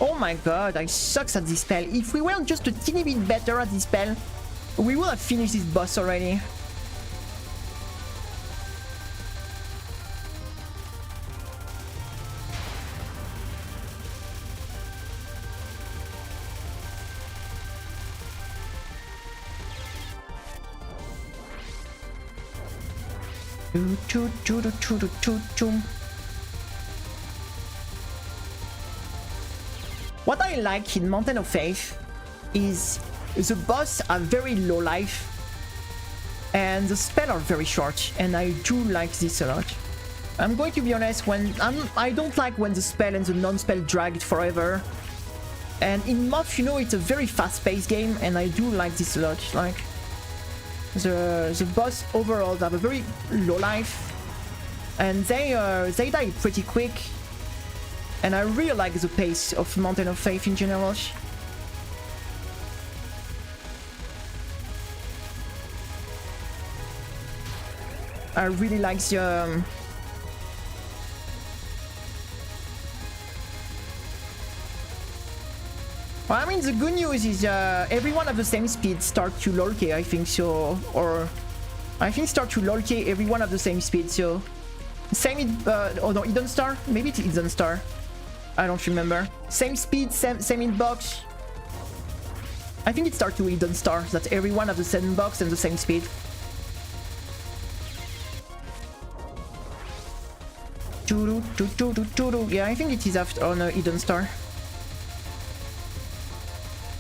Oh my god, I sucks at this spell. If we weren't just a teeny bit better at this spell, we would have finished this boss already. What I like in Mountain of Faith is the boss are very low life and the spells are very short, and I do like this a lot. I'm going to be honest, I don't like when the spell and the non-spell drag forever. And in MOF, you know, it's a very fast-paced game, and I do like this a lot. Like the boss overall have a very low life, and they die pretty quick. And I really like the pace of Mountain of Faith in general. I really like the well, I mean, the good news is everyone at the same speed start to lolk, I think so. Or I think start to lolk everyone at the same speed, so same oh no, Eden Star? Maybe it's Eden Star. I don't remember. Same speed, same hitbox. I think it starts to Eden Star, that everyone has the same box and the same speed. Yeah, I think it is after on Eden Star.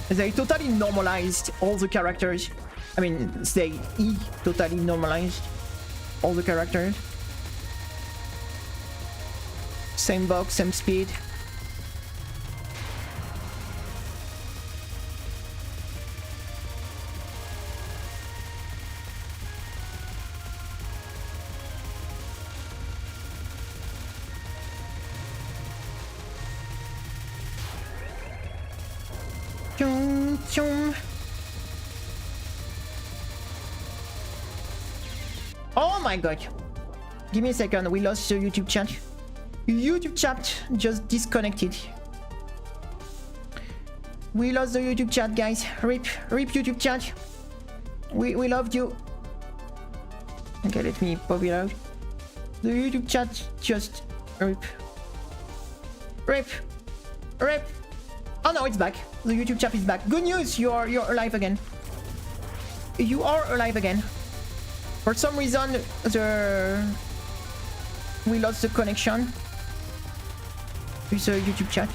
They totally normalized all the characters. I mean, they totally normalized all the characters. Same box, same speed. Oh my god. Give me a second, we lost the YouTube chat. YouTube chat just disconnected. We lost the YouTube chat, guys. Rip YouTube chat. We loved you. Okay, let me pop it out. The YouTube chat just rip. Oh no, it's back. The YouTube chat is back. Good news, you're alive again. You are alive again. For some reason, we lost the connection with the YouTube chat.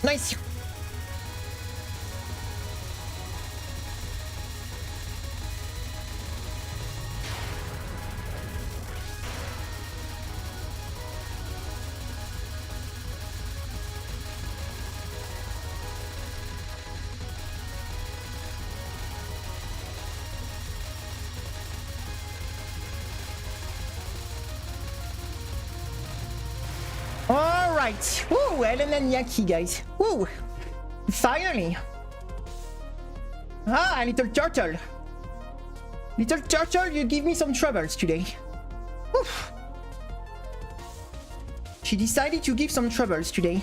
Nice. All right. Woo, Ellen and Yaki, guys. Woo. Finally. Ah, little turtle. Little turtle, you give me some troubles today. Oof. She decided to give some troubles today.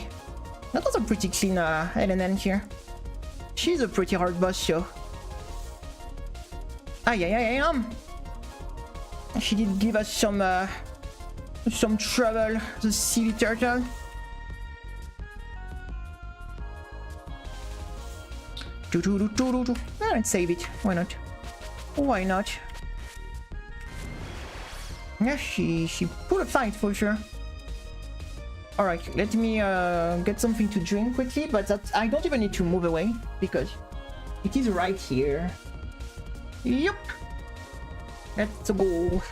That was a pretty clean LNN here. She's a pretty hard boss, so. She did give us some trouble, the silly turtle. Let's save it. Why not? Why not? Yeah, she put a fight for sure. All right, let me get something to drink quickly, but I don't even need to move away because it is right here. Yep. Let's go.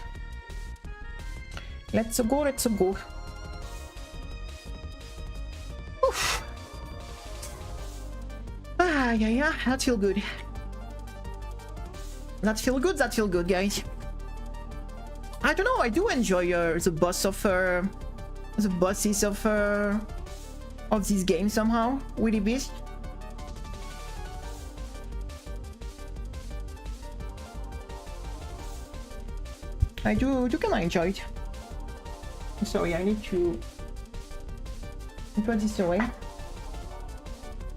Let's go, let's go. Oof. Ah, yeah, that feel good. That feel good, guys. I don't know, I do enjoy the bosses of this game somehow. Willy Beast. I do kinda enjoy it. Sorry, I need to put this away.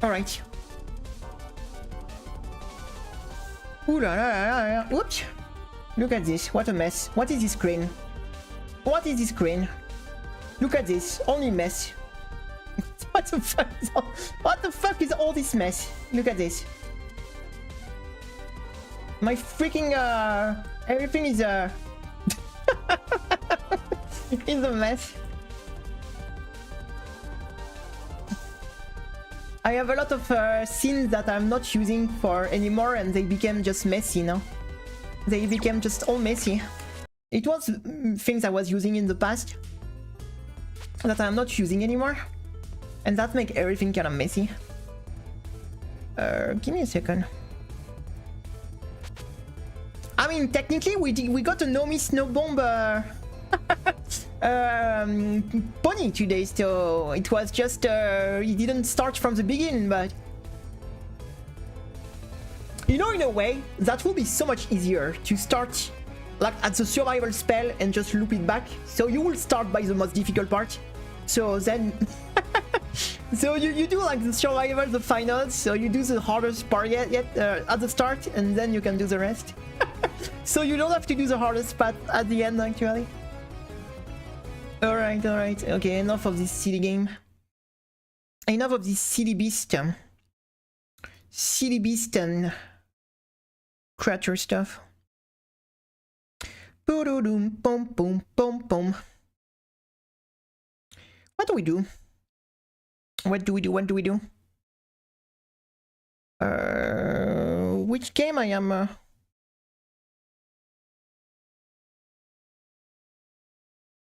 Alright. Ooh la la la la. Whoops! Look at this, what a mess. What is this screen? What is this screen? Look at this, only mess. What the fuck is all this mess? Look at this. My freaking everything is is a mess. I have a lot of scenes that I'm not using for anymore, and they became just messy now. They became just all messy. It was things I was using in the past that I'm not using anymore, and that make everything kind of messy. Give me a second. I mean, technically, we got a no miss no bomb pony today, so it was just it didn't start from the beginning, but you know, in a way that will be so much easier to start like at the survival spell and just loop it back. So you will start by the most difficult part, so then so you do like the survival, the finals, so you do the hardest part yet at the start, and then you can do the rest. So you don't have to do the hardest part at the end, actually. Alright, okay, enough of this silly game. Enough of this silly beast and creature stuff. Boom, boom, boom, boom, boom. What do we do? What do we do? Which game I am?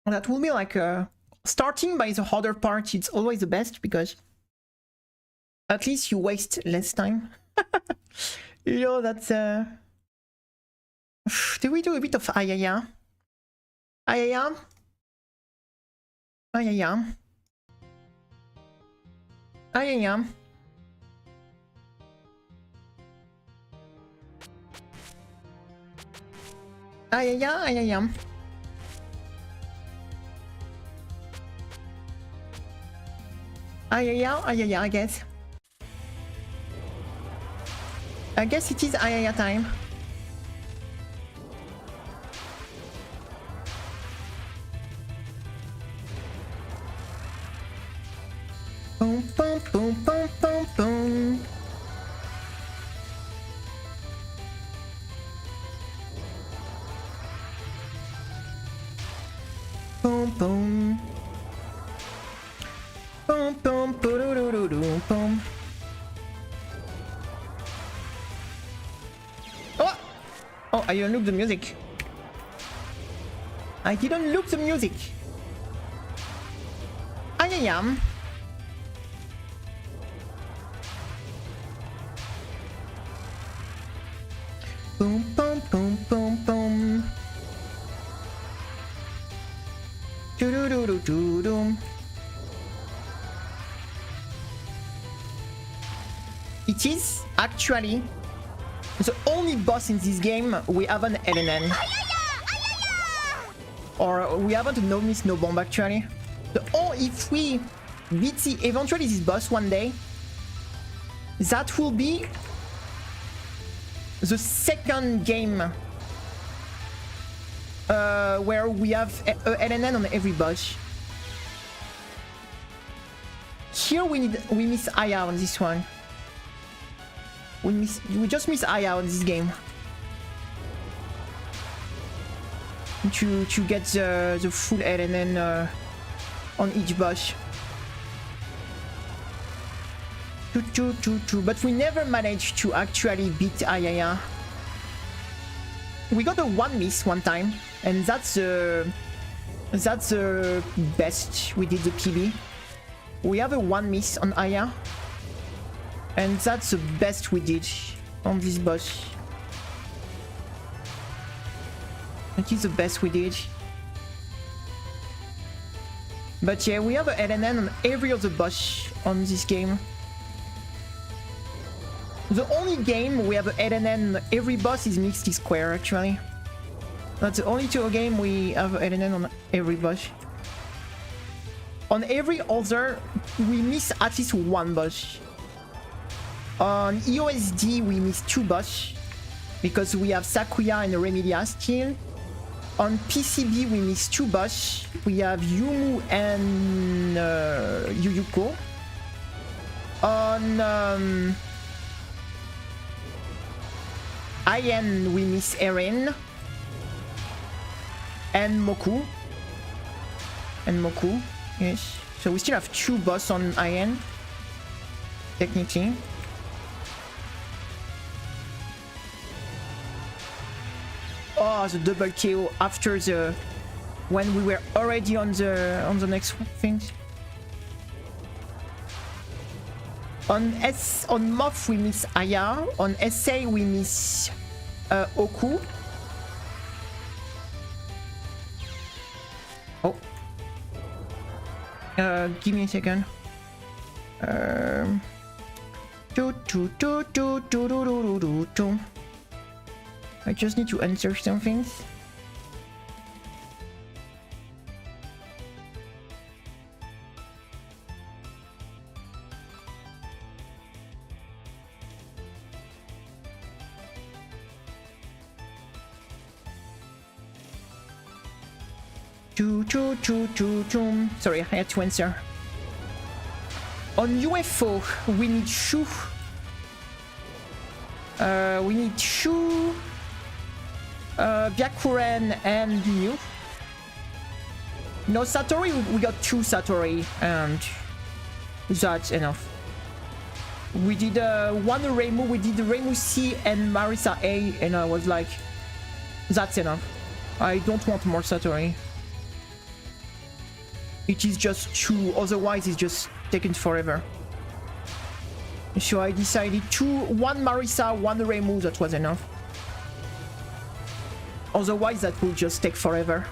That will be like starting by the harder part. It's always the best because at least you waste less time. You know, that's do we do a bit of ayaya? Ayaya? Ayaya? Ayaya? Ayaya? Ayaya? Ayaya, I guess. I guess it is ayaya time. Boom, boom, boom, boom, boom, boom. Boom, boom. Boom, boom, boom, boom. Oh! Oh, I didn't loop the music. I didn't loop the music. I am. Boom, boom, boom, boom, boom. Do do do do do do. It is actually the only boss in this game we have an LNN. Or we haven't no miss no bomb actually. Or if we beat eventually this boss one day, that will be the second game where we have a LNN on every boss. Here we miss Aya on this one. We just miss Aya on this game to get the full LNN on each boss. But we never managed to actually beat Ayaya. we got a 1 miss one time, and that's the best we did the PB. We have a 1 miss on Aya, and that's the best we did on this boss. That is the best we did. But yeah, we have a LNN on every other boss on this game. The only game we have a LNN on every boss is Mystic Square, actually. That's the only two game we have a LNN on every boss. On every other, we miss at least one boss. On EOSD, we miss 2 boss because we have Sakuya and Remedia still. On PCB, we miss 2 boss. We have Yumu and Yuyuko. On IN, we miss Erin and Moku. Yes. So we still have 2 boss on IN, technically. Oh, the double KO after the when we were already on the next things. On Moth we miss Aya. On SA we miss Oku. Oh. Give me a second. I just need to answer something. Sorry, I had to answer. On UFO, we need Shu. We need Shu, Byakuren, and Mew. No, Satori, we got 2 Satori, and that's enough. We did 1 Reimu, we did Reimu C and Marisa A, and I was like, that's enough. I don't want more Satori. It is just 2, otherwise it's just taken forever. So I decided 1 Marisa, 1 Reimu, that was enough. Otherwise that will just take forever.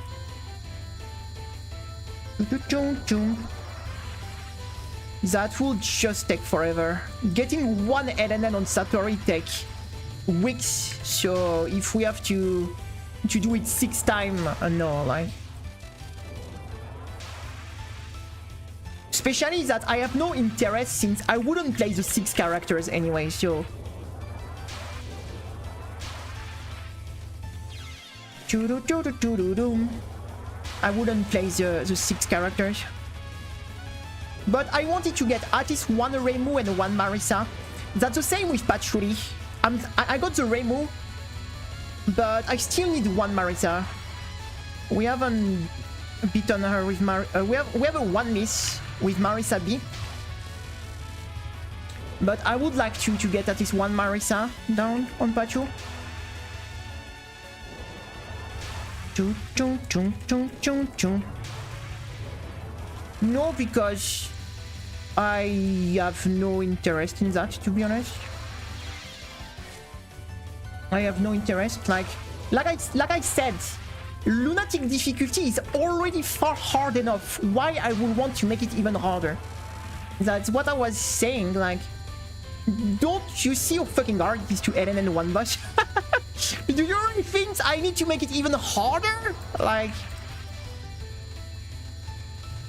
That will just take forever. Getting 1 LNN on Satori take weeks, so if we have to do it 6 times, no, like. Especially that I have no interest since I wouldn't play the 6 characters anyway, so. I wouldn't play the 6 characters. But I wanted to get at least 1 Reimu and 1 Marisa. That's the same with Patchouli. I got the Reimu, but I still need 1 Marisa. We haven't beaten her with we have a 1 miss with Marisa B. But I would like to get at least 1 Marisa down on Pachu. No, because I have no interest in that, to be honest. I have no interest. Like I said, Lunatic difficulty is already far hard enough. Why I would want to make it even harder? That's what I was saying. Like, don't you see how fucking hard it is to LNN 1 boss? Do you really think I need to make it even harder? Like,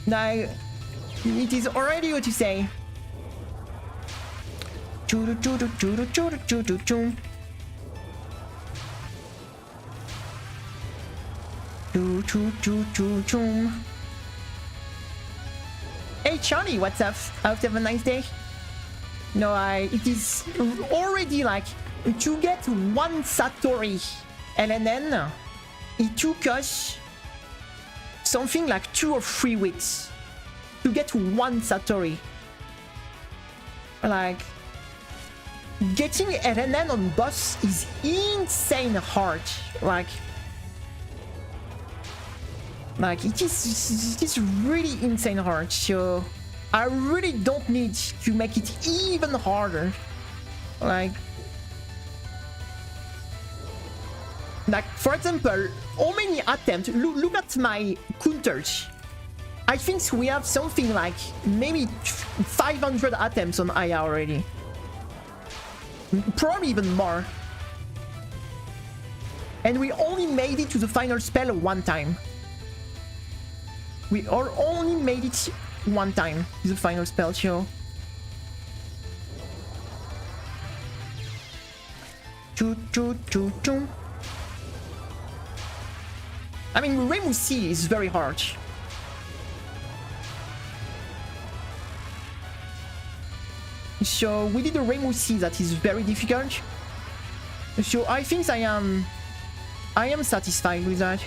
it is already what you say. Hey Charlie, what's up? Hope you have a nice day. No, it is already like to get 1 Satori LNN, it took us something like 2 or 3 weeks to get 1 Satori. Like, getting LNN on boss is insane hard. Like it is really insane hard. So I really don't need to make it even harder. Like for example, how many attempts? Look at my counters. I think we have something like maybe 500 attempts on Aya already. Probably even more. And we only made it to the final spell one time. We only made it one time to the final spell, so. I mean, Remu C is very hard. So we did a Remu C that is very difficult. So I think I am satisfied with that.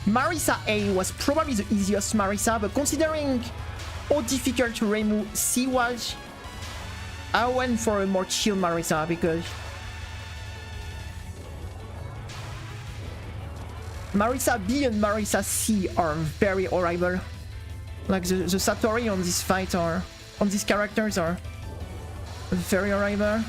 Marisa A was probably the easiest Marisa, but considering how difficult Remu C was, I went for a more chill Marisa because Marisa B and Marisa C are very horrible. Like the Satori on this fight on these characters are very horrible.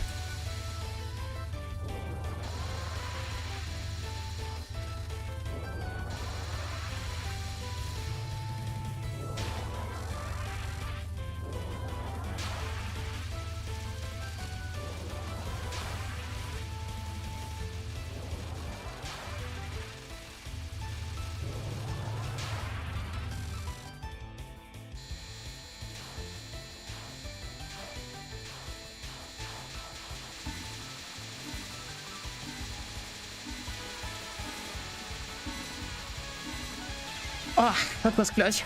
Oh, that was close.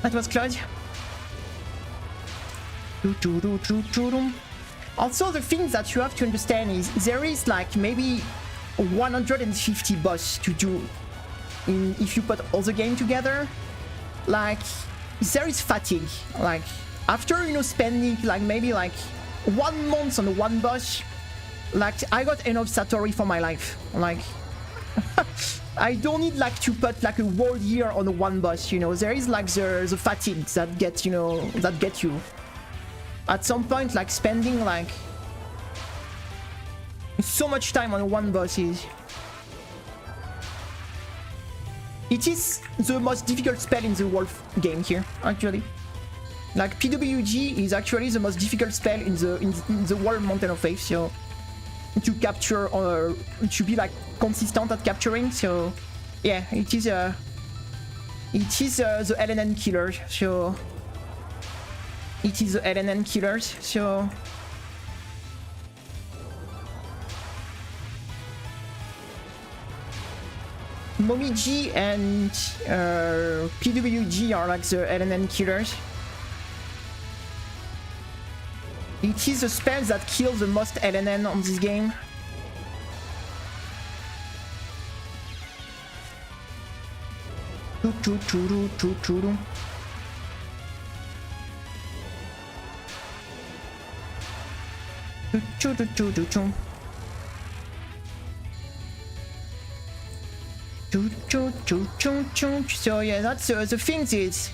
That was close. Also, the thing that you have to understand is there is like maybe 150 boss to do if you put all the game together. Like, there is fatigue. Like, after, you know, spending like maybe like 1 month on one boss, like, I got enough Satori for my life. Like, I don't need like to put like a whole year on one boss, you know. There is like the fatigue that gets, you know, that get you. At some point, like spending like so much time on one boss it is the most difficult spell in the whole game here, actually. Like PWG is actually the most difficult spell in the whole Mountain of Faith, so to capture or to be like consistent at capturing. So yeah, it is the LNN killer. So it is the LNN killers. So Momiji and PWG are like the LNN killers. It is a spell that kills the most LNN on this game. So yeah, that's the thing is,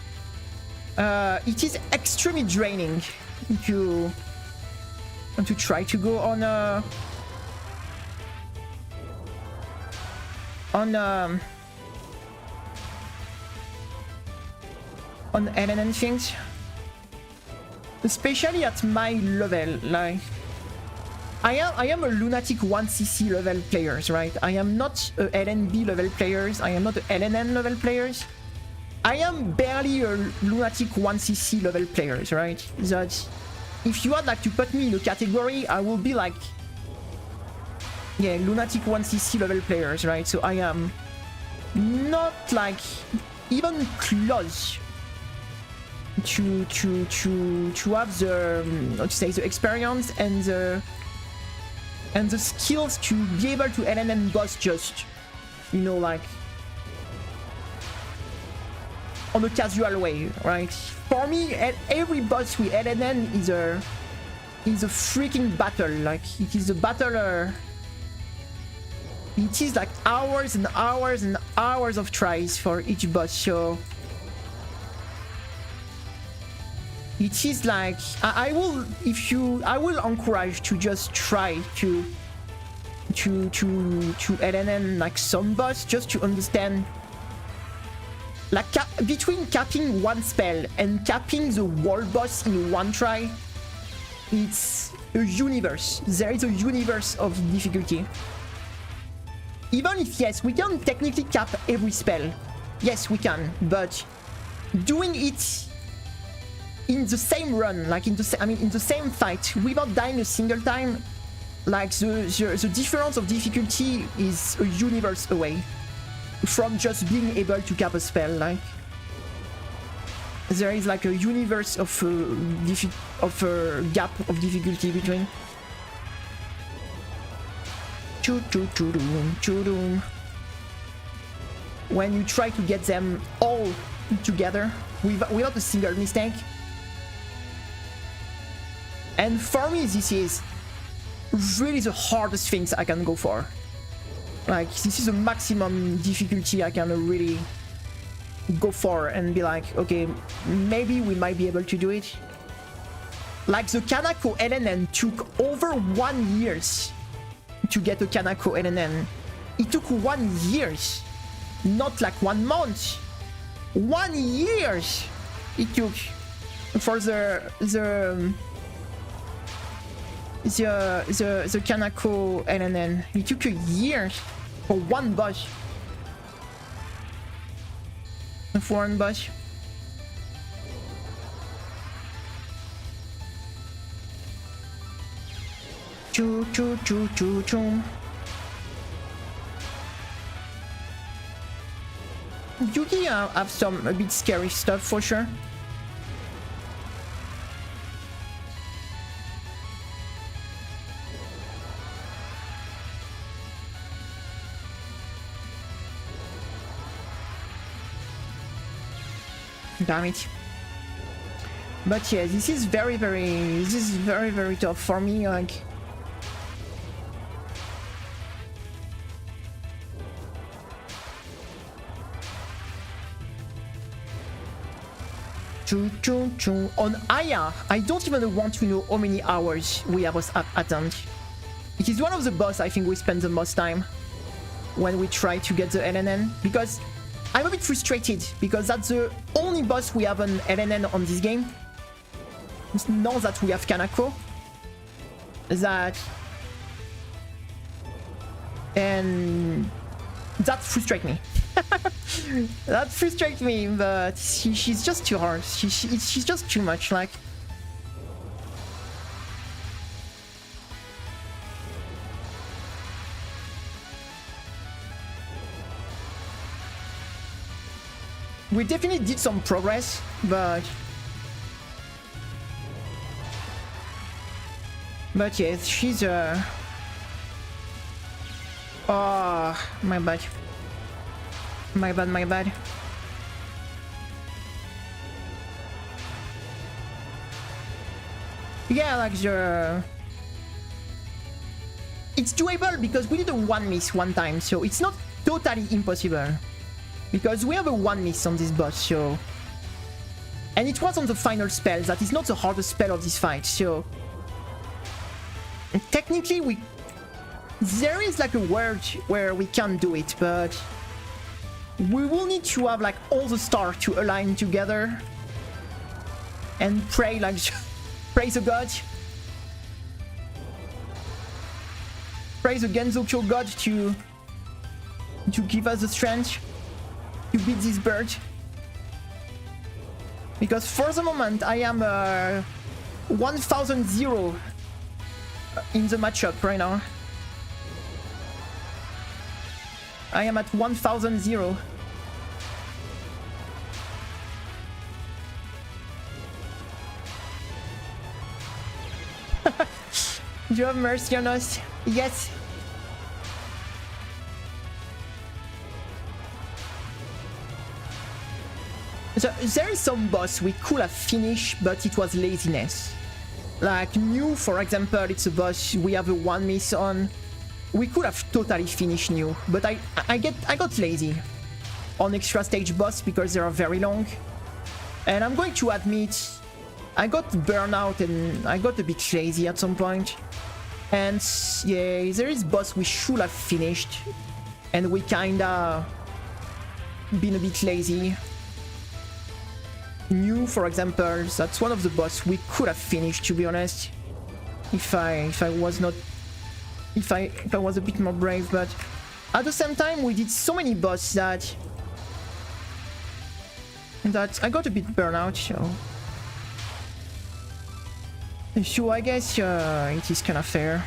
it is extremely draining to try to go on LNN things, especially at my level. Like, I am a Lunatic 1cc level players, right? I am not a LNB level players. I am not a LNN level players. I am barely a Lunatic 1cc level players, right? That if you had like to put me in a category, I will be like, yeah, Lunatic 1cc level players, right? So I am not like even close to have the how to say, the experience and the skills to be able to LNN boss just, you know, like on a casual way, right? For me, every boss with LNN is a freaking battle. Like, it is a battle. It is like hours and hours and hours of tries for each boss. So it is like I will encourage to just try to LNN like some boss just to understand. Like between capping one spell and capping the wall boss in one try, it's a universe. There is a universe of difficulty. Even if, yes, we can technically cap every spell. Yes, we can, but doing it in the same run, like in the same fight, without dying a single time, like the difference of difficulty is a universe away from just being able to cap a spell. Like, there is like a universe of gap of difficulty between. When you try to get them all together without a single mistake. And for me, this is really the hardest things I can go for. Like, this is the maximum difficulty I can really go for and be like, okay, maybe we might be able to do it. Like, the Kanako LNN took over 1 year to get a Kanako LNN. It took 1 year, not like 1 month. 1 year it took for the Kanako LNN. It took a year for one boss. For one boss. Choo choo choo choo choo. Yugi have some a bit scary stuff for sure. Damn it. But yeah, this is very tough for me. Like, on Aya, I don't even want to know how many hours we have attempted. It is one of the boss I think we spend the most time when we try to get the LNN, because I'm a bit frustrated because that's the only boss we have an LNN on this game. Now that we have Kanako, and that frustrates me. That frustrates me, but she's just too hard. She's just too much. Like, we definitely did some progress, but yes, she's oh, my bad. My bad. Yeah, like it's doable because we did a 1 miss 1 time, so it's not totally impossible. Because we have a 1 miss on this boss, so... And it was on the final spell, that is not the hardest spell of this fight, so... And technically there is like a world where we can do it, but... we will need to have like all the stars to align together and pray like praise the god, praise the Genzokyo god to give us the strength to beat this bird, because for the moment I am 1000 in the matchup right now. I am at 1000. Do you have mercy on us? Yes. So there is some boss we could have finished, but it was laziness. Like Meow, for example, it's a boss we have a 1 miss on. We could have totally finished Meow, but I got lazy on extra stage boss because they are very long. And I'm going to admit, I got burnout and I got a bit lazy at some point. And yeah, there is boss we should have finished, and we kinda been a bit lazy. Meow, for example, that's one of the boss we could have finished, to be honest, if I was a bit more brave. But at the same time, we did so many boss that I got a bit burnout. So I guess it is kind of fair.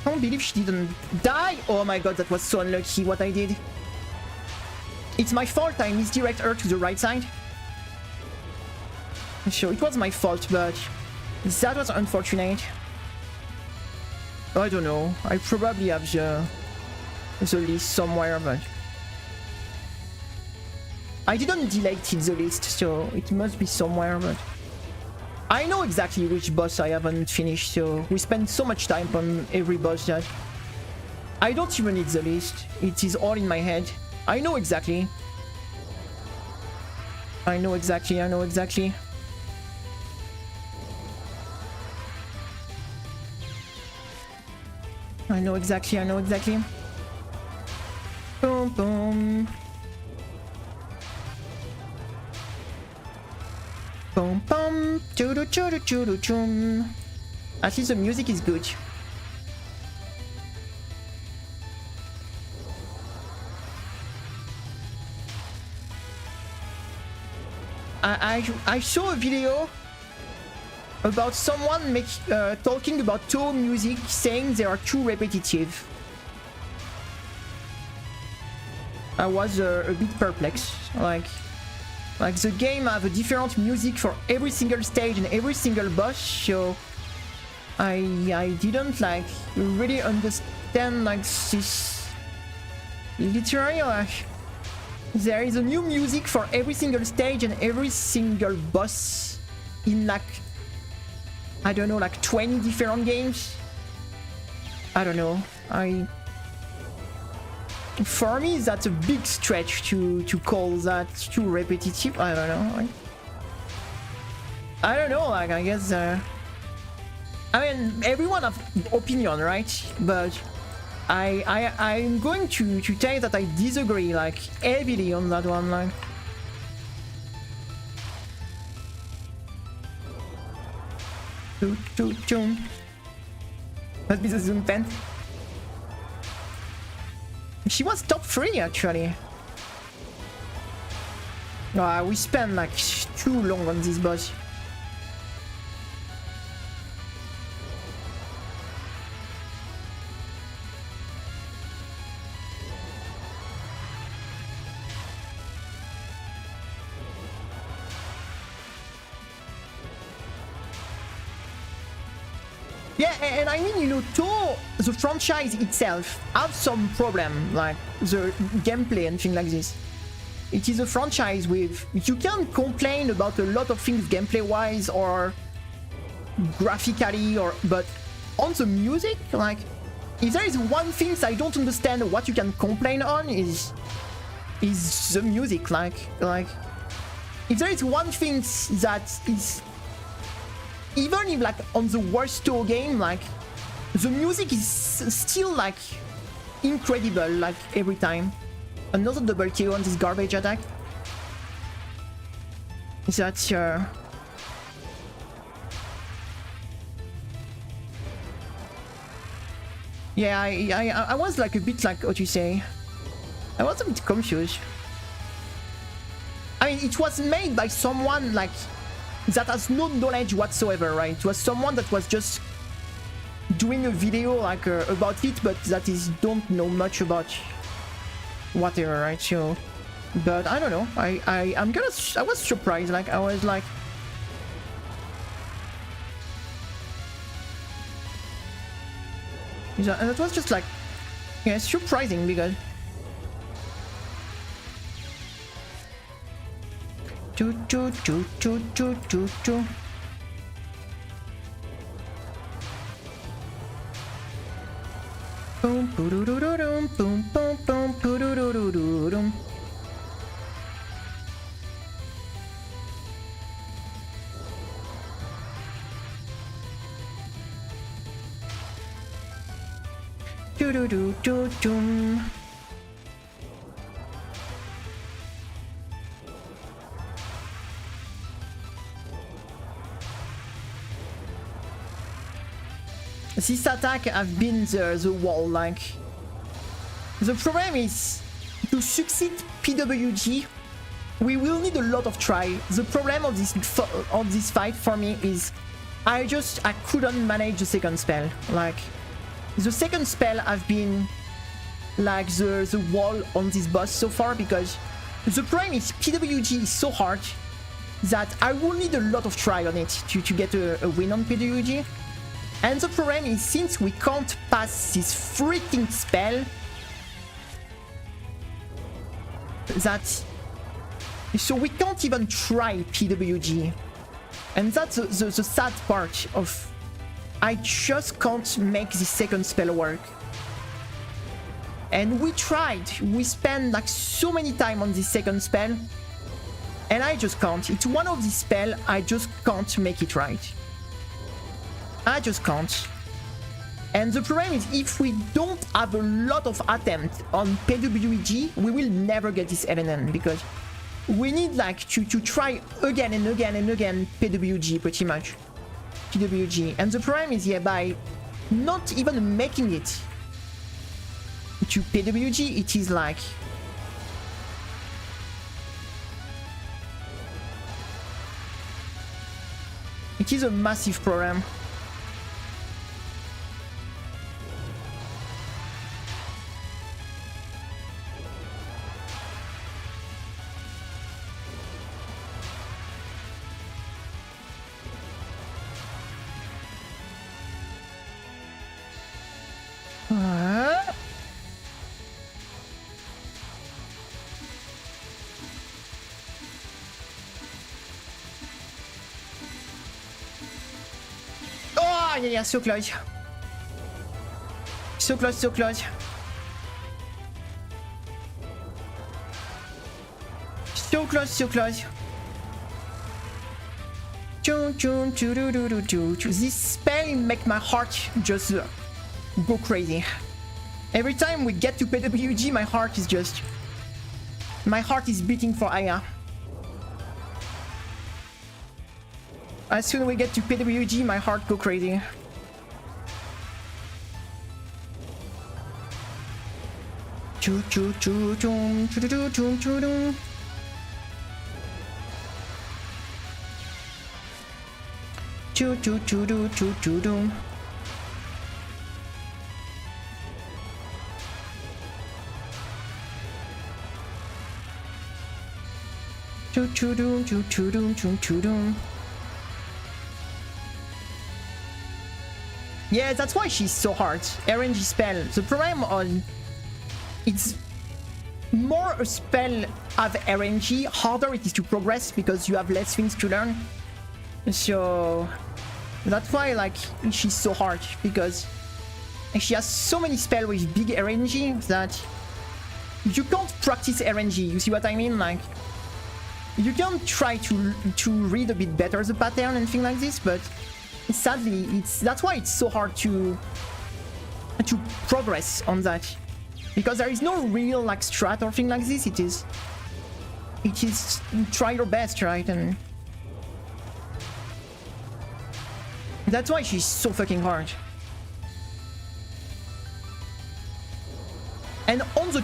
I don't believe she didn't die! Oh my god, that was so unlucky what I did. It's my fault, I misdirect her to the right side. So it was my fault, but that was unfortunate. I don't know, I probably have the list somewhere, but I didn't delete the list, so it must be somewhere, but I know exactly which boss I haven't finished, so we spend so much time on every boss that I don't even need the list. It is all in my head. I know exactly. I know exactly. I know exactly. I know exactly. I know exactly. Boom, boom. Boom, boom. Choo-doo, choo-doo, choo-doo, choo. At least the music is good. I saw a video about someone talking about Touhou music, saying they are too repetitive. I was a bit perplexed. Like the game have a different music for every single stage and every single boss, so I didn't like really understand like this literally like there is a new music for every single stage and every single boss in like I don't know, like 20 different games. I don't know. For me, that's a big stretch to call that too repetitive. I don't know. I don't know. Like I guess. I mean, everyone have opinion, right? But I'm going to tell you that I disagree like heavily on that one. Like. Must be the zoom pen. She was top 3 actually. We spent like too long on this boss. Yeah, and I mean, you know, Touhou, the franchise itself, have some problem, like the gameplay and things like this. It is a franchise with... You can complain about a lot of things gameplay-wise or graphically, but on the music, like, if there is one thing I don't understand what you can complain on is the music, like, if there is one thing that is... Even if like on the worst Touhou game, like the music is still like incredible, like every time. Another double kill on this garbage attack. That's yeah, I was like a bit like what you say. I was a bit confused. I mean, it was made by someone like that has no knowledge whatsoever, right? It was someone that was just doing a video like about it, but that is don't know much about whatever, right? So, but I don't know. I was surprised. Like I was like, that was just like, yeah, surprising because Choo choo choo choo choo choo choo. Boom poo-doo-doo-doo-dum, boom boom boom poo-doo-doo-doo-doo-dum. Doo-doo-doo-doo-dum. This attack have been the wall, like... The problem is, to succeed PWG, we will need a lot of try. The problem of this fight for me is I couldn't manage the second spell. Like, the second spell have been like the wall on this boss so far, because the problem is PWG is so hard that I will need a lot of try on it to get a win on PWG. And the problem is, since we can't pass this freaking spell, so we can't even try PWG. And that's the sad part of... I just can't make the second spell work. And we tried. We spent like so many time on this second spell. And I just can't. It's one of these spells I just can't make it right. I just can't. And the problem is, if we don't have a lot of attempts on PWG, we will never get this LNN, because we need like to try again and again and again PWG, pretty much. PWG. And the problem is, yeah, by not even making it to PWG, it is like... It is a massive problem. Oh, yeah, so close. So close, so close. So close, so close. This spell make my heart just go crazy. Every time we get to PWG, my heart is just... My heart is beating for Aya. As soon as we get to PWG, my heart go crazy. Choo choo choo choo choo choo choo choo choo. Choo choo choo choo choo choo choo. Choo choo choo choo choo choo choo choo. Yeah, that's why she's so hard. RNG spell. The problem on... It's more a spell of RNG, harder it is to progress because you have less things to learn. So... That's why, like, she's so hard, because she has so many spells with big RNG that you can't practice RNG, you see what I mean? Like, you can try to read a bit better the pattern and things like this, but sadly, that's why it's so hard to progress on that, because there is no real like strat or thing like this. It is try your best, right? And that's why she's so fucking hard. And on the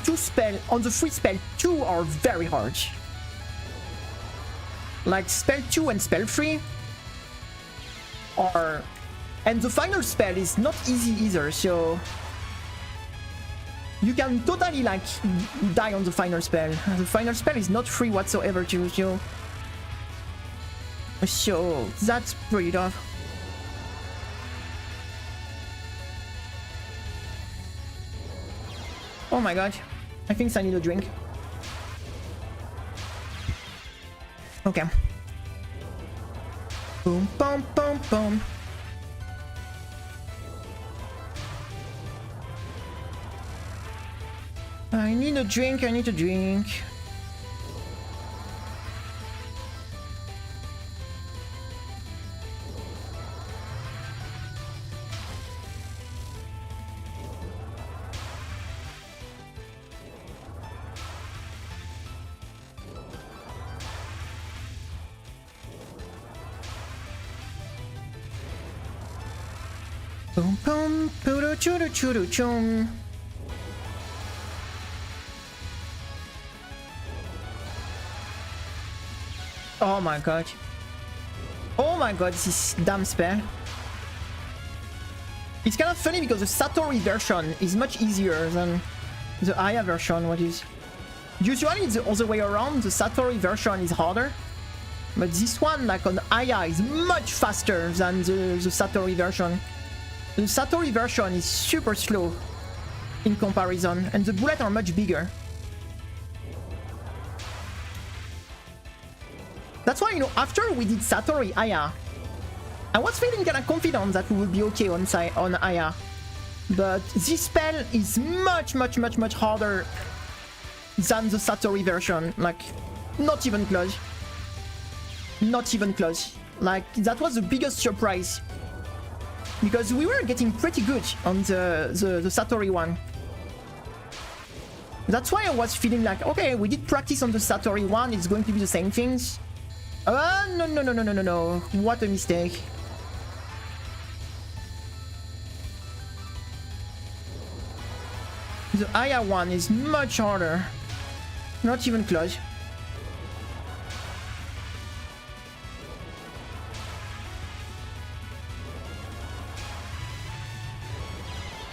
free spell, 2 are very hard. Like spell 2 and spell 3 are... And the final spell is not easy either, so... You can totally like die on the final spell. The final spell is not free whatsoever too, so that's pretty tough. Oh my god, I think I need a drink. Okay. Boom, boom, boom, boom. I need a drink, I need a drink. Boom, boom, poo choo choo choo. Oh my god. Oh my god, this is damn spell. It's kind of funny because the Satori version is much easier than the Aya version, what is... Usually it's the other way around, the Satori version is harder. But this one, like on Aya, is much faster than the Satori version. The Satori version is super slow in comparison, and the bullets are much bigger. That's why, you know, after we did Satori Aya, I was feeling kind of confident that we would be okay on Aya. But this spell is much harder than the Satori version. Like, not even close. Not even close. Like, that was the biggest surprise. Because we were getting pretty good on the Satori one. That's why I was feeling like, okay, we did practice on the Satori one, it's going to be the same things. No. What a mistake. The Aya one is much harder. Not even close.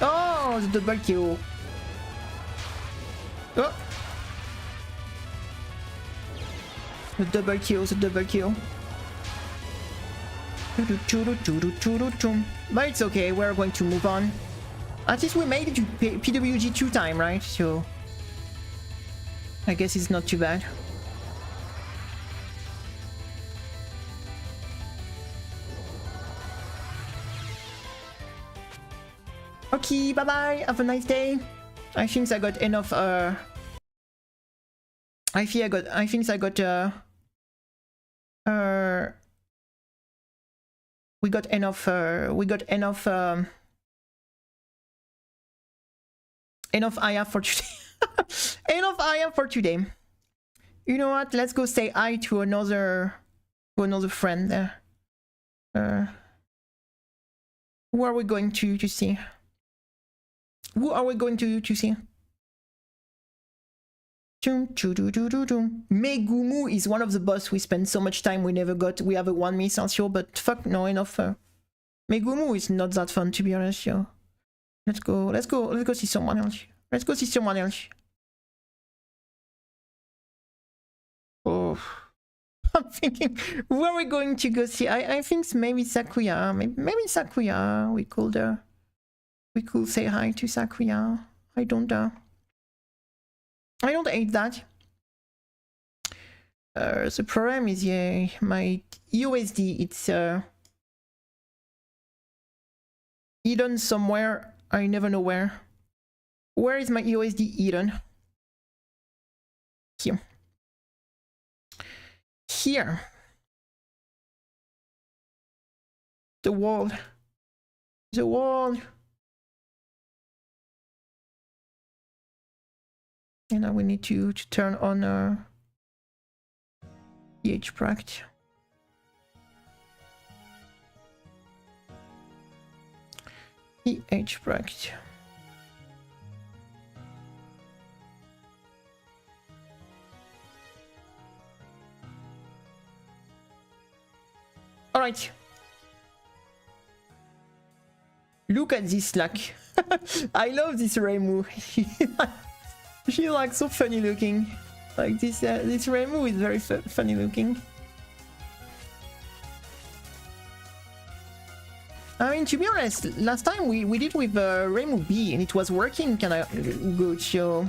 Oh, the double kill. Oh. The double kill. But it's okay, we're going to move on. At least we made it to PWG 2 time, right? So I guess it's not too bad. Okay, bye bye. Have a nice day. I think I got enough. I think I got. We got enough. Enough Aya for today. Enough Aya for today. You know what? Let's go say hi to another friend there. Who are we going to see? Who are we going to see? Megumu is one of the boss we spent so much time we never got. We have a 1 miss also, but fuck no, enough. Megumu is not that fun, to be honest, yo. Let's go see someone else. Let's go see someone else. Oh. I'm thinking, who are we going to go see? I think maybe Sakuya. Maybe Sakuya. We could say hi to Sakuya. I don't hate that. The problem is, yeah, my USD, it's hidden somewhere. I never know where. Where is my USD hidden? Here. Here. The wall. The wall. And now we need to turn on our touhouproject. touhouproject. All right. Look at this luck. I love this Reimu. She's like so funny looking. Like this Reimu is very funny looking. I mean, to be honest, last time we did with Reimu B and it was working kind of good, so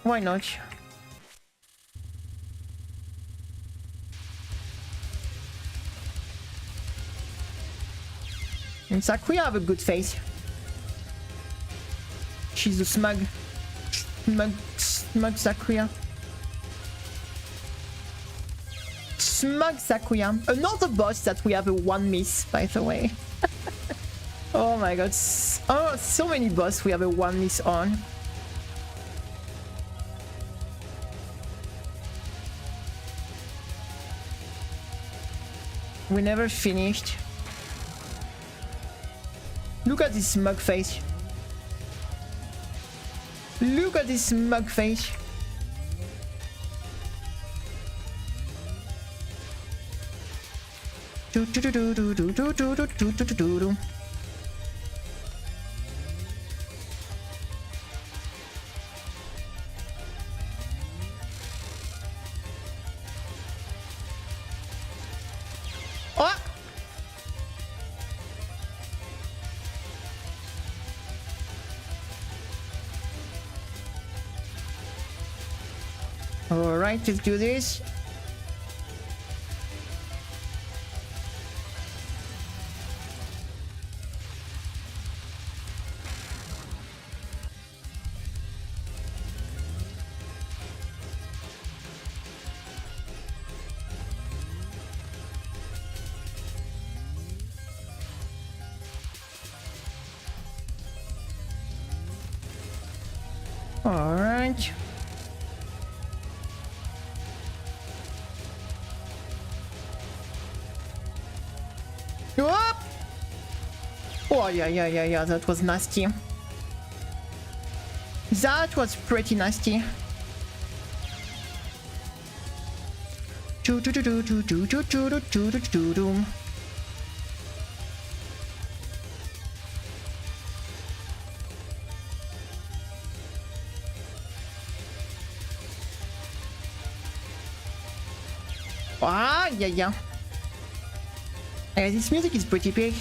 why not? And Sakuya have a good face. She's a smug Sakuya. Smug Sakuya. Another boss that we have a 1 miss, by the way. Oh my god. Oh, so many boss we have a 1 miss on. We never finished. Look at this smug face. Look at this smug face. Do do do do do do do do do do do do. Oh! All right, let's do this. All right. Whoop! Oh, yeah, that was nasty. That was pretty nasty. Do do do do do do do do do do do do. Ah, yeah. This music is pretty big.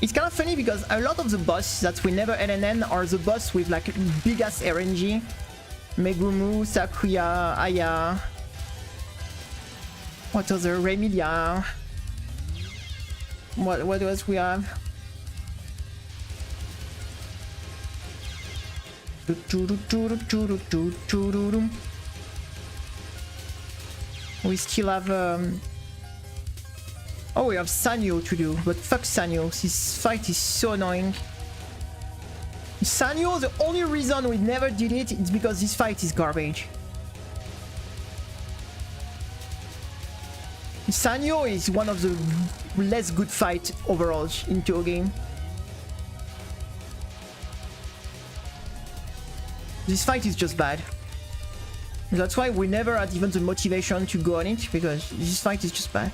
It's kind of funny because a lot of the boss that we never LNN are the boss with like big ass RNG. Megumu, Sakuya, Aya. What other? Remilia. What else we have? We still have oh, we have Sanyo to do, but fuck Sanyo. This fight is so annoying. Sanyo, the only reason we never did it is because this fight is garbage. Sanyo is one of the less good fights overall into a game. This fight is just bad. That's why we never had even the motivation to go on it, because this fight is just bad.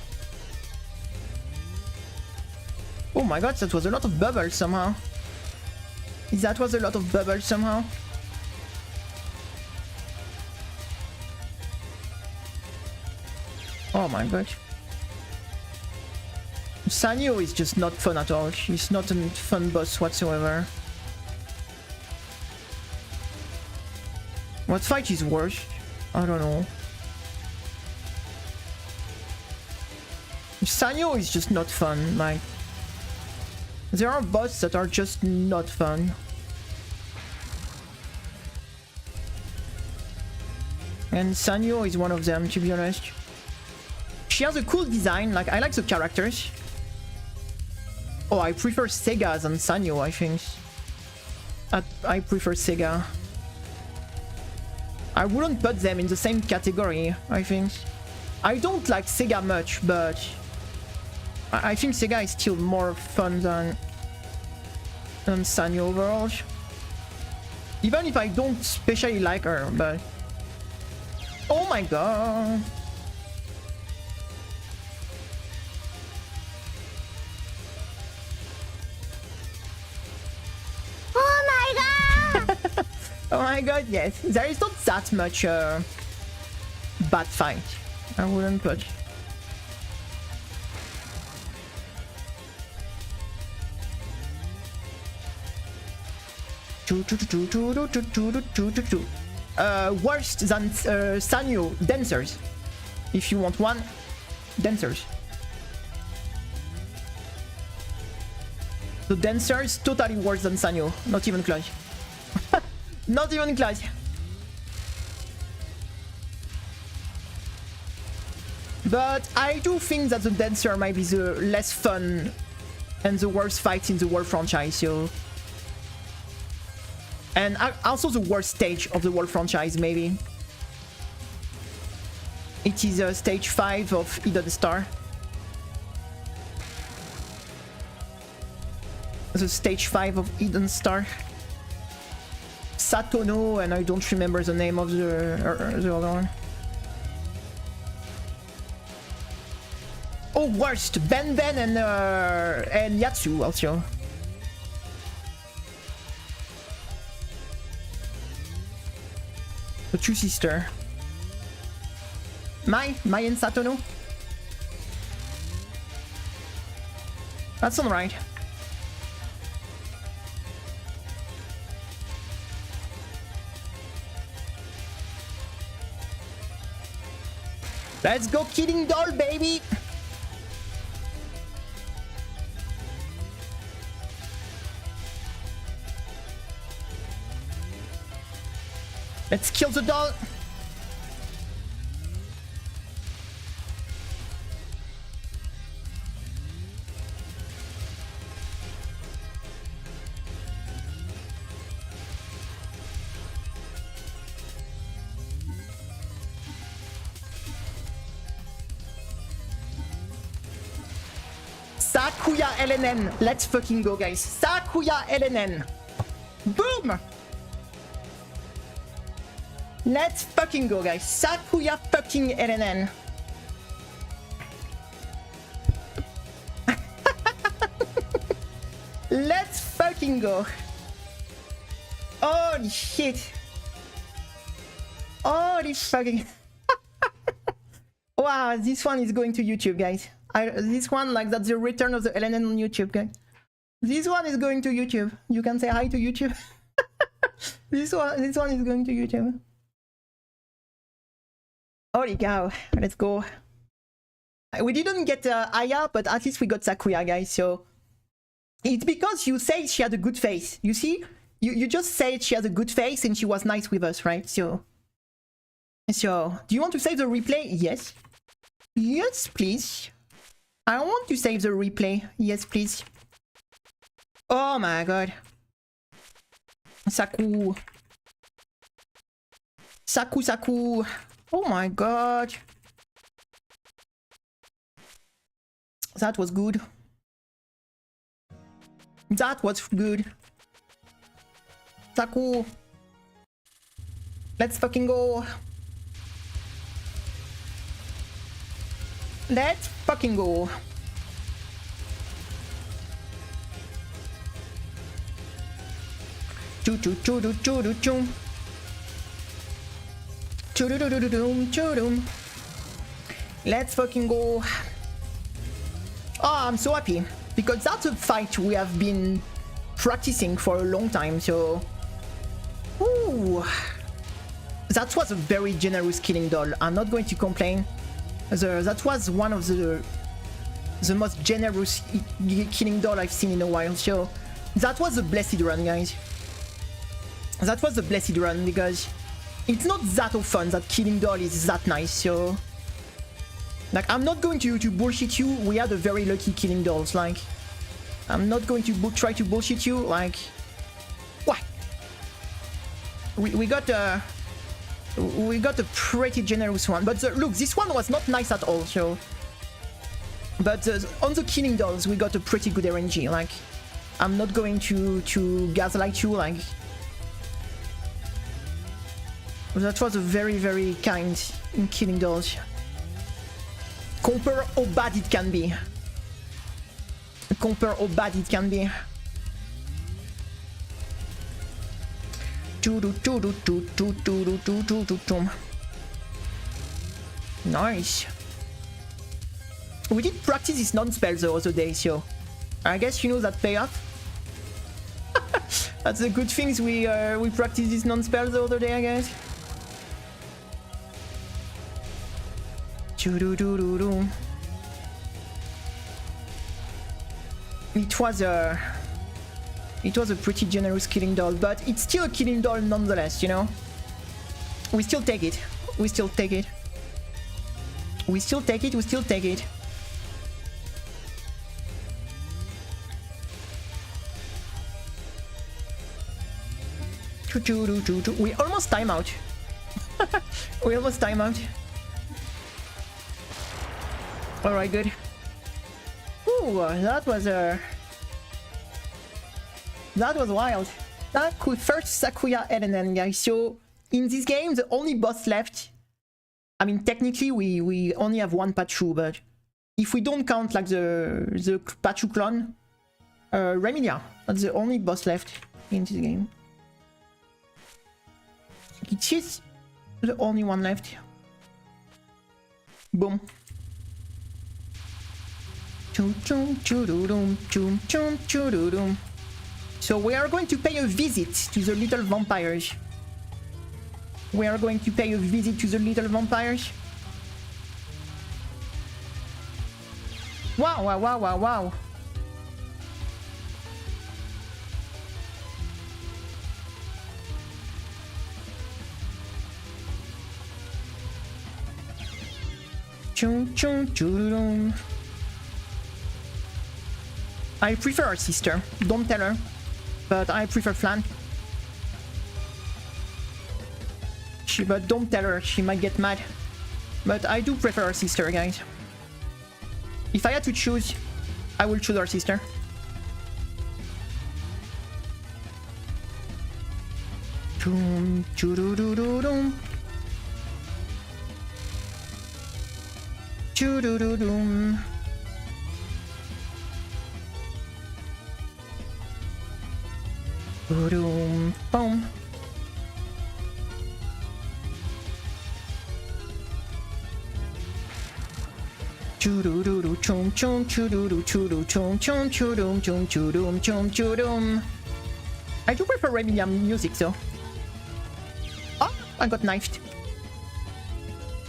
Oh my god, that was a lot of bubbles somehow. That was a lot of bubbles somehow. Oh my god. Sanyo is just not fun at all. She's not a fun boss whatsoever. What fight is worse? I don't know. Sanyo is just not fun. Like, there are bots that are just not fun. And Sanyo is one of them, to be honest. She has a cool design. Like, I like the characters. Oh, I prefer Sega than Sanyo, I think. I prefer Sega. I wouldn't put them in the same category, I think. I don't like Sega much, but I think Sega is still more fun than Sanyo overall. Even if I don't especially like her, but... Oh my god! Oh my god! Oh my god, yes. There is not that much bad fight. I wouldn't put. worse than Sanyo, dancers. If you want one, dancers. The dancers totally worse than Sanyo, not even close. Not even close. But I do think that the dancer might be the less fun and the worst fight in the whole franchise, so... And also the worst stage of the whole franchise, maybe. It is stage 5 of Hidden Star. The stage 5 of Hidden Star. Satono, and I don't remember the name of the other one. Oh, worst! Ben and Yatsu also. The two sister. Mai and Satono. That's alright. Let's go Killing Doll, baby! Let's kill the doll! Sakuya LNN! Let's fucking go, guys! Sakuya LNN! Boom! Let's fucking go, guys. Sakuya fucking LNN. Let's fucking go. Holy shit. Holy fucking... Wow, this one is going to YouTube, guys. This one, like, that's the return of the LNN on YouTube, guys. This one is going to YouTube. You can say hi to YouTube. This one is going to YouTube. Holy cow, let's go. We didn't get Aya, but at least we got Sakuya, guys, so... It's because you say she had a good face, you see? You just said she has a good face and she was nice with us, right? So, do you want to save the replay? Yes. Yes, please. I want to save the replay. Yes, please. Oh my god. Saku. Saku. Oh my god. That was good. That was good. Saku. Let's fucking go. Let's fucking go. Choo choo choo choo choo choo. Let's fucking go. Oh, I'm so happy because that's a fight we have been practicing for a long time, so ooh, that was a very generous killing doll. I'm not going to complain. That was one of the most generous killing doll I've seen in a while, so that was a blessed run, guys. That was a blessed run because it's not that often that killing doll is that nice, so... Like, I'm not going to bullshit you, we had a very lucky killing dolls, like... I'm not going to try to bullshit you, like... What? We got a pretty generous one, but look, this one was not nice at all, so... But on the killing dolls, we got a pretty good RNG, like... I'm not going to gaslight you, like... That was a very, very kind in killing dolls. Compare how bad it can be. Compare how bad it can be. Nice. We did practice this non-spell the other day, so I guess you know that payoff. That's the good things we practiced this non-spell the other day, I guess. Choo-doo-doo-doo-doo. It was a pretty generous killing doll, but it's still a killing doll nonetheless, you know? We still take it. We still take it. We still take it. We still take it. We almost time out. We almost time out. Alright, good. Ooh, that was wild. First Sakuya LNN, guys. So in this game, the only boss left. I mean, technically we only have one Pachu, but if we don't count like the Pachu clone, Remilia, that's the only boss left in this game. It is the only one left. Boom. So we are going to pay a visit to the little vampires. We are going to pay a visit to the little vampires. Wow, wow, wow, wow, wow. I prefer her sister. Don't tell her. But I prefer Flan. But don't tell her. She might get mad. But I do prefer her sister, guys. If I had to choose, I will choose her sister. Boom. Boom. I do prefer Remilia music though. Oh, I got knifed.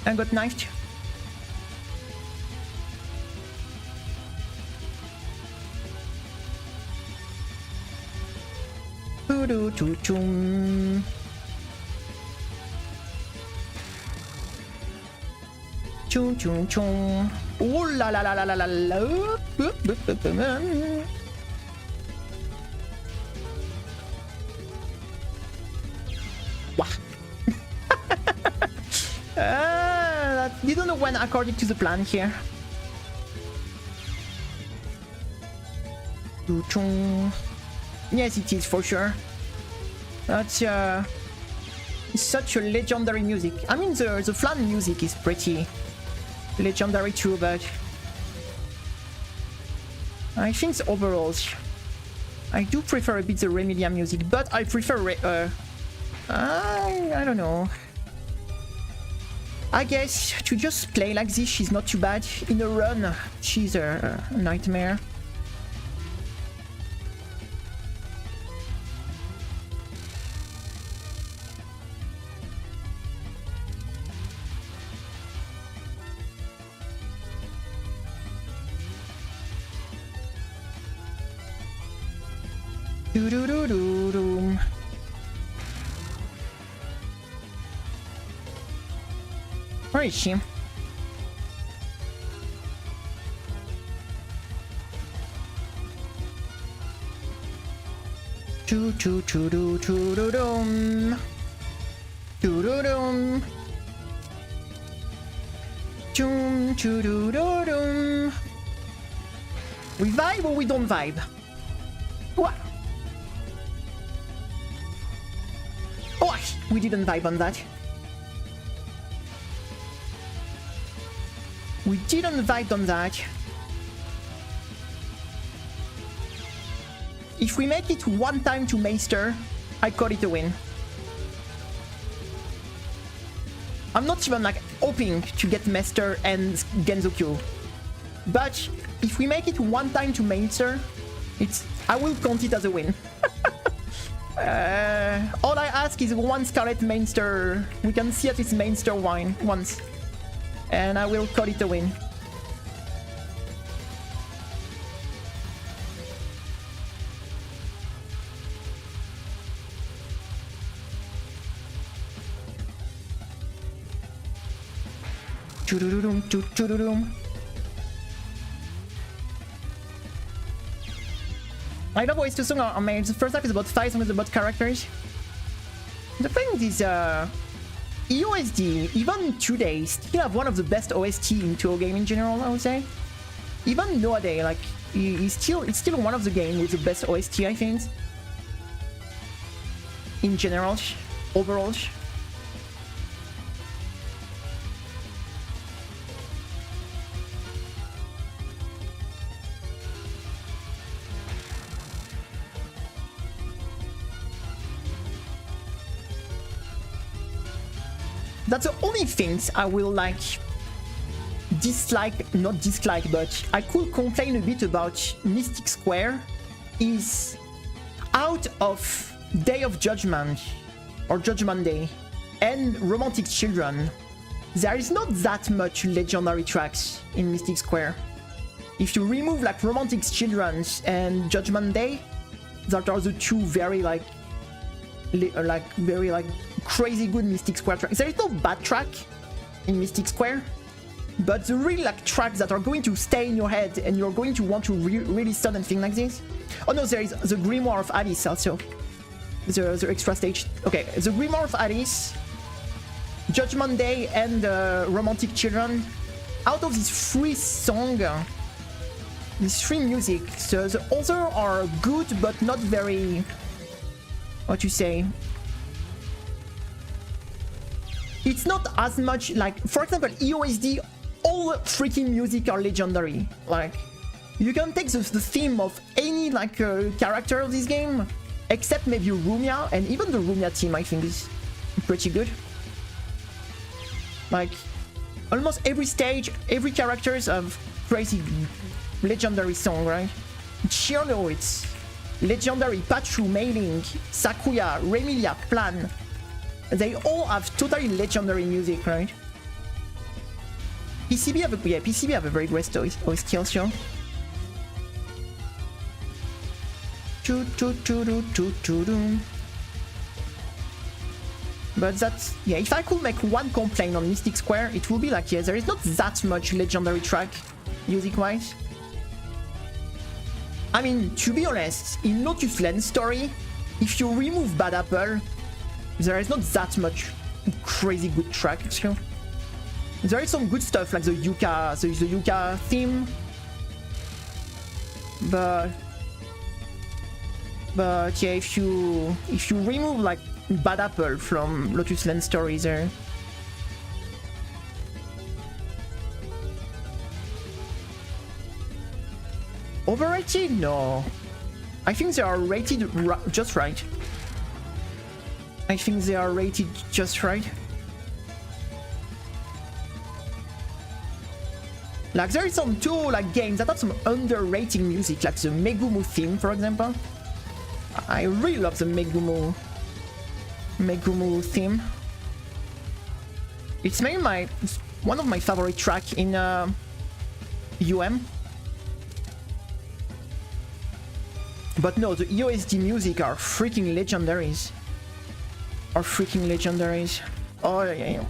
I got knifed. Chung chung chung. Oh la la la la la la la. Wah. That didn't went according to the plan here. Yes, it is for sure. That's such a legendary music. I mean, the Flan music is pretty legendary too, but I think overall, I do prefer a bit the Remilia music, but I prefer I don't know. I guess to just play like this, she's not too bad. In a run, she's a nightmare. Do-do-do-do-do. Where is she? Do-do-do-do-do-do-dum. Do-do-dum. Dum-do-do-do-dum. We vibe or we don't vibe? What? Oh, we didn't vibe on that. We didn't vibe on that. If we make it one time to Meister, I call it a win. I'm not even like hoping to get Meister and Genzokyo. But if we make it one time to Meister, I will count it as a win. All I ask is one Scarlet Mainster. We can see at least Mainster wine once. and I will call it a win. I love OST song. I mean, the first half is about 5 songs about characters. The thing is, EOSD, even today, still have one of the best OST in Touhou game in general, I would say. Even nowadays, like, it's still one of the games with the best OST, I think. In general, overall. That's the only things I will like dislike, not dislike, but I could complain a bit about Mystic Square is out of Day of Judgment or Judgment Day and Romantic Children. There is not that much legendary tracks in Mystic Square. If you remove like Romantic Children and Judgment Day, that are the two very very crazy good Mystic Square tracks. There is no bad track in Mystic Square, but the real like tracks that are going to stay in your head and you're going to want to really stun and things like this. Oh no, there is the Grimoire of Alice also. The extra stage. Okay, the Grimoire of Alice, Judgment Day, and Romantic Children. Out of these 3 songs, these 3 music, so the others are good but not very, what you say, it's not as much like, for example, EOSD, all freaking music are legendary. Like, you can take the theme of any like character of this game, except maybe Rumia, and even the Rumia theme I think is pretty good. Like, almost every stage, every characters have crazy legendary song, right? Chiono, it's legendary. Pachu, Mei-Ling, Sakuya, Remilia, Plan. They all have totally legendary music, right? PCB have a very great OST also. But that's, yeah, if I could make one complaint on Mystic Square, it would be like, yeah, there is not that much legendary track, music-wise. I mean, to be honest, in Lotus Lane story, if you remove Bad Apple, there is not that much crazy good track, actually. There is some good stuff like the Yuka theme, but yeah, if you remove like Bad Apple from Lotus Lane story, there. Overrated? No, I think they are rated just right. I think they are rated just right. Like, there is some two like games that have some underrated music, like the Megumu theme, for example. I really love the Megumu theme. It's maybe one of my favorite track in UM. But no, the EOSD music are freaking legendaries. Oh yeah.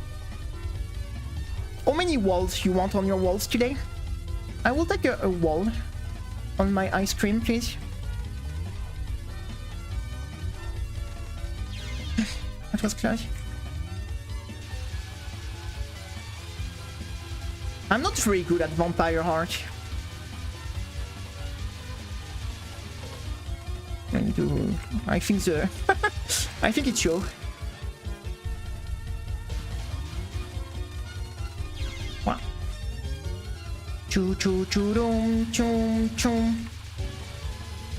How many walls you want on your walls today? I will take a wall on my ice cream, please. That was close. I'm not very good at Vampire Heart. I think I think it's show. Wow.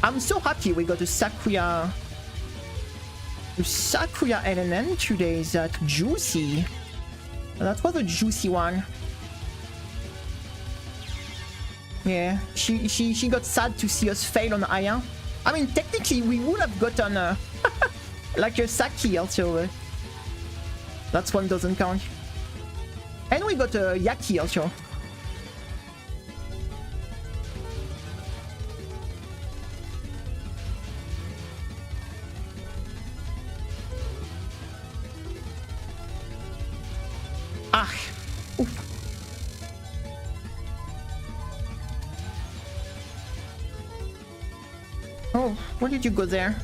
I'm so happy we got a Sakuya LNN today. Is that juicy? That was a juicy one. Yeah, she got sad to see us fail on Aya. I mean, technically, we would have gotten like a Saki also. That one doesn't count. And we got a Yaki also. Ah. Oof. Oh, where did you go there?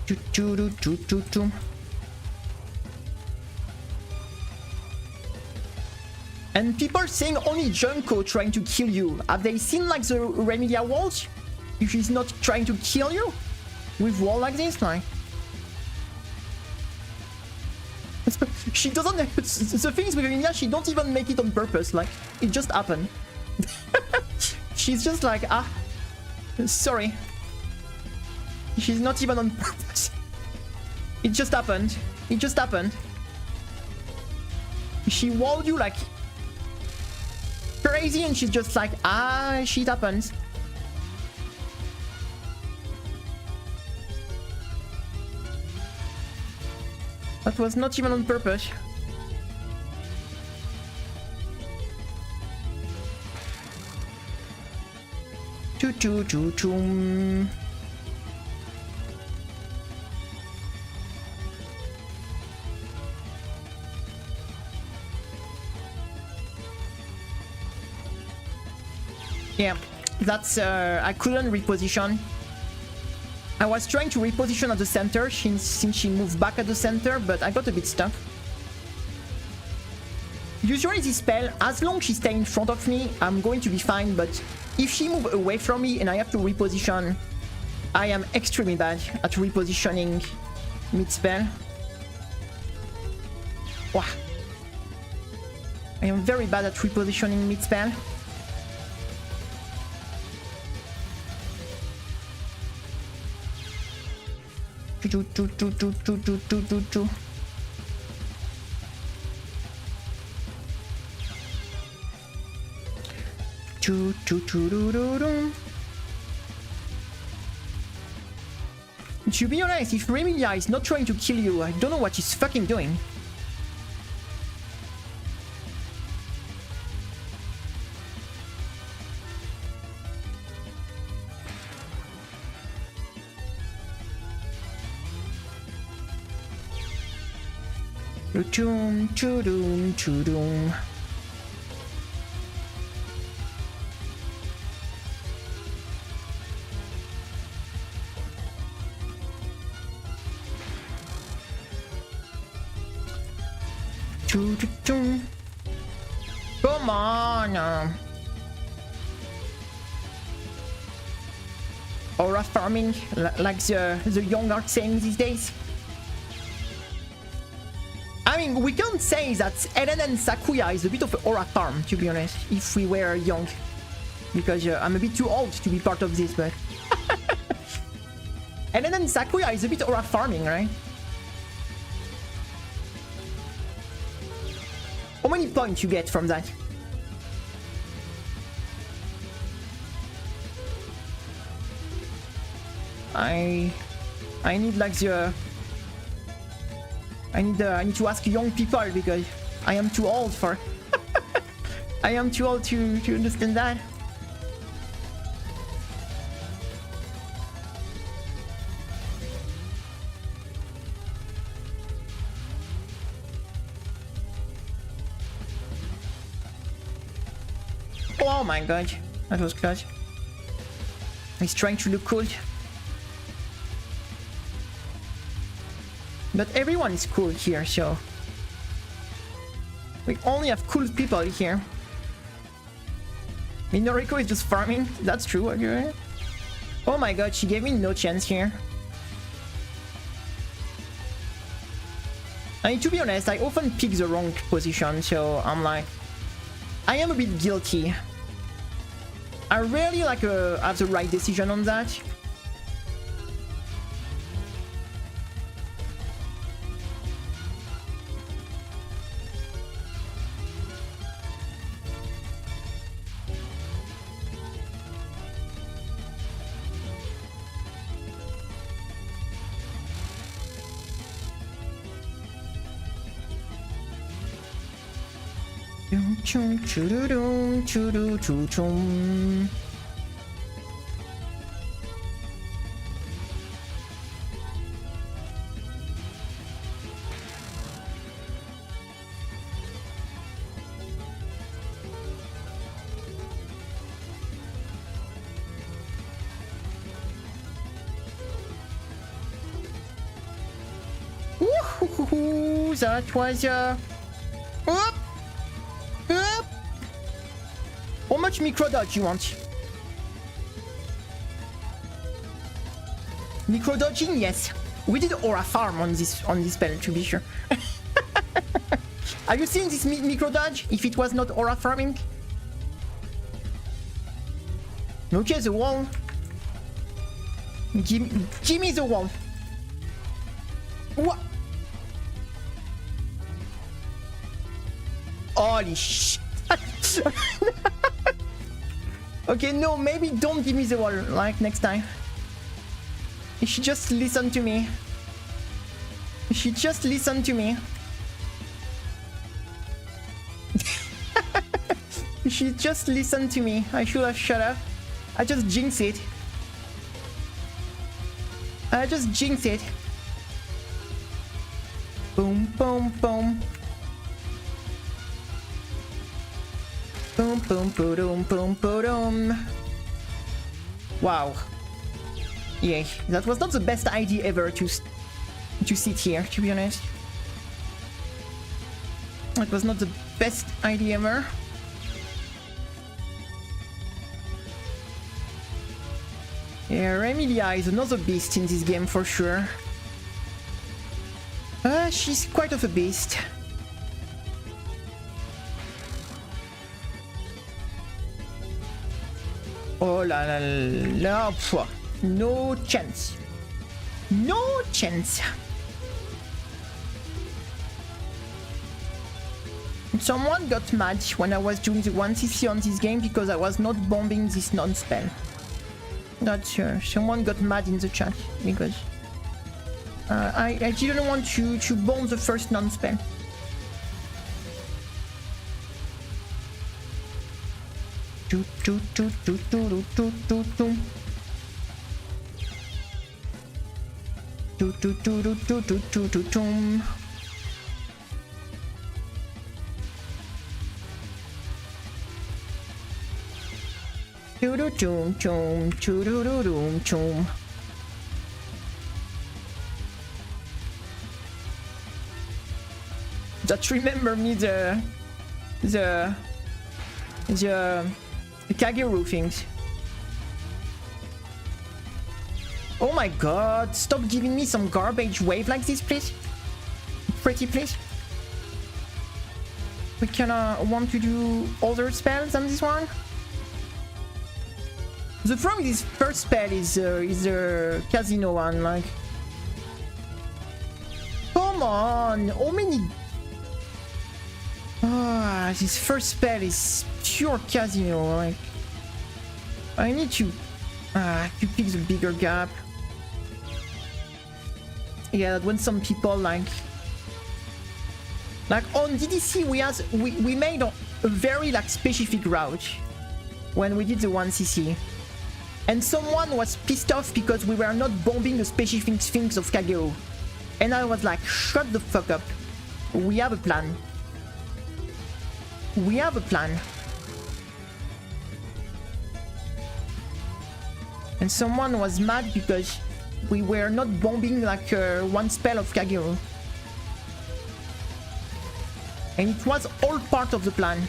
Choo choo choo choo choo. And people saying only Junko trying to kill you. Have they seen like the Remedia walls? If she's not trying to kill you with wall like this, like she doesn't. The thing is with Remedia, she don't even make it on purpose. Like it just happened. She's just like, ah, sorry. She's not even on purpose. It just happened. It just happened. She walled you like crazy and she's just like, ah, shit happens. That was not even on purpose. Choo choo choo choo. Yeah, that's I couldn't reposition. I was trying to reposition at the center since she moved back at the center, but I got a bit stuck. Usually this spell, as long as she stays in front of me, I'm going to be fine, but if she moves away from me and I have to reposition, I am extremely bad at repositioning mid-spell. Wow. I am very bad at repositioning mid-spell. Choo choo choo choo choo choo choo choo choo. Choo choo choo doo doo doo. To be honest, if Remedia is not trying to kill you, I don't know what she's fucking doing. Choo choo doom choo doom. Choo choo choo. Come on. Aura farming, like the young are saying these days. I mean, we can't say that Ellen and Sakuya is a bit of an aura farm, to be honest, if we were young. Because I'm a bit too old to be part of this, but... Ellen and Sakuya is a bit aura farming, right? How many points you get from that? I need like the... I need to ask young people because I am too old for... I am too old to understand that. Oh my god, that was close. He's trying to look cool. But everyone is cool here, so... We only have cool people here. Minoriko is just farming. That's true, okay? Oh my god, she gave me no chance here. I mean, to be honest, I often pick the wrong position, so I'm like... I am a bit guilty. I rarely like have the right decision on that. Chum chum churudum churu chum chum. Woohoo! That was up! Up! How much micro dodge you want? Micro dodging, yes. We did aura farm on this spell, to be sure. Have you seen this micro dodge? If it was not aura farming? Okay, the wall. Give me the wall. What? Holy shit. Okay, no, maybe don't give me the wall like next time. You should just listen to me. You should just listen to me. You should just listen to me. I should have shut up. I just jinxed it. I just jinxed it. Boom, boom, boom. Boom, boom, boom, boom, boom. Wow. Yeah, that was not the best idea ever to sit here, to be honest. That was not the best idea ever. Yeah, Emilia is another beast in this game for sure. She's quite of a beast. Oh la la la, pfft. No chance. No chance. Someone got mad when I was doing the 1cc on this game because I was not bombing this non-spell. Not sure. Someone got mad in the chat because I didn't want to bomb the first non-spell. Just remember me the Kageru things. Oh my god, stop giving me some garbage wave like this, please. Pretty please. We kinda want to do other spells than this one. The problem with this first spell is a casino one, like. Come on, how many? Ah, this first spell is pure casino, like. I need to pick the bigger gap. Yeah, when some people like on DDC we made a very like specific route when we did the 1cc. And someone was pissed off because we were not bombing the specific things of Kagero. And I was like, shut the fuck up. We have a plan. We have a plan. And someone was mad because we were not bombing like one spell of Kagero. And it was all part of the plan.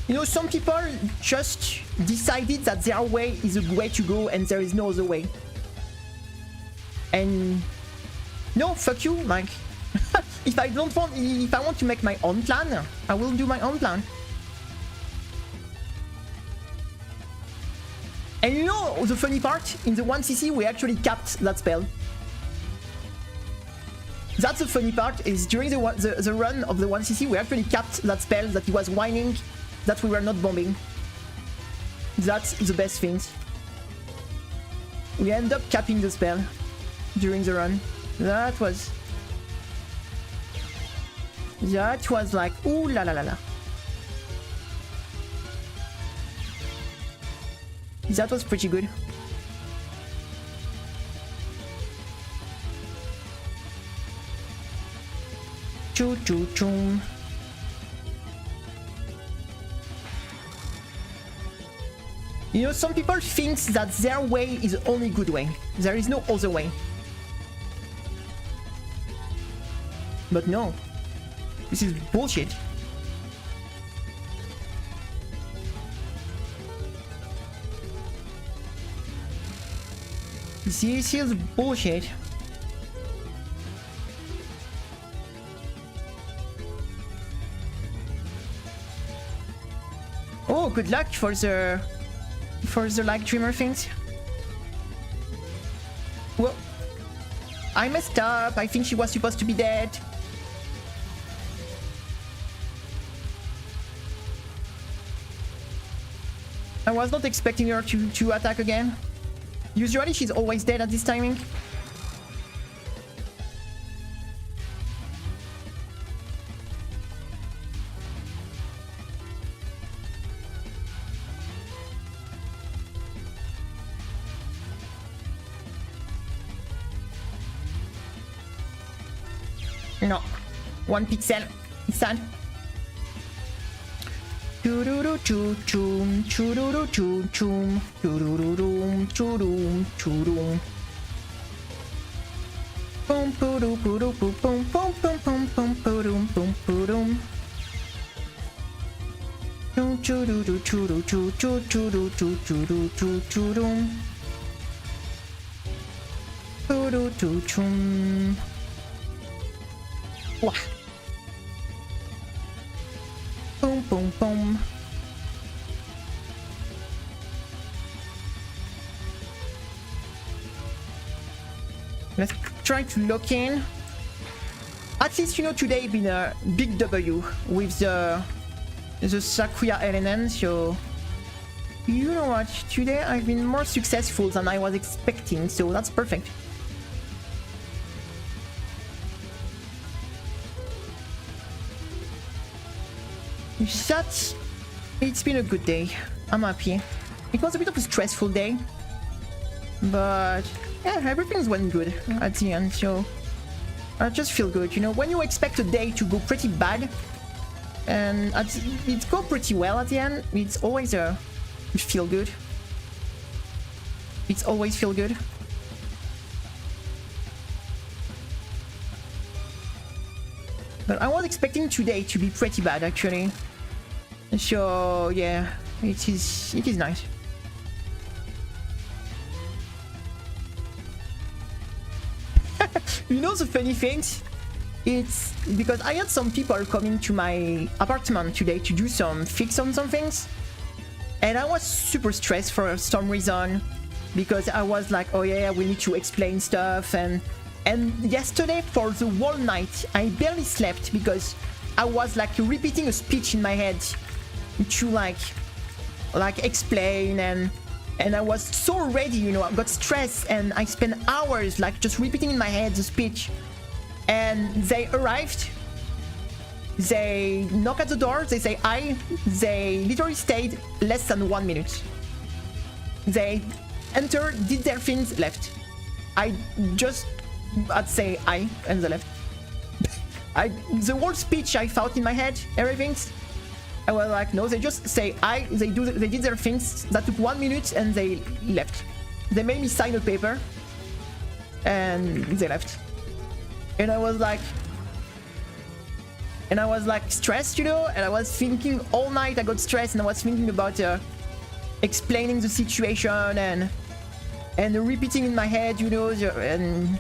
You know, some people just decided that their way is the way to go and there is no other way. And no, fuck you, like if I want to make my own plan, I will do my own plan. And you know the funny part? In the 1cc we actually capped that spell. That's the funny part, is during the run of the 1cc we actually capped that spell that he was whining that we were not bombing. That's the best thing. We end up capping the spell. during the run. That was like ooh la la la la. That was pretty good. Choo choo choo. You know, some people think that their way is the only good way. There is no other way. But no. This is bullshit. This is bullshit. Oh, good luck for the like dreamer things. Well, I messed up. I think she was supposed to be dead. I was not expecting her to attack again. Usually she's always dead at this timing. No. 1 pixel. It's sad. Choo-doo-doo choo-choom, choo-doo-doo choo-choom, choo-doo-doo-doom, choo-doom, choo-doom. Boom, poo-doo, poo-doo, boom, boom, boom, boom, boom, boom, poo-doom, boom, poo-doom. Choo-doo-doo, choo-doo, choo-choo, choo-doo, choo-choo-doo, choo-choo-doom. Poo-doo, choo-choom. Wah. Boom, boom, boom. Let's try to lock in. At least, you know, today been a big W with the Sakuya LNN, so you know what, today I've been more successful than I was expecting, so that's perfect. It's been a good day. I'm happy. It was a bit of a stressful day, but yeah, everything's went good at the end, so I just feel good. You know, when you expect a day to go pretty bad and it go pretty well at the end, it's always feel good. It's always feel good. But I was expecting today to be pretty bad, actually. So yeah, it is nice. You know the funny things? It's because I had some people coming to my apartment today to do some fix on some things, and I was super stressed for some reason because I was like, oh yeah, we need to explain stuff, and yesterday for the whole night I barely slept because I was like repeating a speech in my head to like explain, and I was so ready, you know. I got stressed and I spent hours like just repeating in my head the speech, and they arrived, they knock at the door, they say hi, they literally stayed less than 1 minute. They entered, did their things, left. I'd say hi and they left. The whole speech I thought in my head, everything, I was like, no, they just say hi, they did their things, that took 1 minute and they left. They made me sign a paper and they left. And I was like stressed, you know, and I was thinking all night. I got stressed and I was thinking about explaining the situation and repeating in my head, you know, and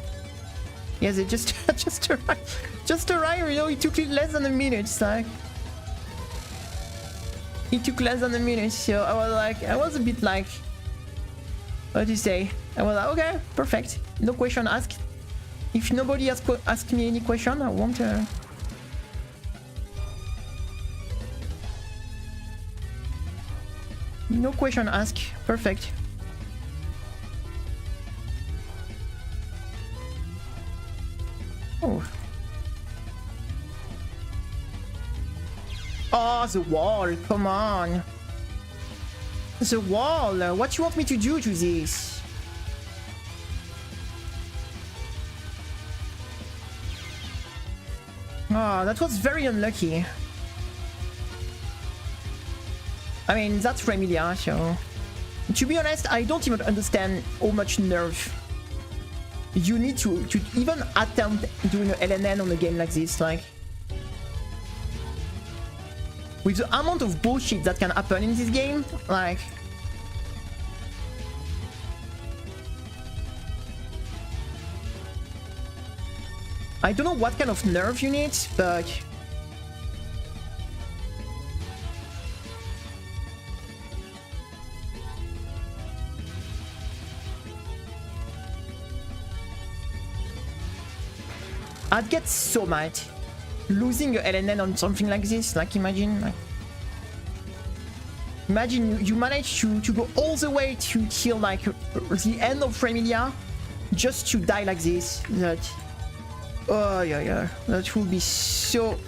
yeah, they just arrived, you know. It took less than a minute. It's like it took less than a minute, so I was a bit like, what do you say? I was like, okay, perfect, no question asked. If nobody has asked me any question, I won't. No question asked. Perfect. Oh. Oh, the wall, come on. The wall, what you want me to do to this? Oh, that was very unlucky. I mean, that's Remilia, so... To be honest, I don't even understand how much nerve you need to even attempt doing an LNN on a game like this, like... With the amount of bullshit that can happen in this game, like... I don't know what kind of nerve you need, but... I'd get so mad. Losing a LNN on something like this, like imagine, like... Imagine you manage to go all the way to kill like the end of Remilia just to die like this. That... Oh yeah, that would be so...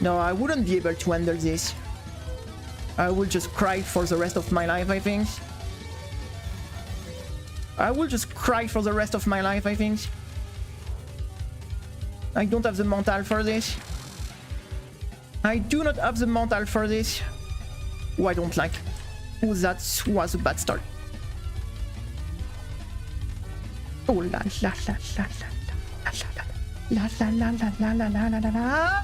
No, I wouldn't be able to handle this. I would just cry for the rest of my life, I think. I will just cry for the rest of my life, I think. I don't have the mental for this. I do not have the mental for this. Oh, I don't like. Oh, that was a bad start. Oh la la la la la la la la la la la la la la.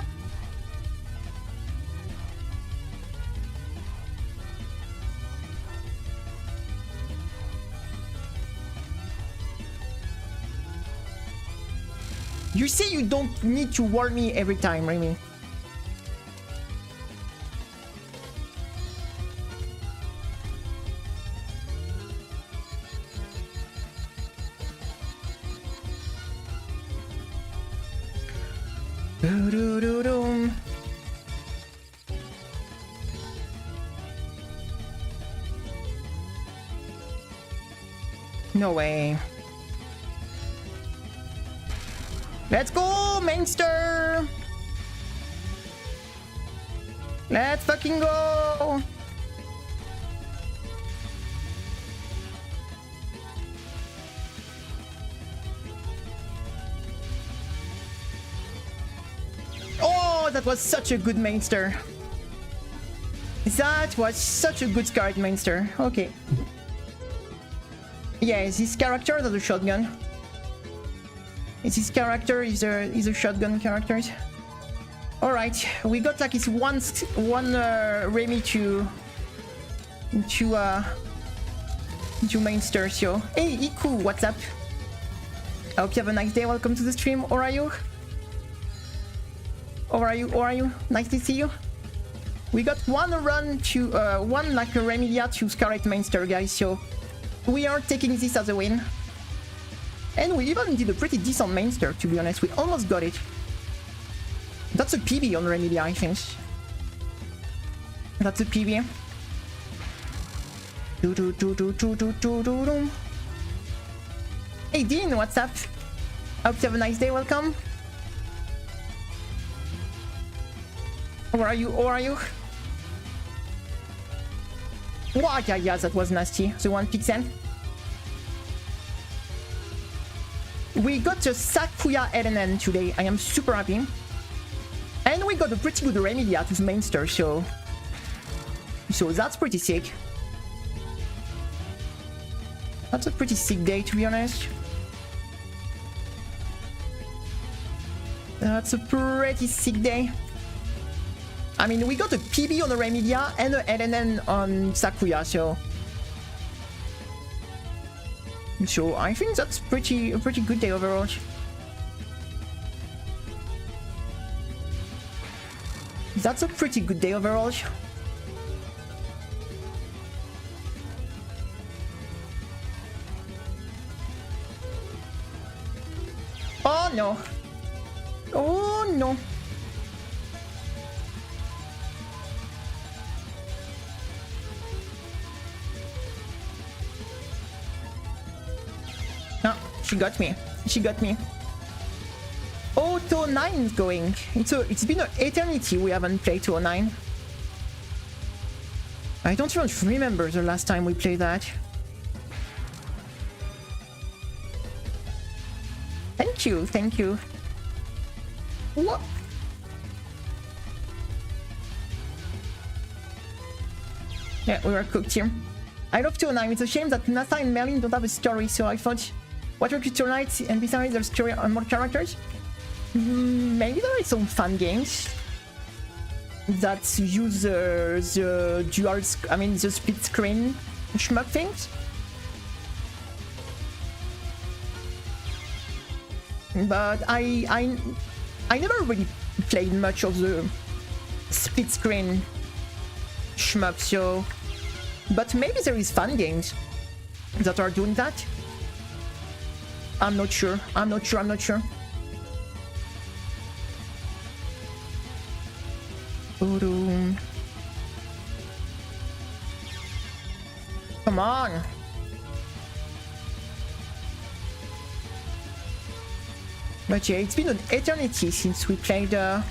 You say you don't need to warn me every time, Remy. No way. Let's go, Mainster! Let's fucking go! Oh, that was such a good Mainster. That was such a good card, Mainster. Okay. Yeah, this character has a shotgun. This character is a shotgun character. All right, we got like this one Remy to Mainster. So hey Iku, what's up? I hope you have a nice day. Welcome to the stream. How are you? How are you? Nice to see you. We got one run to one like a Remilia to Scarlet Mainster, guys. So we are taking this as a win. And we even did a pretty decent Mainster, to be honest. We almost got it. That's a PB on Remilia, I think. That's a PB. Hey Dean, what's up? Hope you have a nice day. Welcome. How are you? How are you? Wow, yeah, that was nasty. The one pixel. We got a Sakuya LNN today. I am super happy. And we got a pretty good Remilia to Mainster, so that's pretty sick. That's a pretty sick day, to be honest. That's a pretty sick day. I mean, we got a PB on the Remilia and a LNN on Sakuya, so I think that's a pretty good day overall. That's a pretty good day overall. Oh no. Oh no. No, she got me. She got me. Oh, 209 is going. It's been an eternity we haven't played 209. I don't even remember the last time we played that. Thank you, thank you. What? Yeah, we were cooked here. I love 209. It's a shame that Nasa and Merlin don't have a story, so I thought, what would you tonight? And besides, there's story on more characters? Maybe there are some fun games that use the dual, the split screen shmup things. But I never really played much of the split screen shmup, so. But maybe there is fun games that are doing that. I'm not sure. I'm not sure. Come on. But yeah, it's been an eternity since we played 9.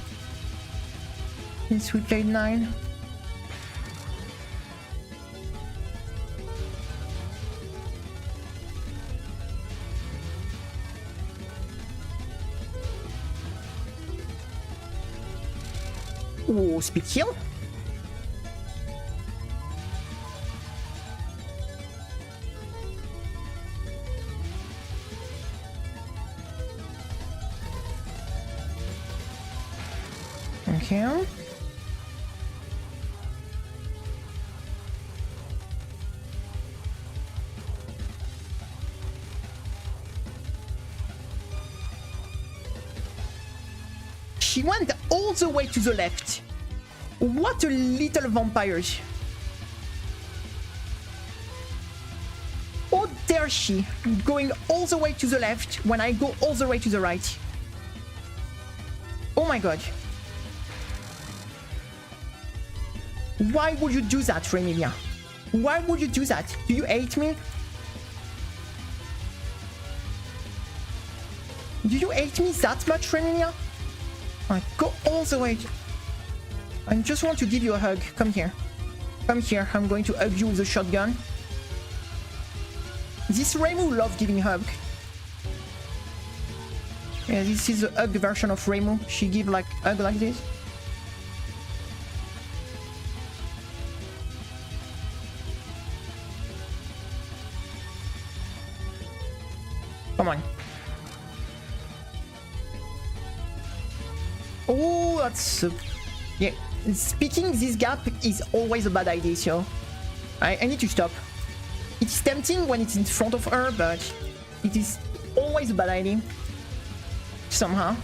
Oh, speed kill. Okay. She went all the way to the left. What a little vampire. How dare she, going all the way to the left when I go all the way to the right. Oh my god. Why would you do that, Remilia? Why would you do that? Do you hate me? Do you hate me that much, Remilia? I go all the way. I just want to give you a hug. Come here. Come here. I'm going to hug you with a shotgun. This Reimu loves giving hug. Yeah, this is the hug version of Reimu. She give like hug like this. Come on. Oh, that's... yeah. Speaking this gap is always a bad idea, so I need to stop. It's tempting when it's in front of her, but it is always a bad idea. Somehow.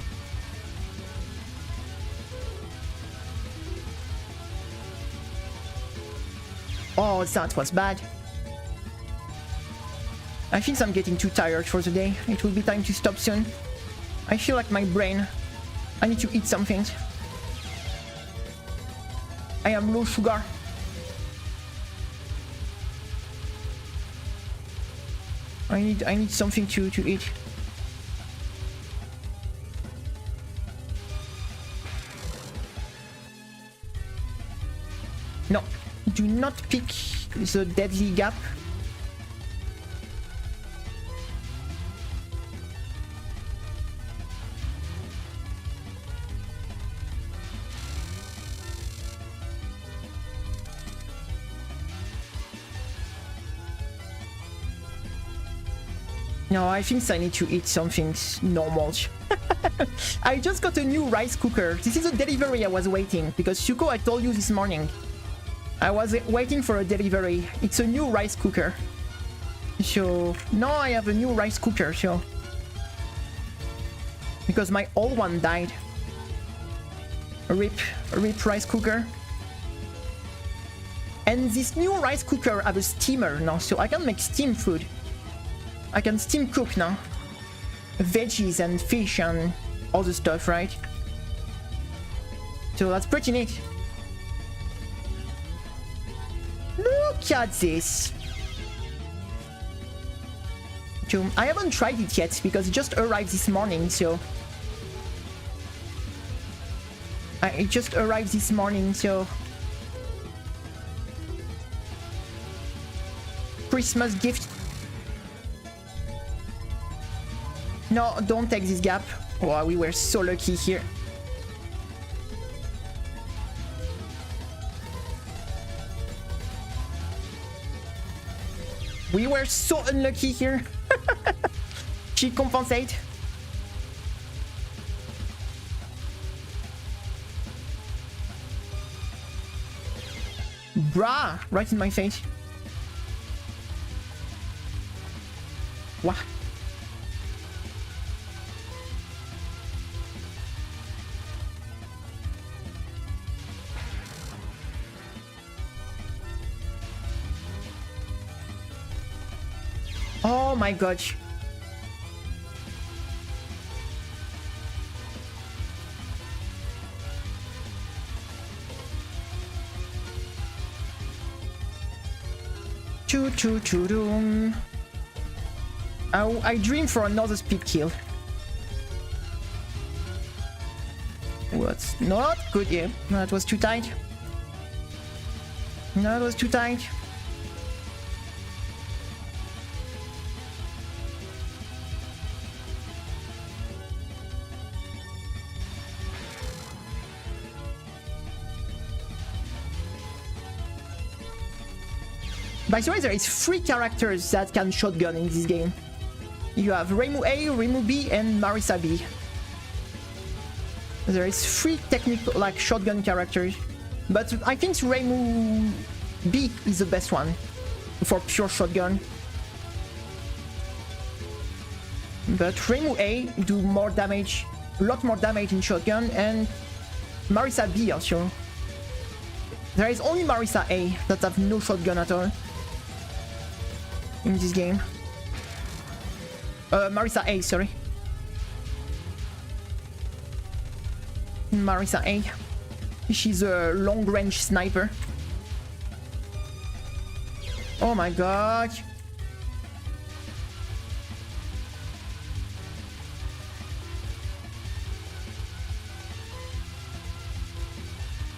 Oh, that was bad. I think I'm getting too tired for the day. It will be time to stop soon. I feel like my brain. I need to eat something. I am low sugar. I need something to eat. No, do not pick the deadly gap. No, I think I need to eat something normal. I just got a new rice cooker. This is a delivery I was waiting, because Yuko, I told you this morning. I was waiting for a delivery. It's a new rice cooker. So, now I have a new rice cooker, so... because my old one died. RIP rice cooker. And this new rice cooker have a steamer now, so I can make steam food. I can steam cook now. Veggies and fish and all the stuff, right? So that's pretty neat. Look at this. So I haven't tried it yet because it just arrived this morning, so It just arrived this morning, so... Christmas gift. No, don't take this gap. Wow, we were so lucky here. We were so unlucky here. She compensate. Bruh, right in my face. What? Oh my gosh. Choo choo choo doom. I dream for another speed kill. What's not good here? No, that was too tight. No, that was too tight. By the way, there is 3 characters that can shotgun in this game. You have Reimu A, Reimu B, and Marisa B. There is 3 technical, like, shotgun characters. But I think Reimu B is the best one for pure shotgun. But Reimu A do more damage, a lot more damage in shotgun, and Marisa B also. There is only Marisa A that have no shotgun at all in this game. Marisa A, sorry. Marisa A. She's a long-range sniper. Oh my god.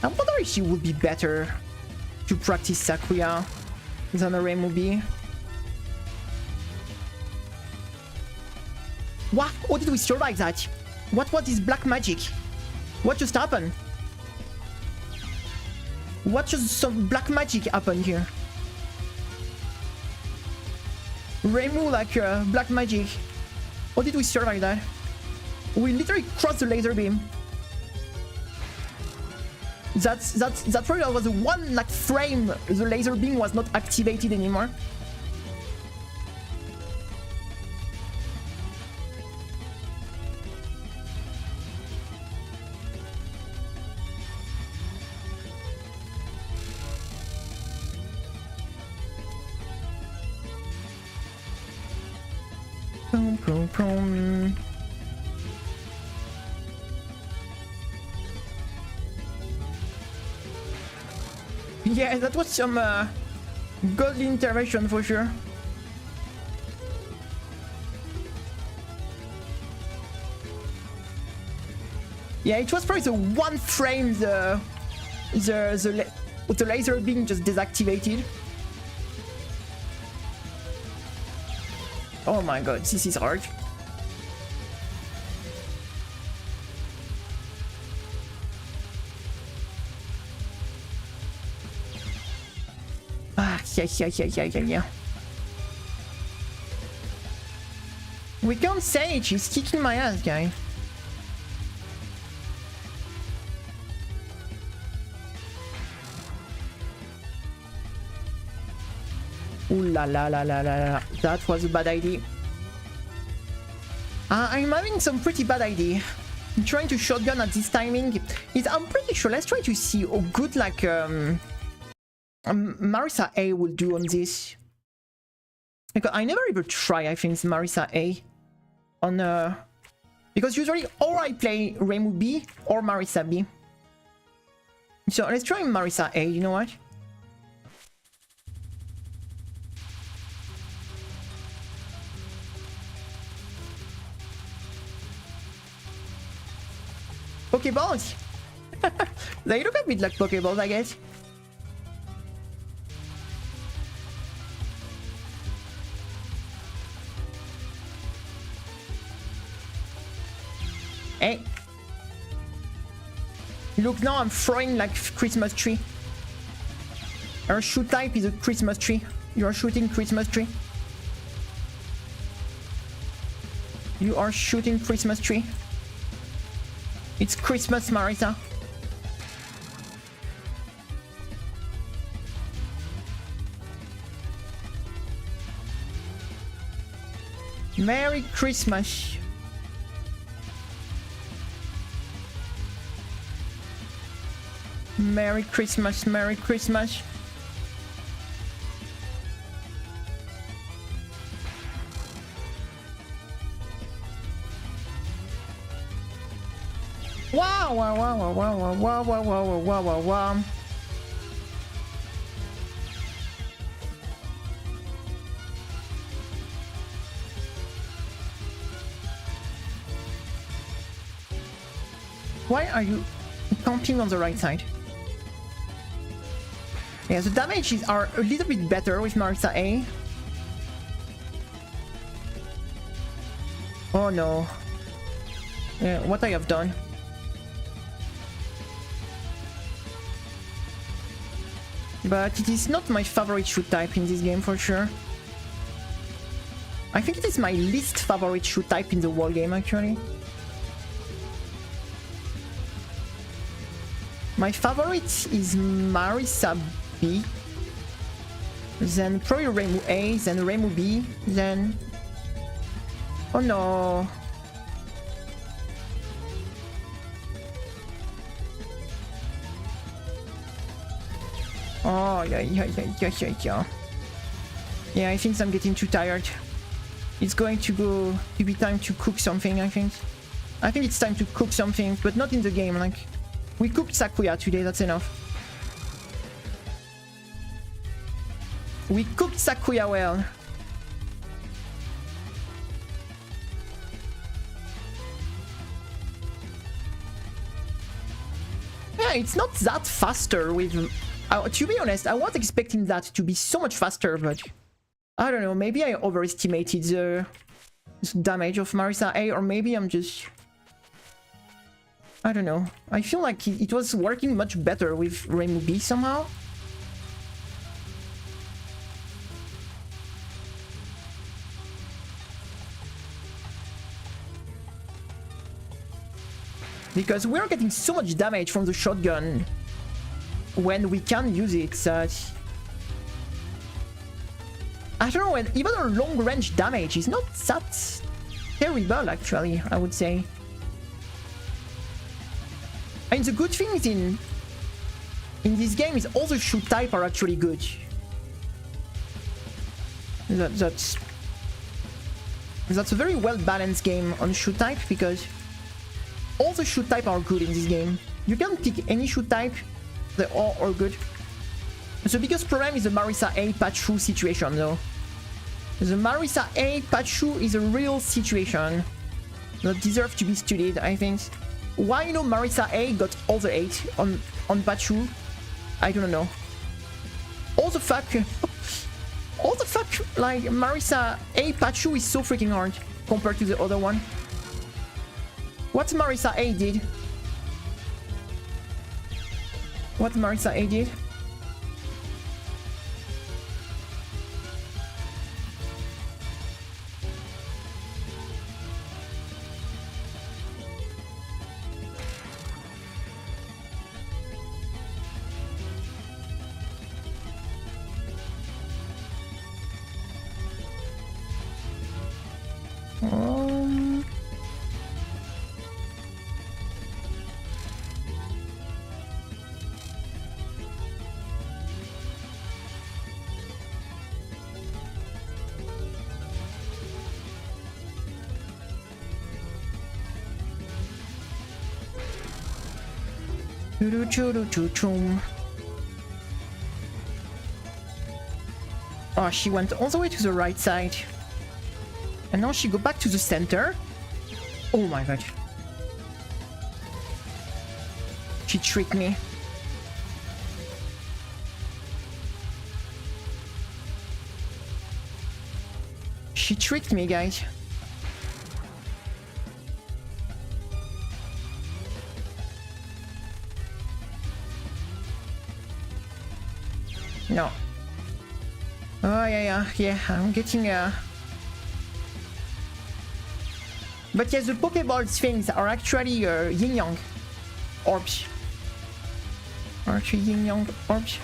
I wonder if she would be better to practice Sakuya than a Reimu B. What? How did we survive that? What was this black magic? What just happened? What just some black magic happened here? Reimu like black magic. How did we survive that? We literally crossed the laser beam. That probably was the one like frame the laser beam was not activated anymore. Yeah, that was some godly intervention for sure. Yeah, it was probably the one frame the laser beam just deactivated. Oh my god, this is hard. Ah, yeah. We can't say it, she's kicking my ass, guy. Ooh la la la la la la. That was a bad idea. I'm having some pretty bad idea. I'm trying to shotgun at this timing. I'm pretty sure. Let's try to see how good like Marisa A will do on this. Because I never ever try, I think, Marisa A on because usually or I play Reimu B or Marisa B. So let's try Marisa A, you know what? Okay, balls. They look a bit like Pokeballs, I guess. Hey. Look, now I'm throwing like Christmas tree. Our shoot type is a Christmas tree. You are shooting Christmas tree. You are shooting Christmas tree. It's Christmas, Marisa. Merry Christmas. Merry Christmas, Merry Christmas. Wow, wow, wow, wow, wow, wow, wow, wow, wow, wow, wow. Why are you camping on the right side? Yeah, the damages are a little bit better with Marisa A. Oh no. Yeah, what I have done. But it is not my favorite shoot type in this game for sure. I think it is my least favorite shoot type in the whole game actually. My favorite is Marisa B, then probably Reimu A, then Reimu B, then... Oh no. Oh, yeah. Yeah, I think I'm getting too tired. It's going to be time to cook something, I think. I think it's time to cook something, but not in the game, like... We cooked Sakuya today, that's enough. We cooked Sakuya well. Yeah, it's not that faster with... to be honest, I was expecting that to be so much faster, but... I don't know, maybe I overestimated the damage of Marisa A, or maybe I'm just... I don't know. I feel like it was working much better with Reimu B somehow. Because we're getting so much damage from the shotgun when we can use it that... I don't know, and even a long range damage is not that terrible actually, I would say. And the good thing is in this game is all the shoot type are actually good. That's a very well balanced game on shoot type because all the shoot type are good in this game. You can pick any shoot type, they all are good. The biggest problem is the Marisa A Pachu situation though. The Marisa A Pachu is a real situation that deserves to be studied, I think. Why Marisa A got all the 8 on Pachu? I don't know. All the fuck, like Marisa A Pachu is so freaking hard compared to the other one. What Marisa A did? What Marisa A did? Oh, she went all the way to the right side. And now she go back to the center. Oh my god. She she tricked me. She tricked me, guys. No. Oh, yeah, I'm getting But yes, the Pokeballs things are actually yin-yang orbs. Are actually yin-yang orbs.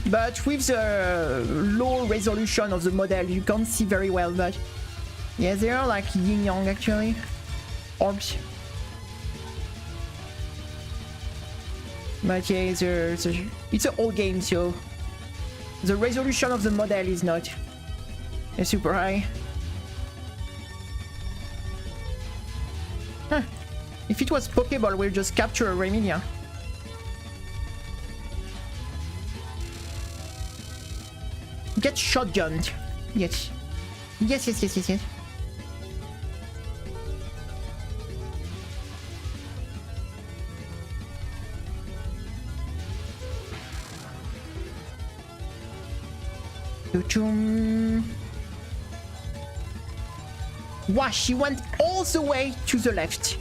But with the low resolution of the model, you can't see very well, but yeah, they are like yin-yang actually. Orbs. But yeah, it's an old game, so the resolution of the model is not super high. Huh. If it was Pokeball, we'll just capture a Reminia. Get shotgunned. Yes. Yes. Wow, she went all the way to the left.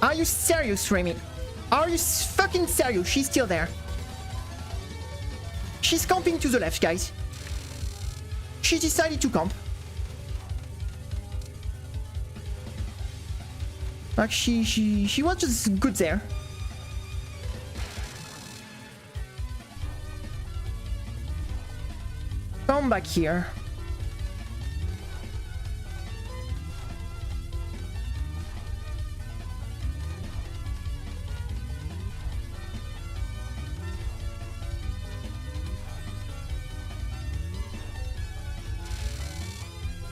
Are you serious, Remy? Are you fucking serious? She's still there. She's camping to the left, guys. She decided to camp. Like she was just good there. Come back here.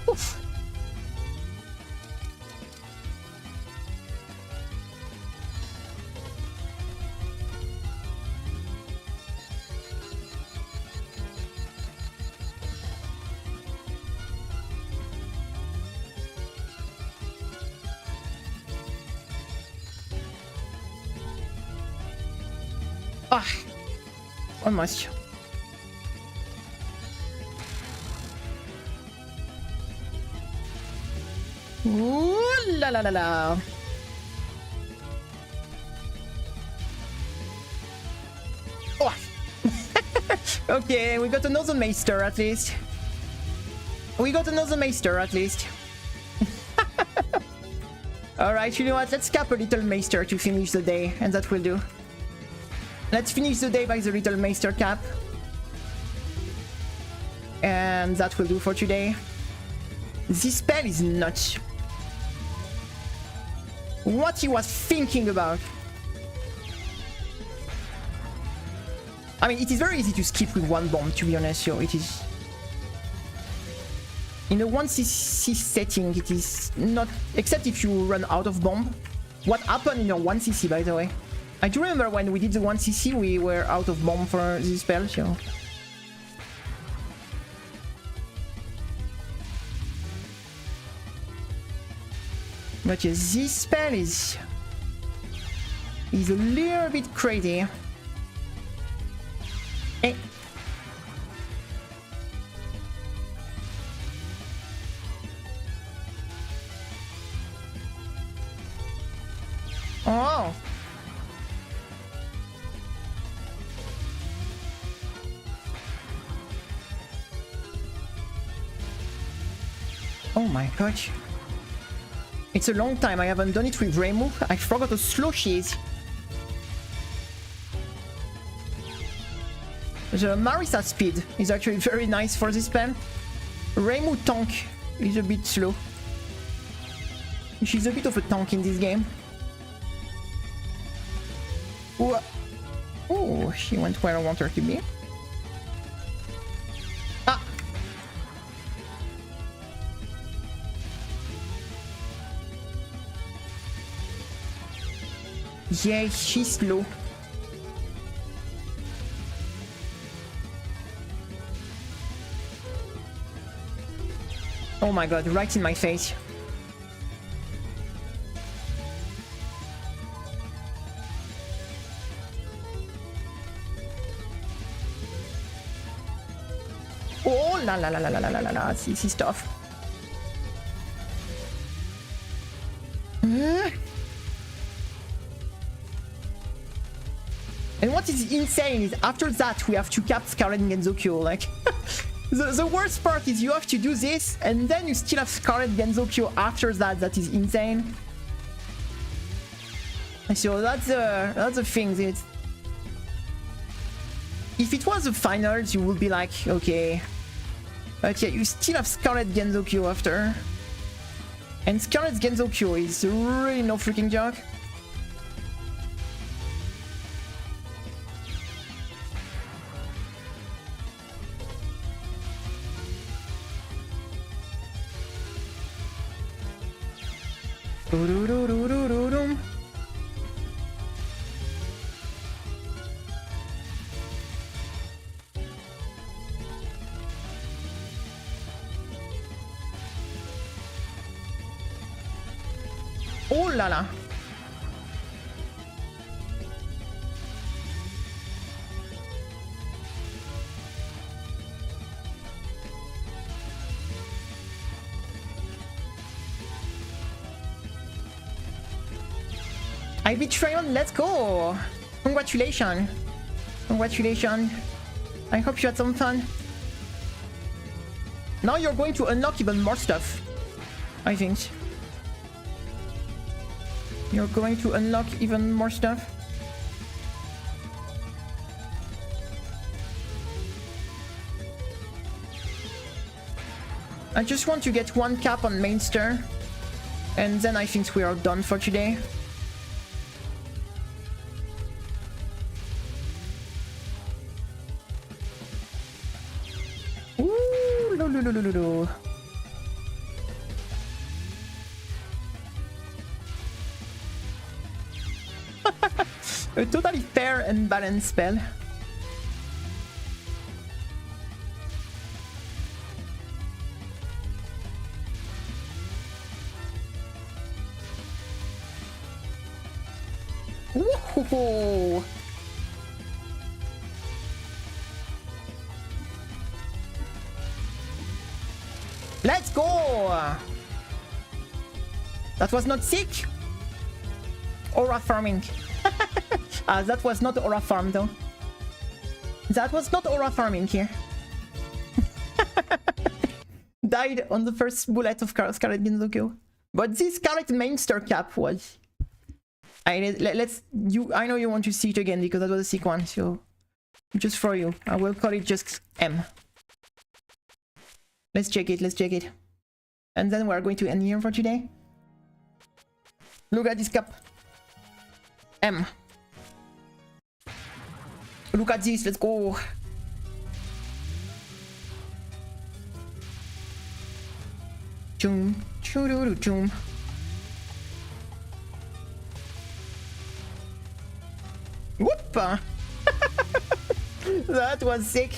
Oof. Ah, almost. Ooh la la la la. Oh. Okay, we got another Meister at least. Alright, you know what? Let's cap a little Meister to finish the day, and that will do. Let's finish the day by the little Meister cap. And that will do for today. This spell is nuts. What he was thinking about. I mean, it is very easy to skip with one bomb, to be honest, so it is... In a 1cc setting, it is not... Except if you run out of bomb. What happened in your 1cc, by the way? I do remember when we did the 1cc, we were out of bomb for this spell, so... But yes, this spell is a little bit crazy. Eh. Oh. Oh my god. It's a long time I haven't done it with Reimu. I forgot how slow she is. The Marisa speed is actually very nice for this spell. Reimu tank is a bit slow. She's a bit of a tank in this game. Oh, she went where I want her to be. Ah! Yeah, she's slow. Oh my god, right in my face. Oh la la la la la la la la, this is tough. And what is insane is after that we have to cap Scarlet Genzokyo, like the worst part is you have to do this and then you still have Scarlet Genzokyo after that. That is insane. So that's the thing. If it was the finals, you would be like, okay. But yeah, you still have Scarlet Genzokyo after. And Scarlet Genzokyo is really no freaking joke. Oh la la. I beat Trayon, let's go! Congratulations! Congratulations! I hope you had some fun. Now you're going to unlock even more stuff, I think. You're going to unlock even more stuff. I just want to get one cap on Mainster, and then I think we are done for today. Ooh, lo, lo, lo, lo, lo, lo. A totally fair and balanced spell. Woohoo! Let's go! That was not sick. Aura farming. That was not aura farm though. That was not aura farming here. Died on the first bullet of Scarlet Genzokyo. But this Scarlet Mainster cap was... I know you want to see it again because that was a sick one, so... Just for you. I will call it just M. Let's check it, let's check it. And then we're going to end here for today. Look at this cap. M. Look at this, let's go. Choom, choo choom. Whoop! That was sick.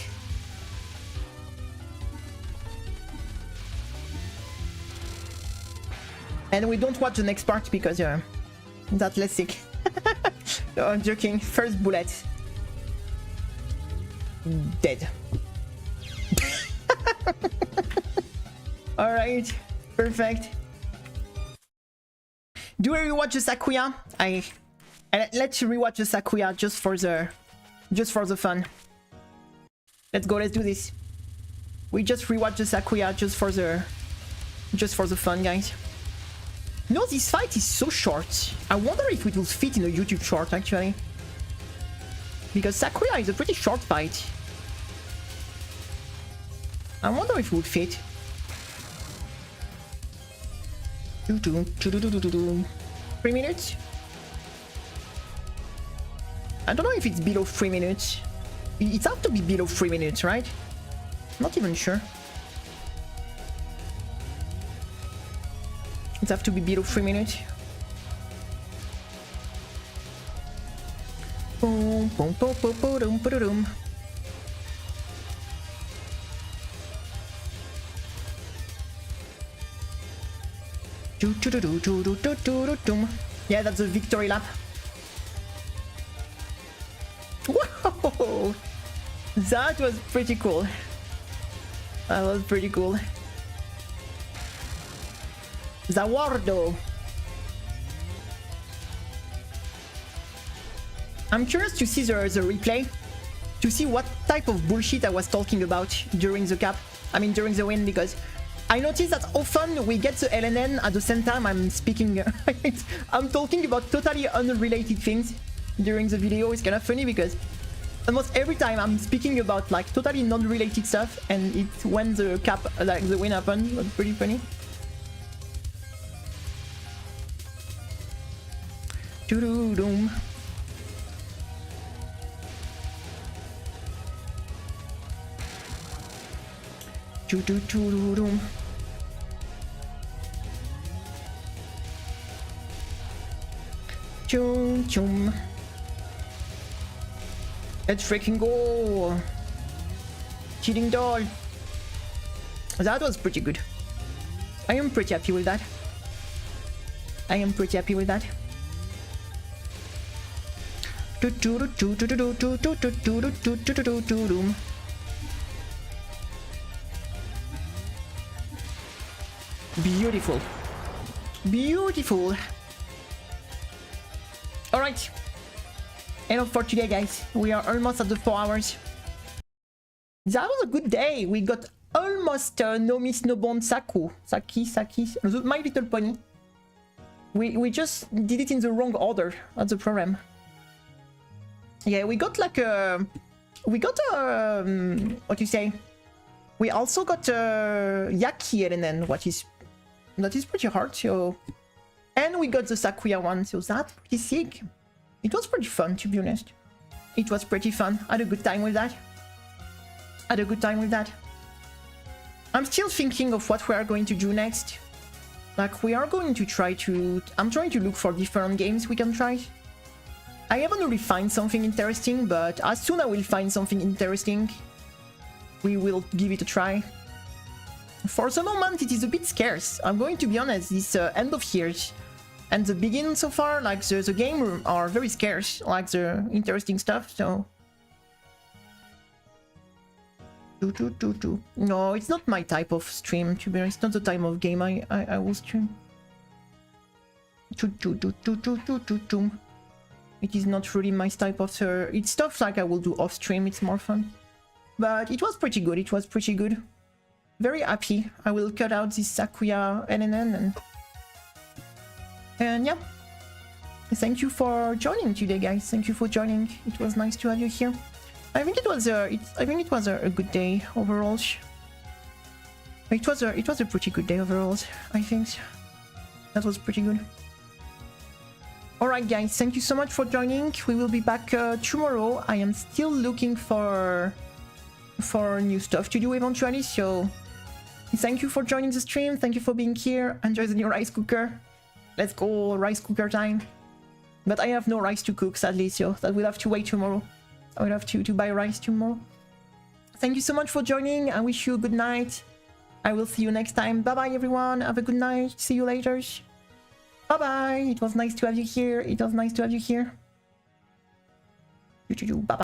And we don't watch the next part because that's less sick. No, I'm joking. First bullet. Dead. Alright. Perfect. Do we rewatch the Sakuya? Let's rewatch the Sakuya just for the fun. Let's go, let's do this. We just rewatch the Sakuya just for the fun, guys. No, this fight is so short. I wonder if it will fit in a YouTube short, actually. Because Sakuya is a pretty short fight. I wonder if it would fit. 3 minutes? I don't know if it's below 3 minutes. It has to be below 3 minutes, right? Not even sure. It have to be below 3 minutes. Boom, boom, boom, boom, boom, boom, boom. Yeah, that's a victory lap. Whoa! That was pretty cool. That was pretty cool. Zawardo. I'm curious to see the replay, to see what type of bullshit I was talking about during the cap. I mean, during the win, because I noticed that often we get the LNN at the same time I'm speaking. I'm talking about totally unrelated things during the video. It's kind of funny because almost every time I'm speaking about like totally non-related stuff, and it's when the cap, like the win happened. That's pretty funny. Doo-doo-doom. Doo-doo-doo-doo-doom. Chum chum. Let's freaking go! Cheating doll! That was pretty good. I am pretty happy with that. I am pretty happy with that. Beautiful. Beautiful. Alright. Enough for today, guys. We are almost at the 4 hours. That was a good day. We got almost no miss, no bond Saki, My Little Pony. We just did it in the wrong order. That's the problem. Yeah, we got like a... We got a... what do you say? We also got a Yaki LNN, that is pretty hard, so... And we got the Sakuya one, so that's pretty sick. It was pretty fun, to be honest. It was pretty fun. I had a good time with that. I'm still thinking of what we are going to do next. Like, we are going to try to... I'm trying to look for different games we can try. I haven't really found something interesting, but as soon as I will find something interesting, we will give it a try. For the moment, it is a bit scarce. I'm going to be honest, this end of year and the beginning so far, like the game are very scarce, like the interesting stuff, so... No, it's not my type of stream, to be honest. It's not the type of game I will stream. It is not really my type of... it's stuff like I will do off stream, it's more fun. But it was pretty good, Very happy. I will cut out this Sakuya LNN and yeah. Thank you for joining today, guys. Thank you for joining. It was nice to have you here. I think it was a good day overall. It was a pretty good day overall. I think that was pretty good. Alright, guys. Thank you so much for joining. We will be back tomorrow. I am still looking for new stuff to do eventually, so thank you for joining the stream. Thank you for being here. Enjoy the new rice cooker. Let's go, rice cooker time. But I have no rice to cook, sadly, so that will have to wait tomorrow. I will have to buy rice tomorrow. Thank you so much for joining. I wish you a good night. I will see you next time. Bye bye, everyone. Have a good night. See you later. Bye bye. It was nice to have you here. Bye bye.